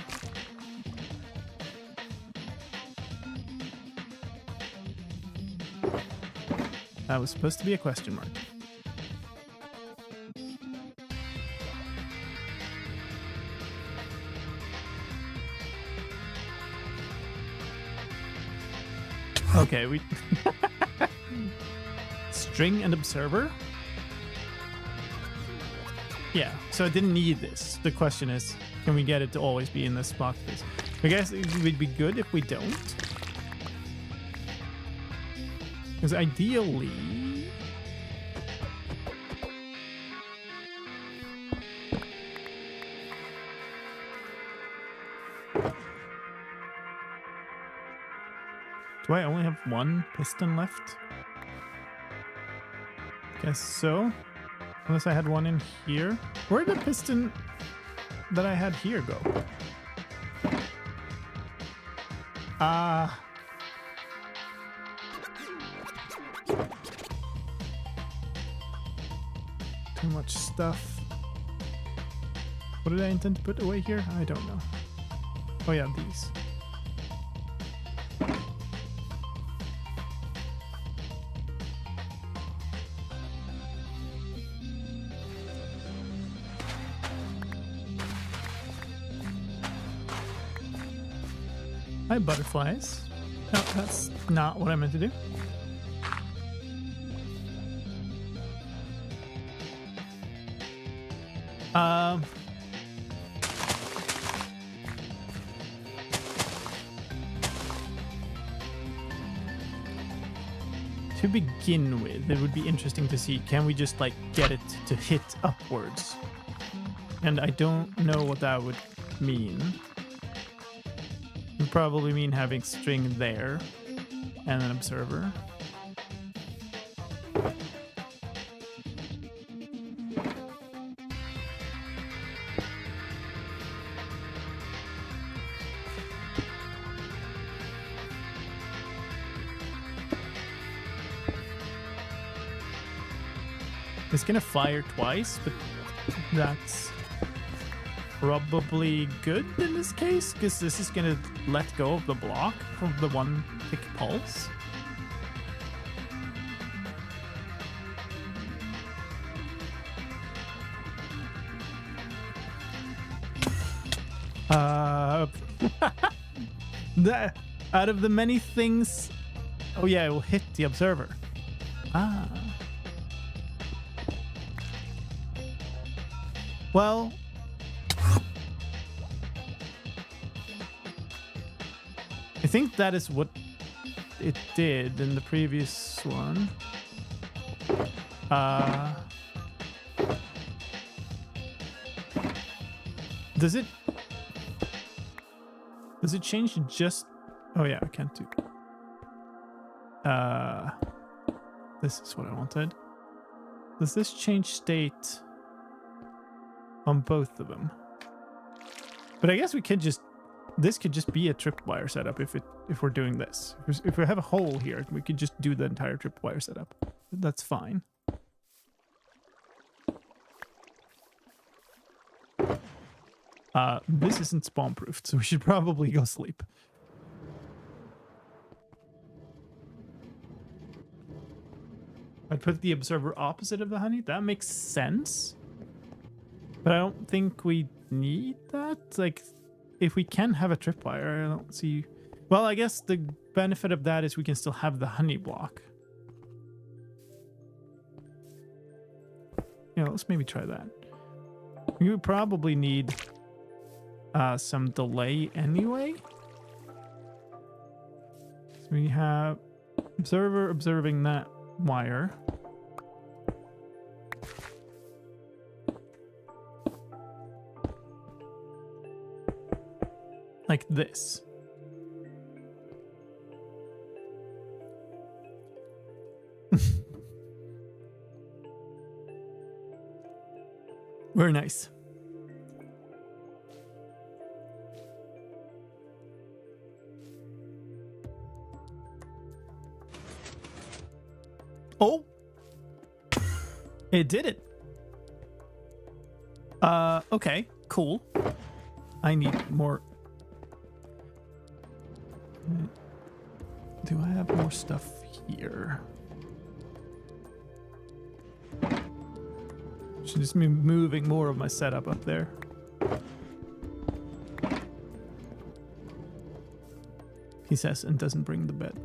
Speaker 2: That was supposed to be a question mark. Okay, we... String and observer? Yeah, so I didn't need this. The question is, can we get it to always be in this spot? I guess it would be good if we don't. Because ideally... Do I only have one piston left? Guess so. Unless I had one in here. Where did the piston that I had here go? Too much stuff. What did I intend to put away here? I don't know. Oh yeah, these. Hi, butterflies. No, that's not what I meant to do. To begin with, it would be interesting to see, can we just like get it to hit upwards? And I don't know what that would mean. It would probably mean having string there and an observer. It's gonna fire twice, but that's probably good in this case, because this is gonna let go of the block from the one tick pulse. Out of the many things, oh yeah, it will hit the observer. Ah. Well, I think that is what it did in the previous one. Does it change just... Oh yeah, I can't do... This is what I wanted. Does this change state on both of them? But I guess we could just... This could just be a tripwire setup if we're doing this. If we have a hole here, we could just do the entire tripwire setup. That's fine. This isn't spawn-proofed, so we should probably go sleep. I'd put the observer opposite of the honey. That makes sense. But I don't think we need that. Like, if we can have a tripwire, I don't see... Well, I guess the benefit of that is we can still have the honey block. Yeah, let's maybe try that. We would probably need some delay anyway. So we have observer observing that wire. Like this. Very nice. Oh, it did it. Okay, cool. I need more. Do I have more stuff here? Should just be moving more of my setup up there. He says, and doesn't bring the bed.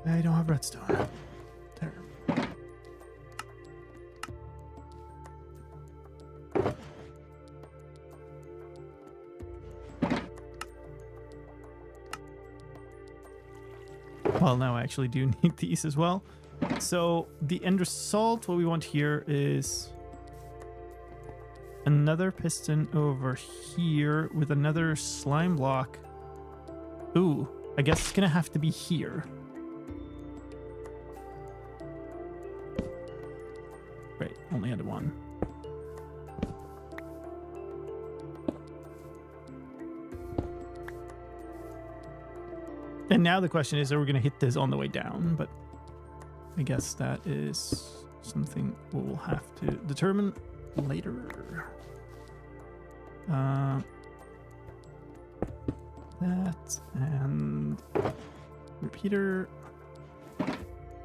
Speaker 2: I don't have redstone. There. Well, now I actually do need these as well. So the end result, what we want here is another piston over here with another slime block. Ooh, I guess it's gonna have to be here. Right, only had one. And now the question is, are we gonna hit this on the way down? But I guess that is something we'll have to determine later. That and repeater.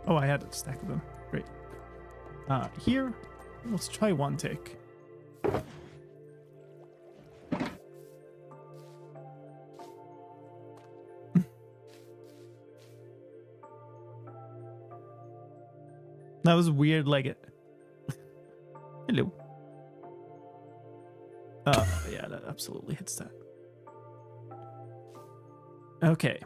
Speaker 2: Oh, I had a stack of them. Great. Here, let's try one tick. That was weird, like it. Hello. Yeah, that absolutely hits that. Okay.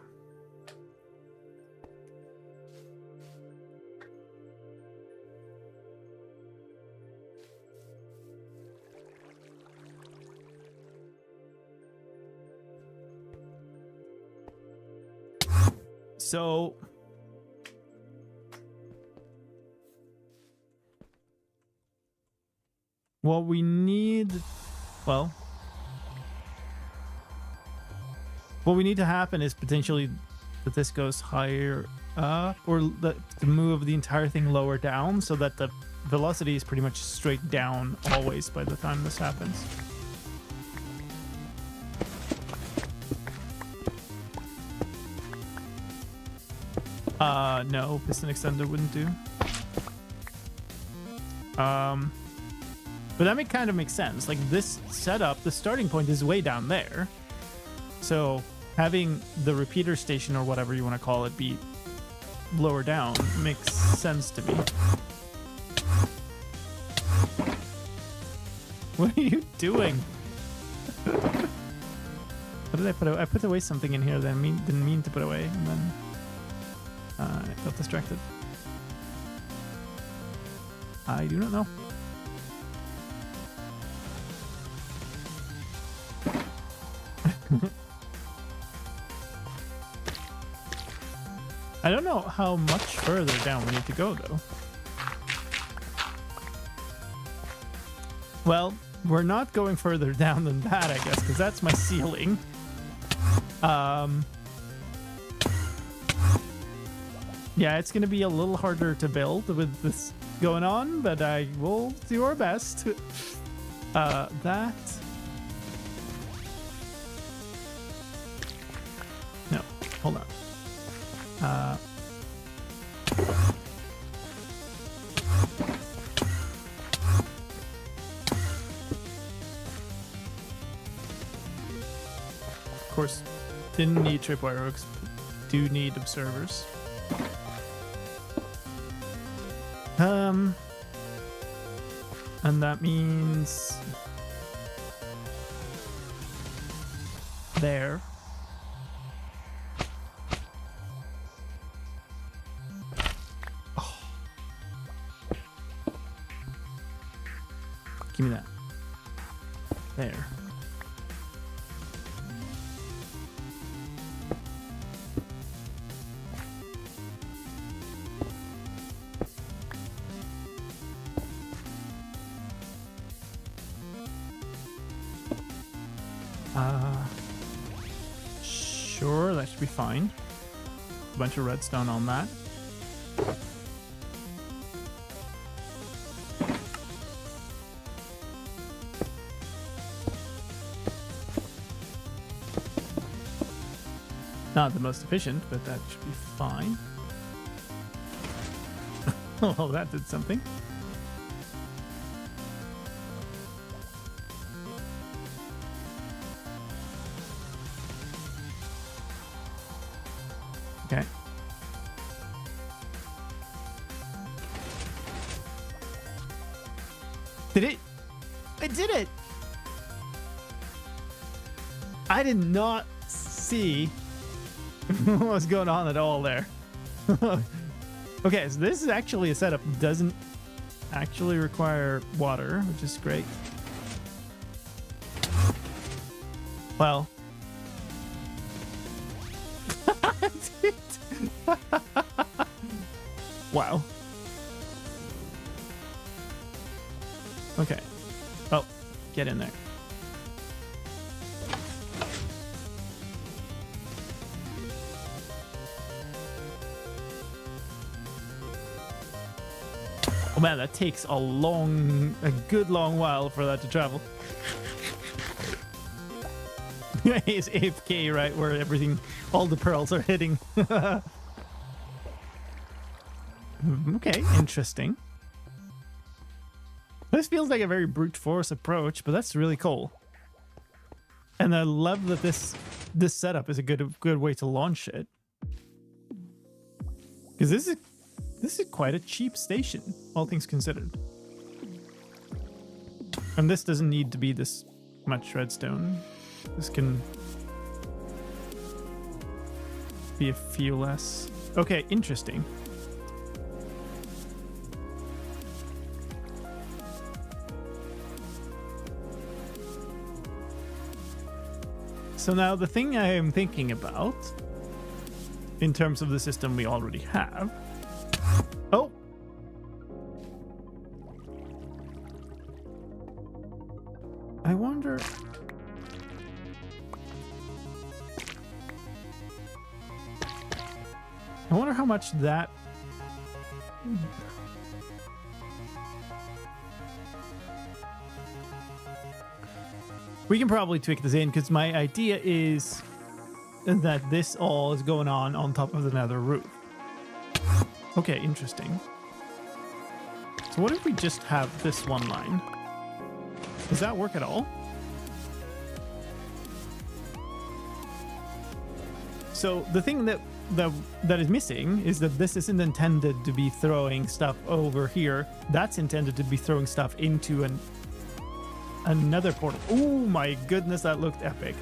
Speaker 2: So what we need, well, what we need to happen is potentially that this goes higher up, or to move the entire thing lower down so that the velocity is pretty much straight down always by the time this happens. No, piston extender wouldn't do. But that kind of makes sense. Like this setup, the starting point is way down there. So having the repeater station or whatever you want to call it be lower down makes sense to me. What are you doing? What did I put away? I put away something in here that I didn't mean to put away, and then I got distracted. I do not know. I don't know how much further down we need to go, though. Well, we're not going further down than that, I guess, because that's my ceiling. Yeah, it's going to be a little harder to build with this going on, but I will do our best. That... No, hold on. Of course, didn't need tripwire hooks, but do need observers. And that means there. Oh. Give me that. There. Sure, that should be fine. A bunch of redstone on that. Not the most efficient, but that should be fine. Oh, that did something. Okay. Did it? I did it! I did not see what was going on at all there. Okay, so this is actually a setup that doesn't actually require water, which is great. Well. Wow. Okay. Oh, get in there. Oh man, that takes a good long while for that to travel. It's AFK, right, where everything, all the pearls are hitting. Okay, interesting. This feels like a very brute force approach, but that's really cool. And I love that this setup is a good way to launch it. Because this is quite a cheap station, all things considered. And this doesn't need to be this much redstone. This can be a few less. Okay, interesting. So now the thing I am thinking about, in terms of the system we already have. Oh! I wonder... how much that... We can probably tweak this in, because my idea is that this all is going on top of the nether roof. Okay, interesting. So what if we just have this one line? Does that work at all? So the thing that is missing is that this isn't intended to be throwing stuff over here. That's intended to be throwing stuff into another portal. Oh my goodness, that looked epic.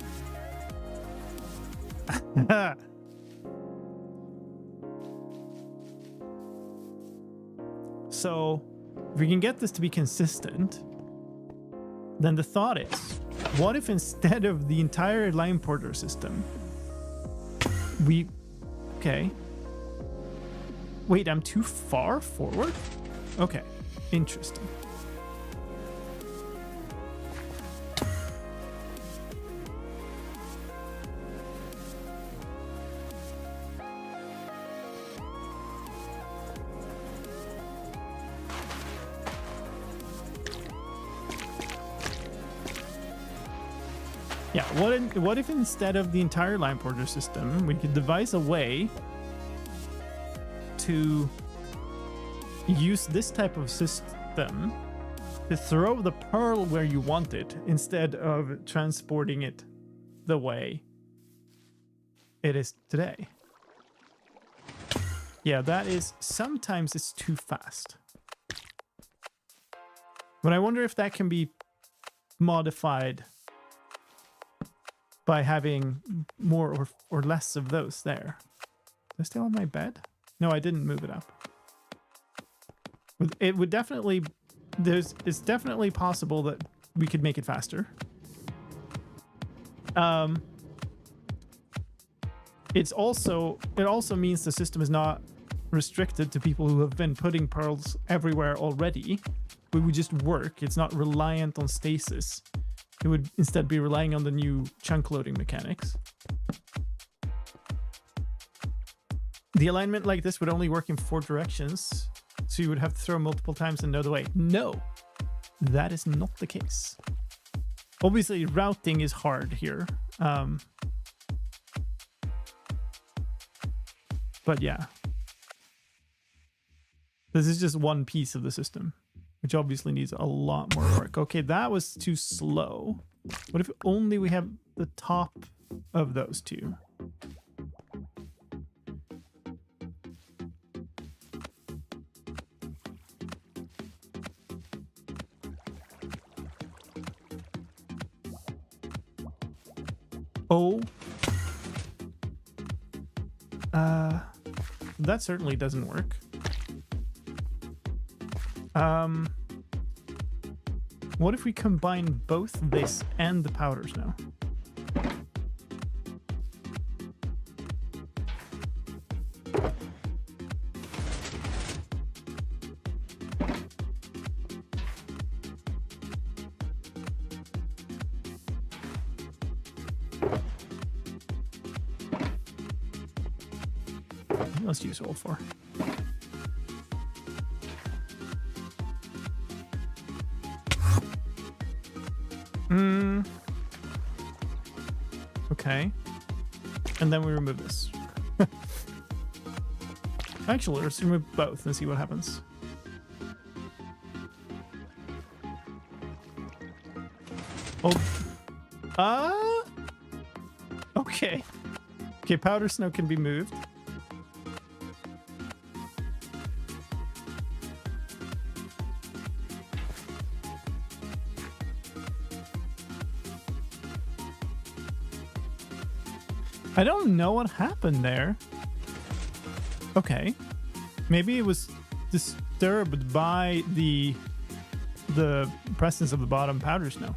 Speaker 2: So if we can get this to be consistent, then the thought is, what if instead of the entire lime porter system, okay. Wait, I'm too far forward? Okay, interesting. Yeah, what if instead of the entire lime porter system, we could devise a way to use this type of system to throw the pearl where you want it instead of transporting it the way it is today. Yeah, that is, sometimes it's too fast. But I wonder if that can be modified by having more or less of those there. Is it still on my bed? No, I didn't move it up. It would definitely... It's definitely possible that we could make it faster. It also means the system is not restricted to people who have been putting pearls everywhere already. It would just work. It's not reliant on stasis. It would instead be relying on the new chunk loading mechanics. The alignment like this would only work in 4 directions, so you would have to throw multiple times and know the way. No, that is not the case. Obviously, routing is hard here. But yeah. This is just one piece of the system, which obviously needs a lot more work. Okay, that was too slow. What if only we have the top of those two? Oh. that certainly doesn't work. What if we combine both this and the powders now? Let's use all four. Okay. And then we remove this. Actually, let's remove both and see what happens. Oh. Okay. Okay, powder snow can be moved. I don't know what happened there. Okay. Maybe it was disturbed by the presence of the bottom powder snow.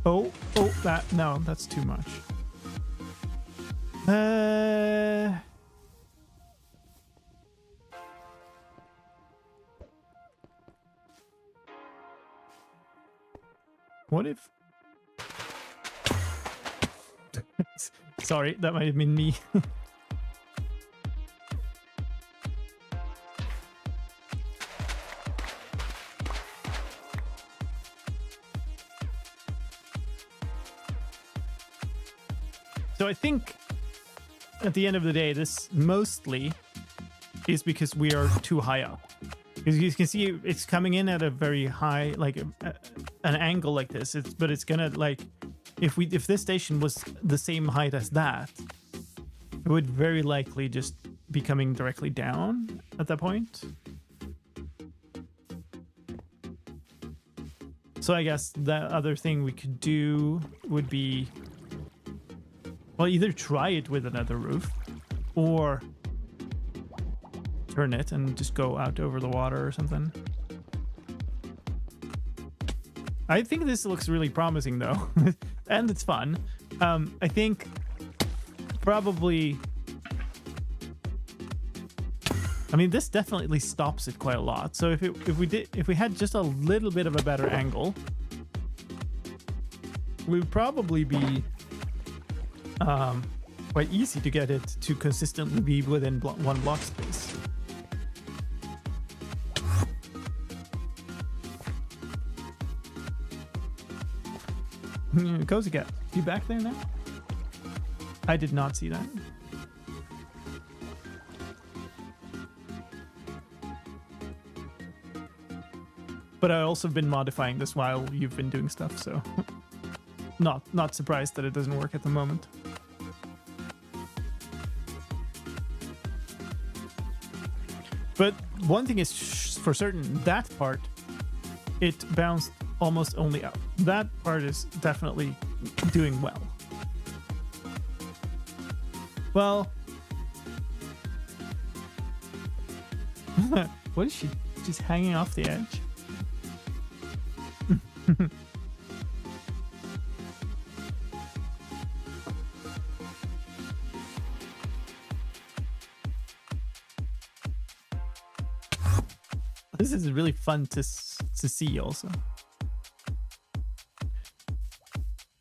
Speaker 2: Oh, that's too much. What if... Sorry, that might have been me. So I think at the end of the day, this mostly is because we are too high up. Because you can see it's coming in at a very high, like an angle like this. But it's gonna like, if this station was the same height as that, it would very likely just be coming directly down at that point. So I guess the other thing we could do would be, well, either try it with another roof or turn it and just go out over the water or something. I think this looks really promising though, and it's fun. I think probably, I mean, this definitely stops it quite a lot. So if we had just a little bit of a better angle, we would probably be quite easy to get it to consistently be within one block space. Cozy Cat, you back there now? I did not see that. But I also been modifying this while you've been doing stuff, so not surprised that it doesn't work at the moment. But one thing is for certain, that part, it bounced almost only up. That part is definitely doing well. Well, what is she? She's hanging off the edge. This is really fun to see also.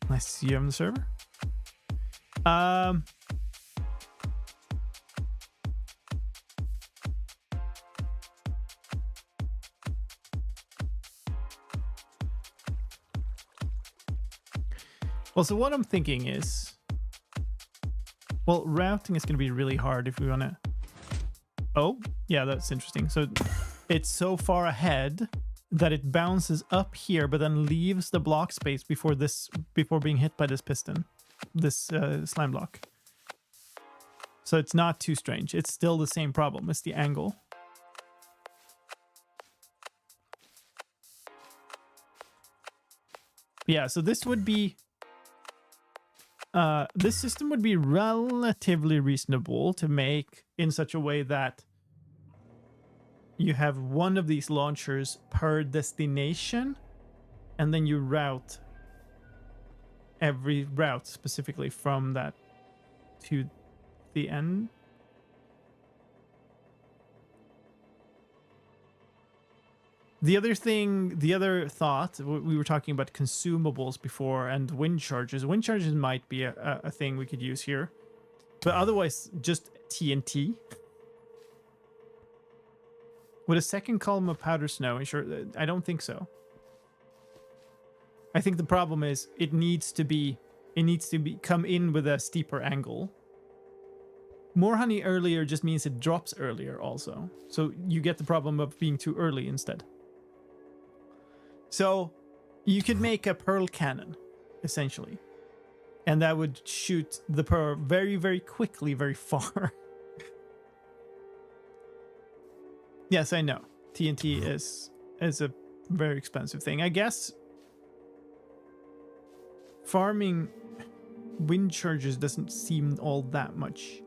Speaker 2: Nice to see you on the server. Well, so what I'm thinking is, well, routing is going to be really hard if we want to. Oh, yeah, that's interesting. So it's so far ahead that it bounces up here, but then leaves the block space before being hit by this piston, this slime block. So it's not too strange. It's still the same problem. It's the angle. Yeah, so this would be this system would be relatively reasonable to make in such a way that you have one of these launchers per destination, and then you route every route specifically from that to the end. The other thought, we were talking about consumables before and wind charges. Wind charges might be a thing we could use here. But otherwise, just TNT. With a second column of powder snow, sure, I don't think so. I think the problem is it needs to come in with a steeper angle. More honey earlier just means it drops earlier also. So you get the problem of being too early instead. So you could make a pearl cannon, essentially. And that would shoot the pearl very, very quickly, very far. Yes, I know. TNT is a very expensive thing. I guess farming wind charges doesn't seem all that much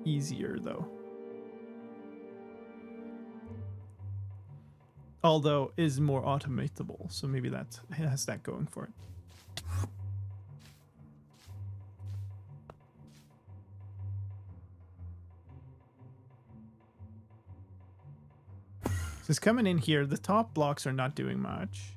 Speaker 2: easier, though. Although is more automatable, so maybe that has that going for it. So it's coming in here. The top blocks are not doing much.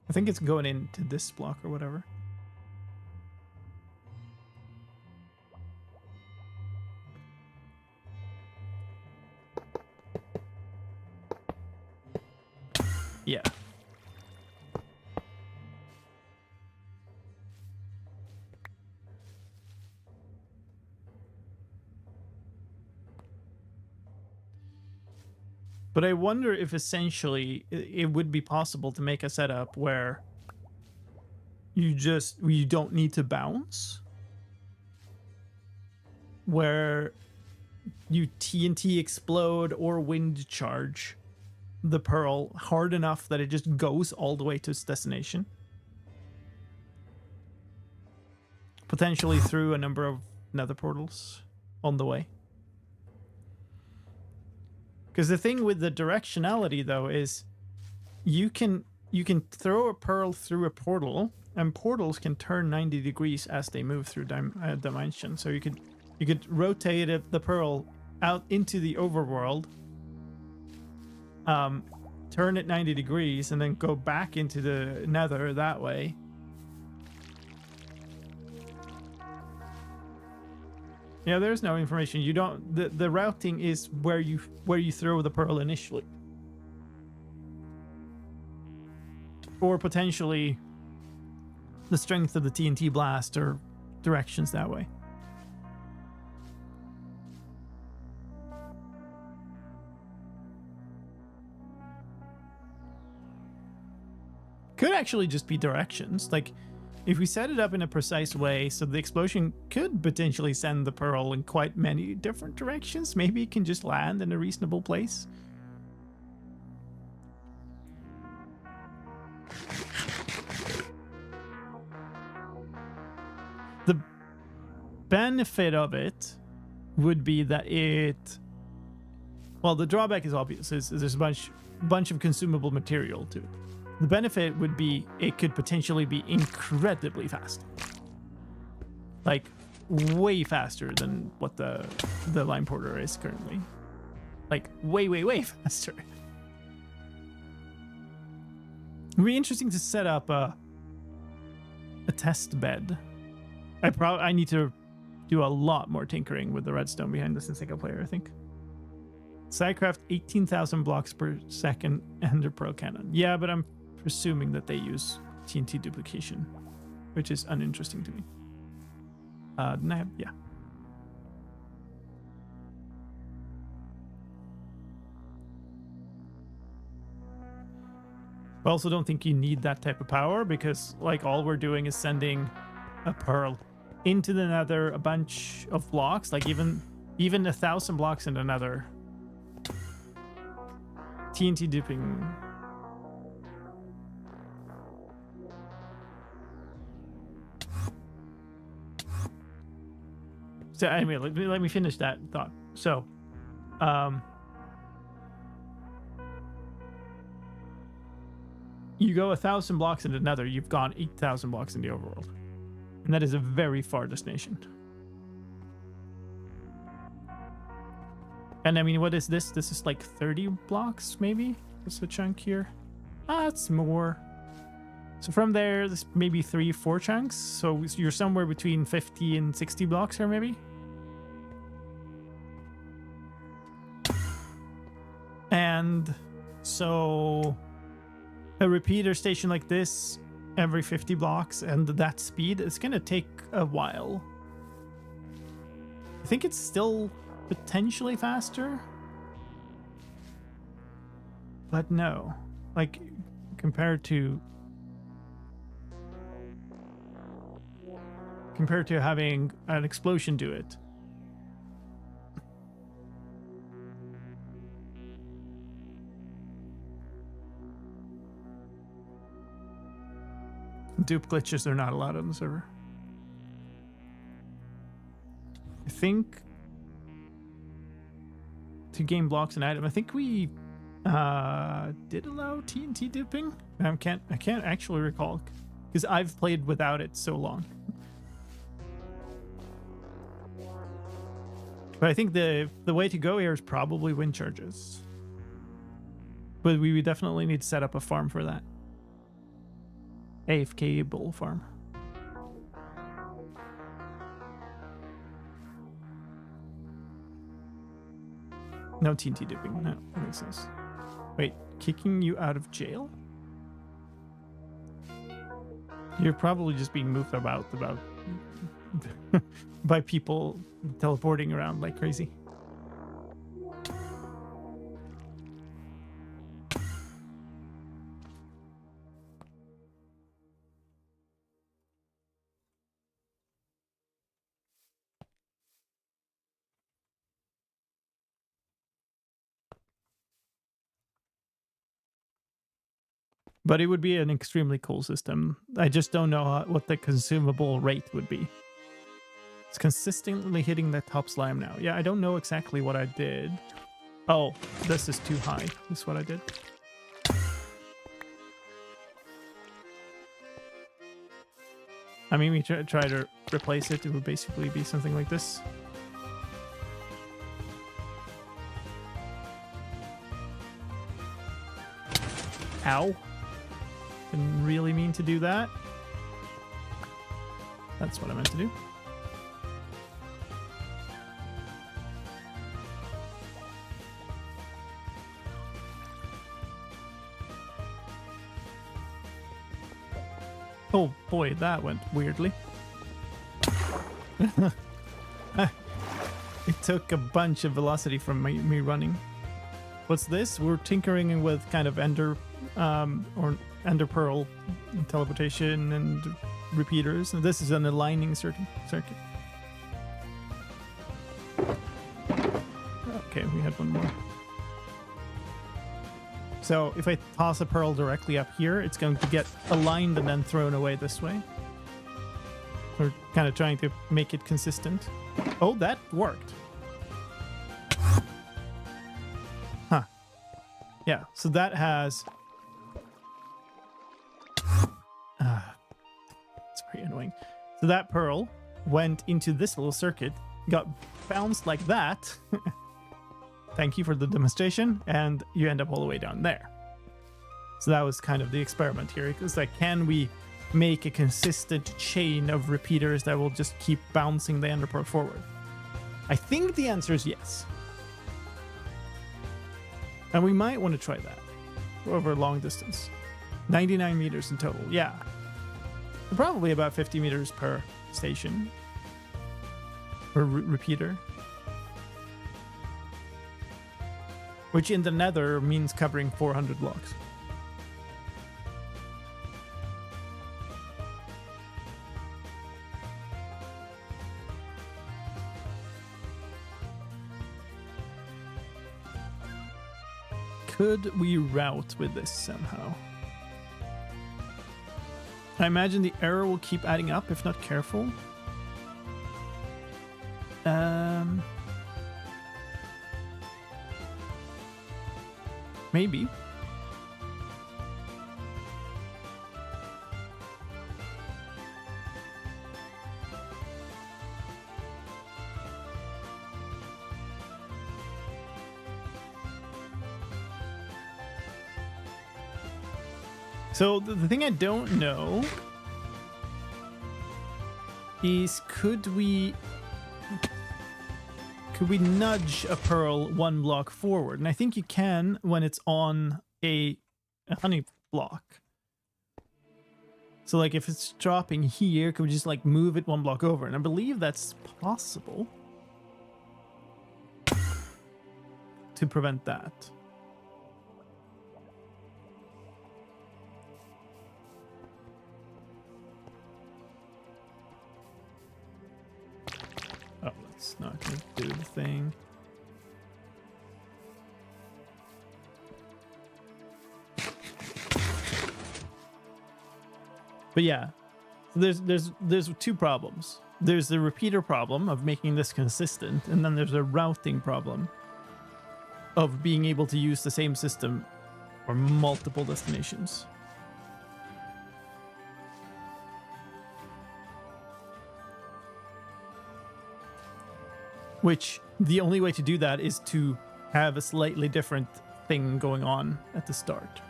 Speaker 2: I think it's going into this block or whatever. Yeah. But I wonder if essentially it would be possible to make a setup where you don't need to bounce, where you TNT explode or wind charge the pearl hard enough that it just goes all the way to its destination. Potentially through a number of nether portals on the way. Because the thing with the directionality, though, is you can throw a pearl through a portal, and portals can turn 90 degrees as they move through dimension. So you could rotate the pearl out into the overworld, turn it 90 degrees, and then go back into the nether that way. Yeah, there's no information. You don't. The routing is where you throw the pearl initially, or potentially the strength of the TNT blast or directions that way. Could actually just be directions, like. If we set it up in a precise way, so the explosion could potentially send the pearl in quite many different directions, maybe it can just land in a reasonable place. The benefit of it would be that well, the drawback is obvious, is there's a bunch of consumable material to it. The benefit would be it could potentially be incredibly fast. Like, way faster than what the Lime Porter is currently. Like, way, way, way faster. It'd be interesting to set up a test bed. I need to do a lot more tinkering with the redstone behind this in single player, I think. Sidecraft 18,000 blocks per second Ender Pearl Cannon. Yeah, but I'm presuming that they use TNT duplication, which is uninteresting to me. Yeah. I also don't think you need that type of power because, like, all we're doing is sending a pearl into the nether a bunch of blocks, like even 1,000 blocks in the nether. TNT dipping. So anyway, let me finish that thought. So, you go 1,000 blocks into nether, you've gone 8,000 blocks in the overworld. And that is a very far destination. And I mean, what is this? This is like 30 blocks, maybe? There's a chunk here. Ah, it's more. So from there, there's maybe 3-4 chunks. So you're somewhere between 50 and 60 blocks here, maybe? And so a repeater station like this every 50 blocks and that speed, it's going to take a while. I think it's still potentially faster. But no. Like, compared to having an explosion do it. Dupe glitches are not allowed on the server. I think to gain blocks and item, I think we did allow TNT duping. I can't actually recall because I've played without it so long. But I think the way to go here is probably wind charges. But we would definitely need to set up a farm for that. AFK bull farm. No TNT dipping. No, that makes sense. Wait, kicking you out of jail? You're probably just being moved about by people teleporting around like crazy. But it would be an extremely cool system. I just don't know what the consumable rate would be. It's consistently hitting the top slime now. Yeah, I don't know exactly what I did. Oh, this is too high. This is what I did. I mean, we try to replace it. It would basically be something like this. Ow. Didn't really mean to do that. That's what I meant to do. Oh boy, that went weirdly. It took a bunch of velocity from me running. What's this? We're tinkering with kind of ender pearl teleportation and repeaters. And this is an aligning circuit. Okay, we had one more. So if I toss a pearl directly up here, it's going to get aligned and then thrown away this way. We're kind of trying to make it consistent. Oh, that worked. Huh. Yeah, so that has... it's very annoying. So that pearl went into this little circuit, got bounced like that. Thank you for the demonstration, and you end up all the way down there. So that was kind of the experiment here. It was like, can we make a consistent chain of repeaters that will just keep bouncing the ender pearl forward? I think the answer is yes. And we might want to try that over a long distance. 99 meters in total, yeah. Probably about 50 meters per station. Per repeater. Which in the nether means covering 400 blocks. Could we route with this somehow? I imagine the error will keep adding up if not careful. Maybe. So the thing I don't know is could we nudge a pearl one block forward? And I think you can when it's on a honey block. So like if it's dropping here, could we just like move it one block over? And I believe that's possible to prevent that. Oh, that's not gonna do the thing. But yeah, there's two problems. There's the repeater problem of making this consistent, and then there's a routing problem of being able to use the same system for multiple destinations. Which the only way to do that is to have a slightly different thing going on at the start.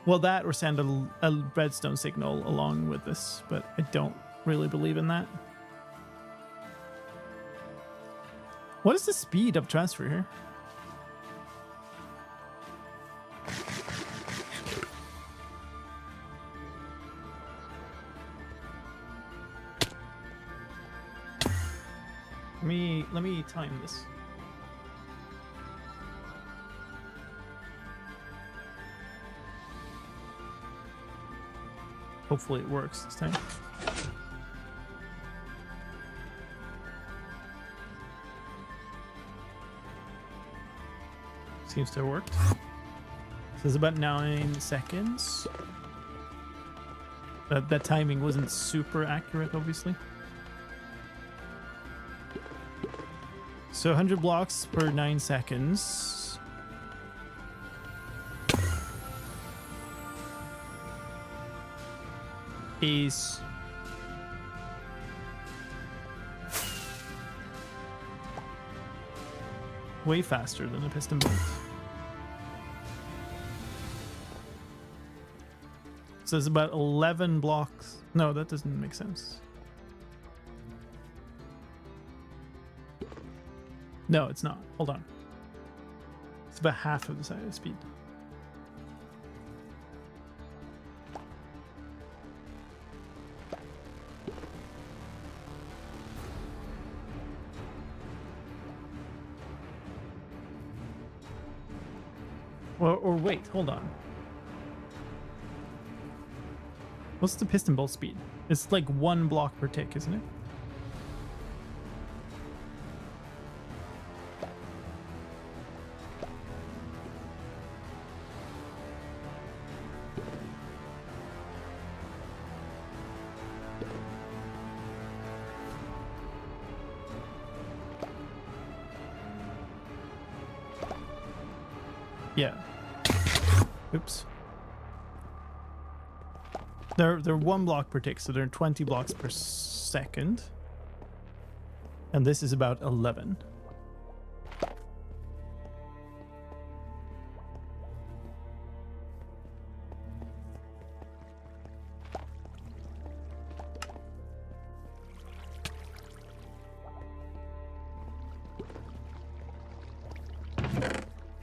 Speaker 2: Well, that or send a redstone signal along with this, but I don't really believe in that. What is the speed of transfer here? Let me time this. Hopefully it works this time. Seems to have worked. So it's about 9 seconds. That timing wasn't super accurate, obviously. So 100 blocks per 9 seconds. Is way faster than a piston bolt. So it's about 11 blocks. No, that doesn't make sense. No, it's not. Hold on. It's about half of the side of speed. Or wait, hold on. What's the piston bolt speed? It's like 1 block per tick, isn't it? Yeah. Oops. They're 1 block per tick, so they're 20 blocks per second. And this is about 11.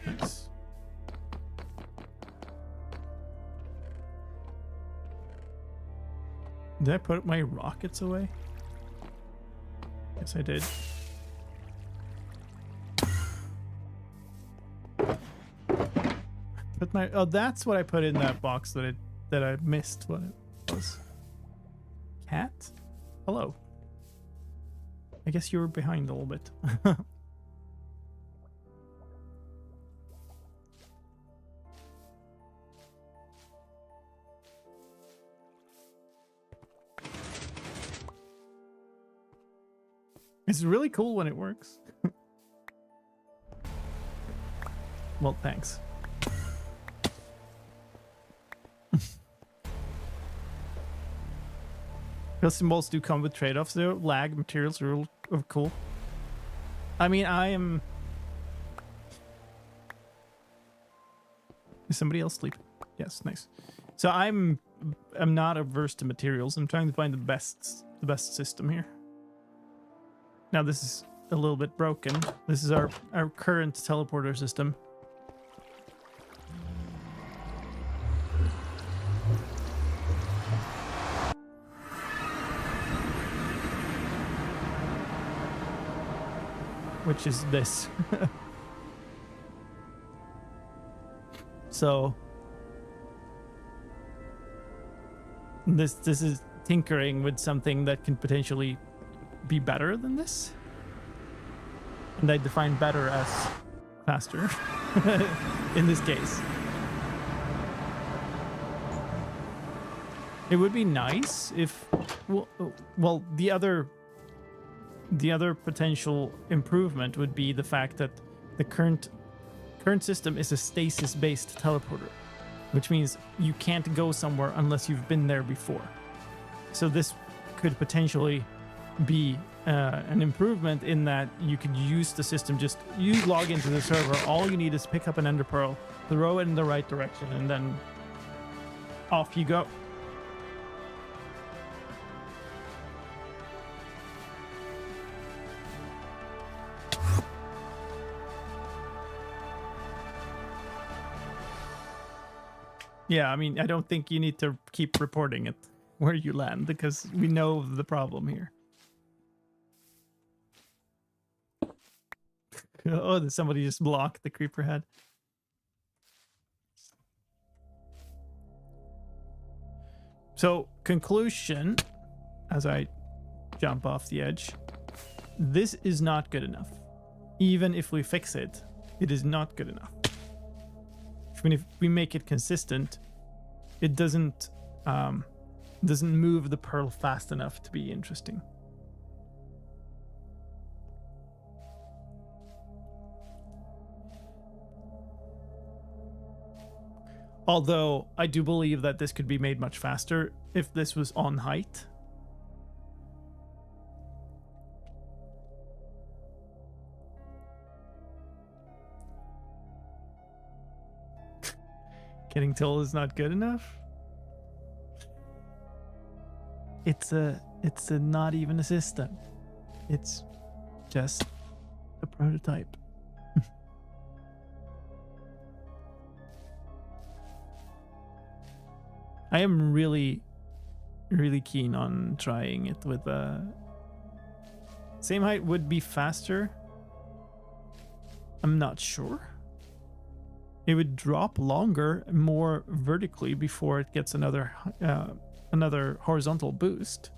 Speaker 2: Nice. Did I put my rockets away? Yes, I did. Put my that's what I put in that box that I missed what it was. Cat? Hello. I guess you were behind a little bit. It's really cool when it works. Well, thanks. Custom bolts do come with trade-offs though. Lag, materials are cool. I mean, I am... Is somebody else sleeping? Yes, nice. So I'm not averse to materials. I'm trying to find the best system here. Now this is a little bit broken. This is our current teleporter system. Which is this. So this is tinkering with something that can potentially be better than this. And I define better as faster in this case. It would be nice if well the other potential improvement would be the fact that the current system is a stasis-based teleporter, which means you can't go somewhere unless you've been there before. So this could potentially be an improvement in that you could use the system, you log into the server, all you need is pick up an ender pearl, throw it in the right direction, and then off you go. Yeah, I mean, I don't think you need to keep reporting it where you land because we know the problem here. Oh, did somebody just block the creeper head? So, conclusion, as I jump off the edge, this is not good enough. Even if we fix it, it is not good enough. I mean, if we make it consistent, it doesn't move the pearl fast enough to be interesting. Although I do believe that this could be made much faster if this was on height. Getting told is not good enough. It's not even a system. It's just a prototype. I am really keen on trying it with same height would be faster. I'm not sure. It would drop longer, more vertically before it gets another horizontal boost.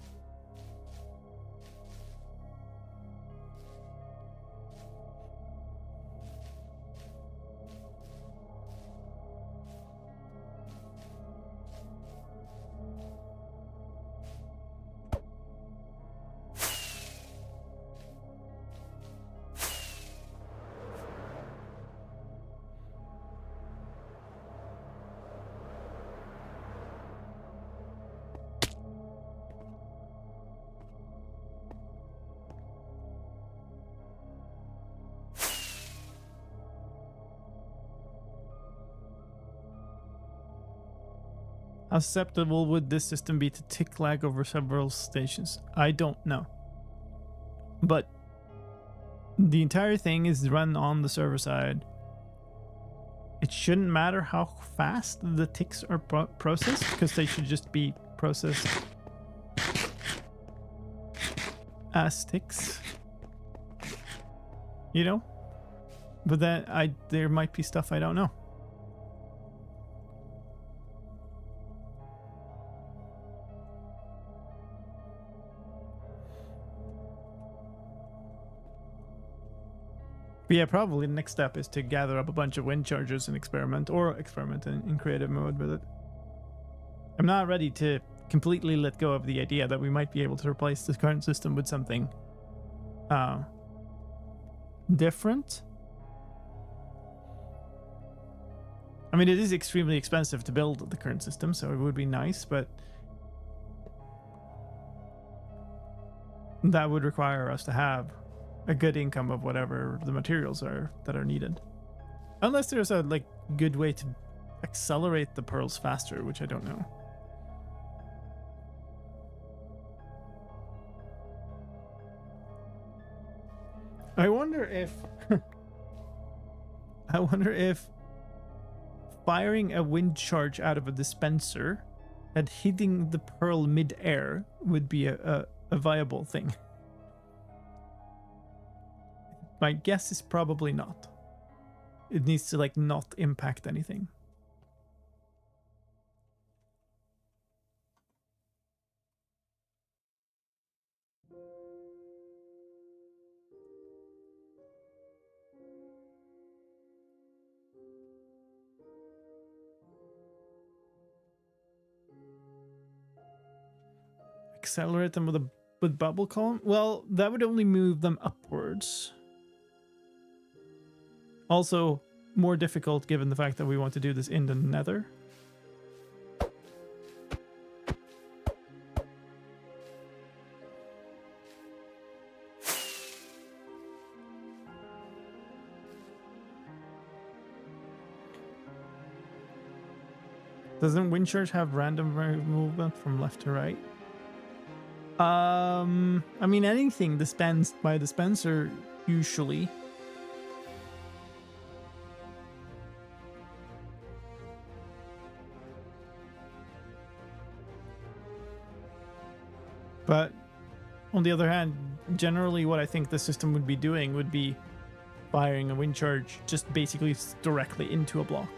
Speaker 2: How susceptible would this system be to tick lag over several stations? I don't know. But the entire thing is run on the server side. It shouldn't matter how fast the ticks are processed, because they should just be processed as ticks. You know? But then there might be stuff I don't know. But yeah, probably the next step is to gather up a bunch of wind chargers and experiment in creative mode with it. I'm not ready to completely let go of the idea that we might be able to replace this current system with something different. I mean, it is extremely expensive to build the current system, so it would be nice, but that would require us to have a good income of whatever the materials are that are needed. Unless there's a like good way to accelerate the pearls faster, which I don't know. I wonder if firing a wind charge out of a dispenser and hitting the pearl mid-air would be a viable thing. My guess is probably not. It needs to like not impact anything. Accelerate them with bubble column? Well, that would only move them upwards. Also, more difficult given the fact that we want to do this in the nether. Doesn't Windchurch have random movement from left to right? I mean, anything dispensed by dispenser usually. But on the other hand, generally what I think the system would be doing would be firing a wind charge just basically directly into a block.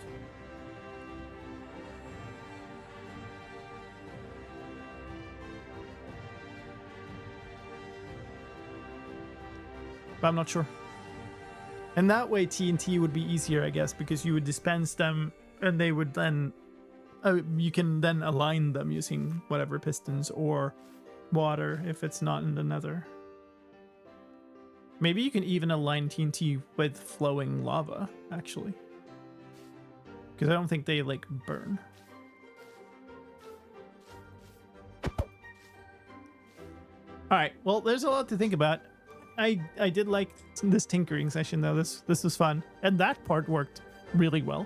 Speaker 2: But I'm not sure. And that way TNT would be easier, I guess, because you would dispense them and they would then... you can then align them using whatever pistons or water if it's not in the nether. Maybe you can even align TNT with flowing lava, actually. Because I don't think they, like, burn. Alright, well, there's a lot to think about. I did like this tinkering session, though. This was fun. And that part worked really well.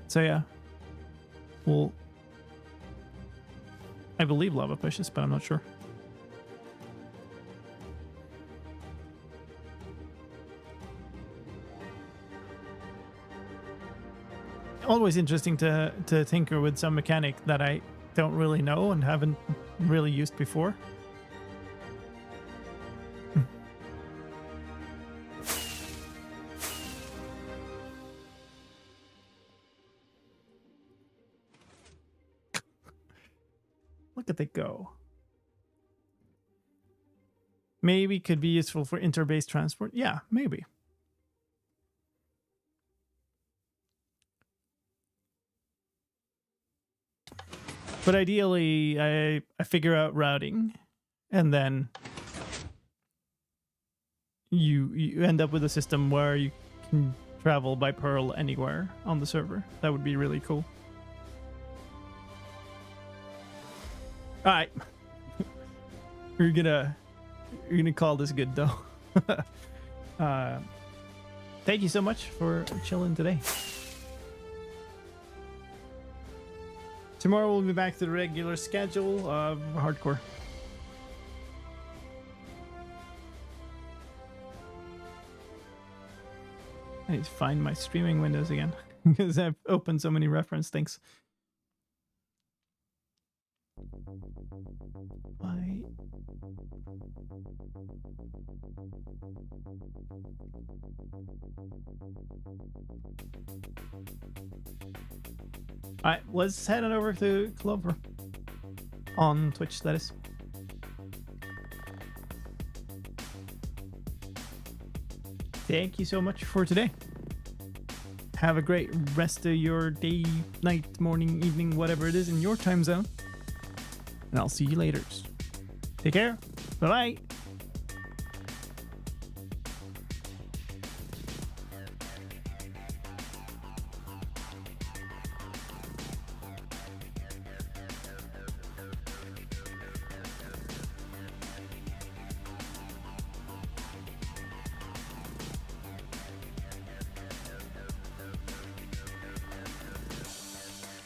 Speaker 2: So, yeah. Well, I believe lava pushes, but I'm not sure. Always interesting to tinker with some mechanic that I don't really know and haven't really used before. Look at they go. Maybe could be useful for interbase transport. Yeah, maybe. But ideally, I figure out routing, and then you end up with a system where you can travel by Pearl anywhere on the server. That would be really cool. All right, you're gonna call this good though. Thank you so much for chilling today. Tomorrow we'll be back to the regular schedule of hardcore. I need to find my streaming windows again because I've opened so many reference things. Why? Alright, let's head on over to Clover. On Twitch, that is. Thank you so much for today. Have a great rest of your day, night, morning, evening, whatever it is in your time zone. and I'll see you later. Take care. Bye bye.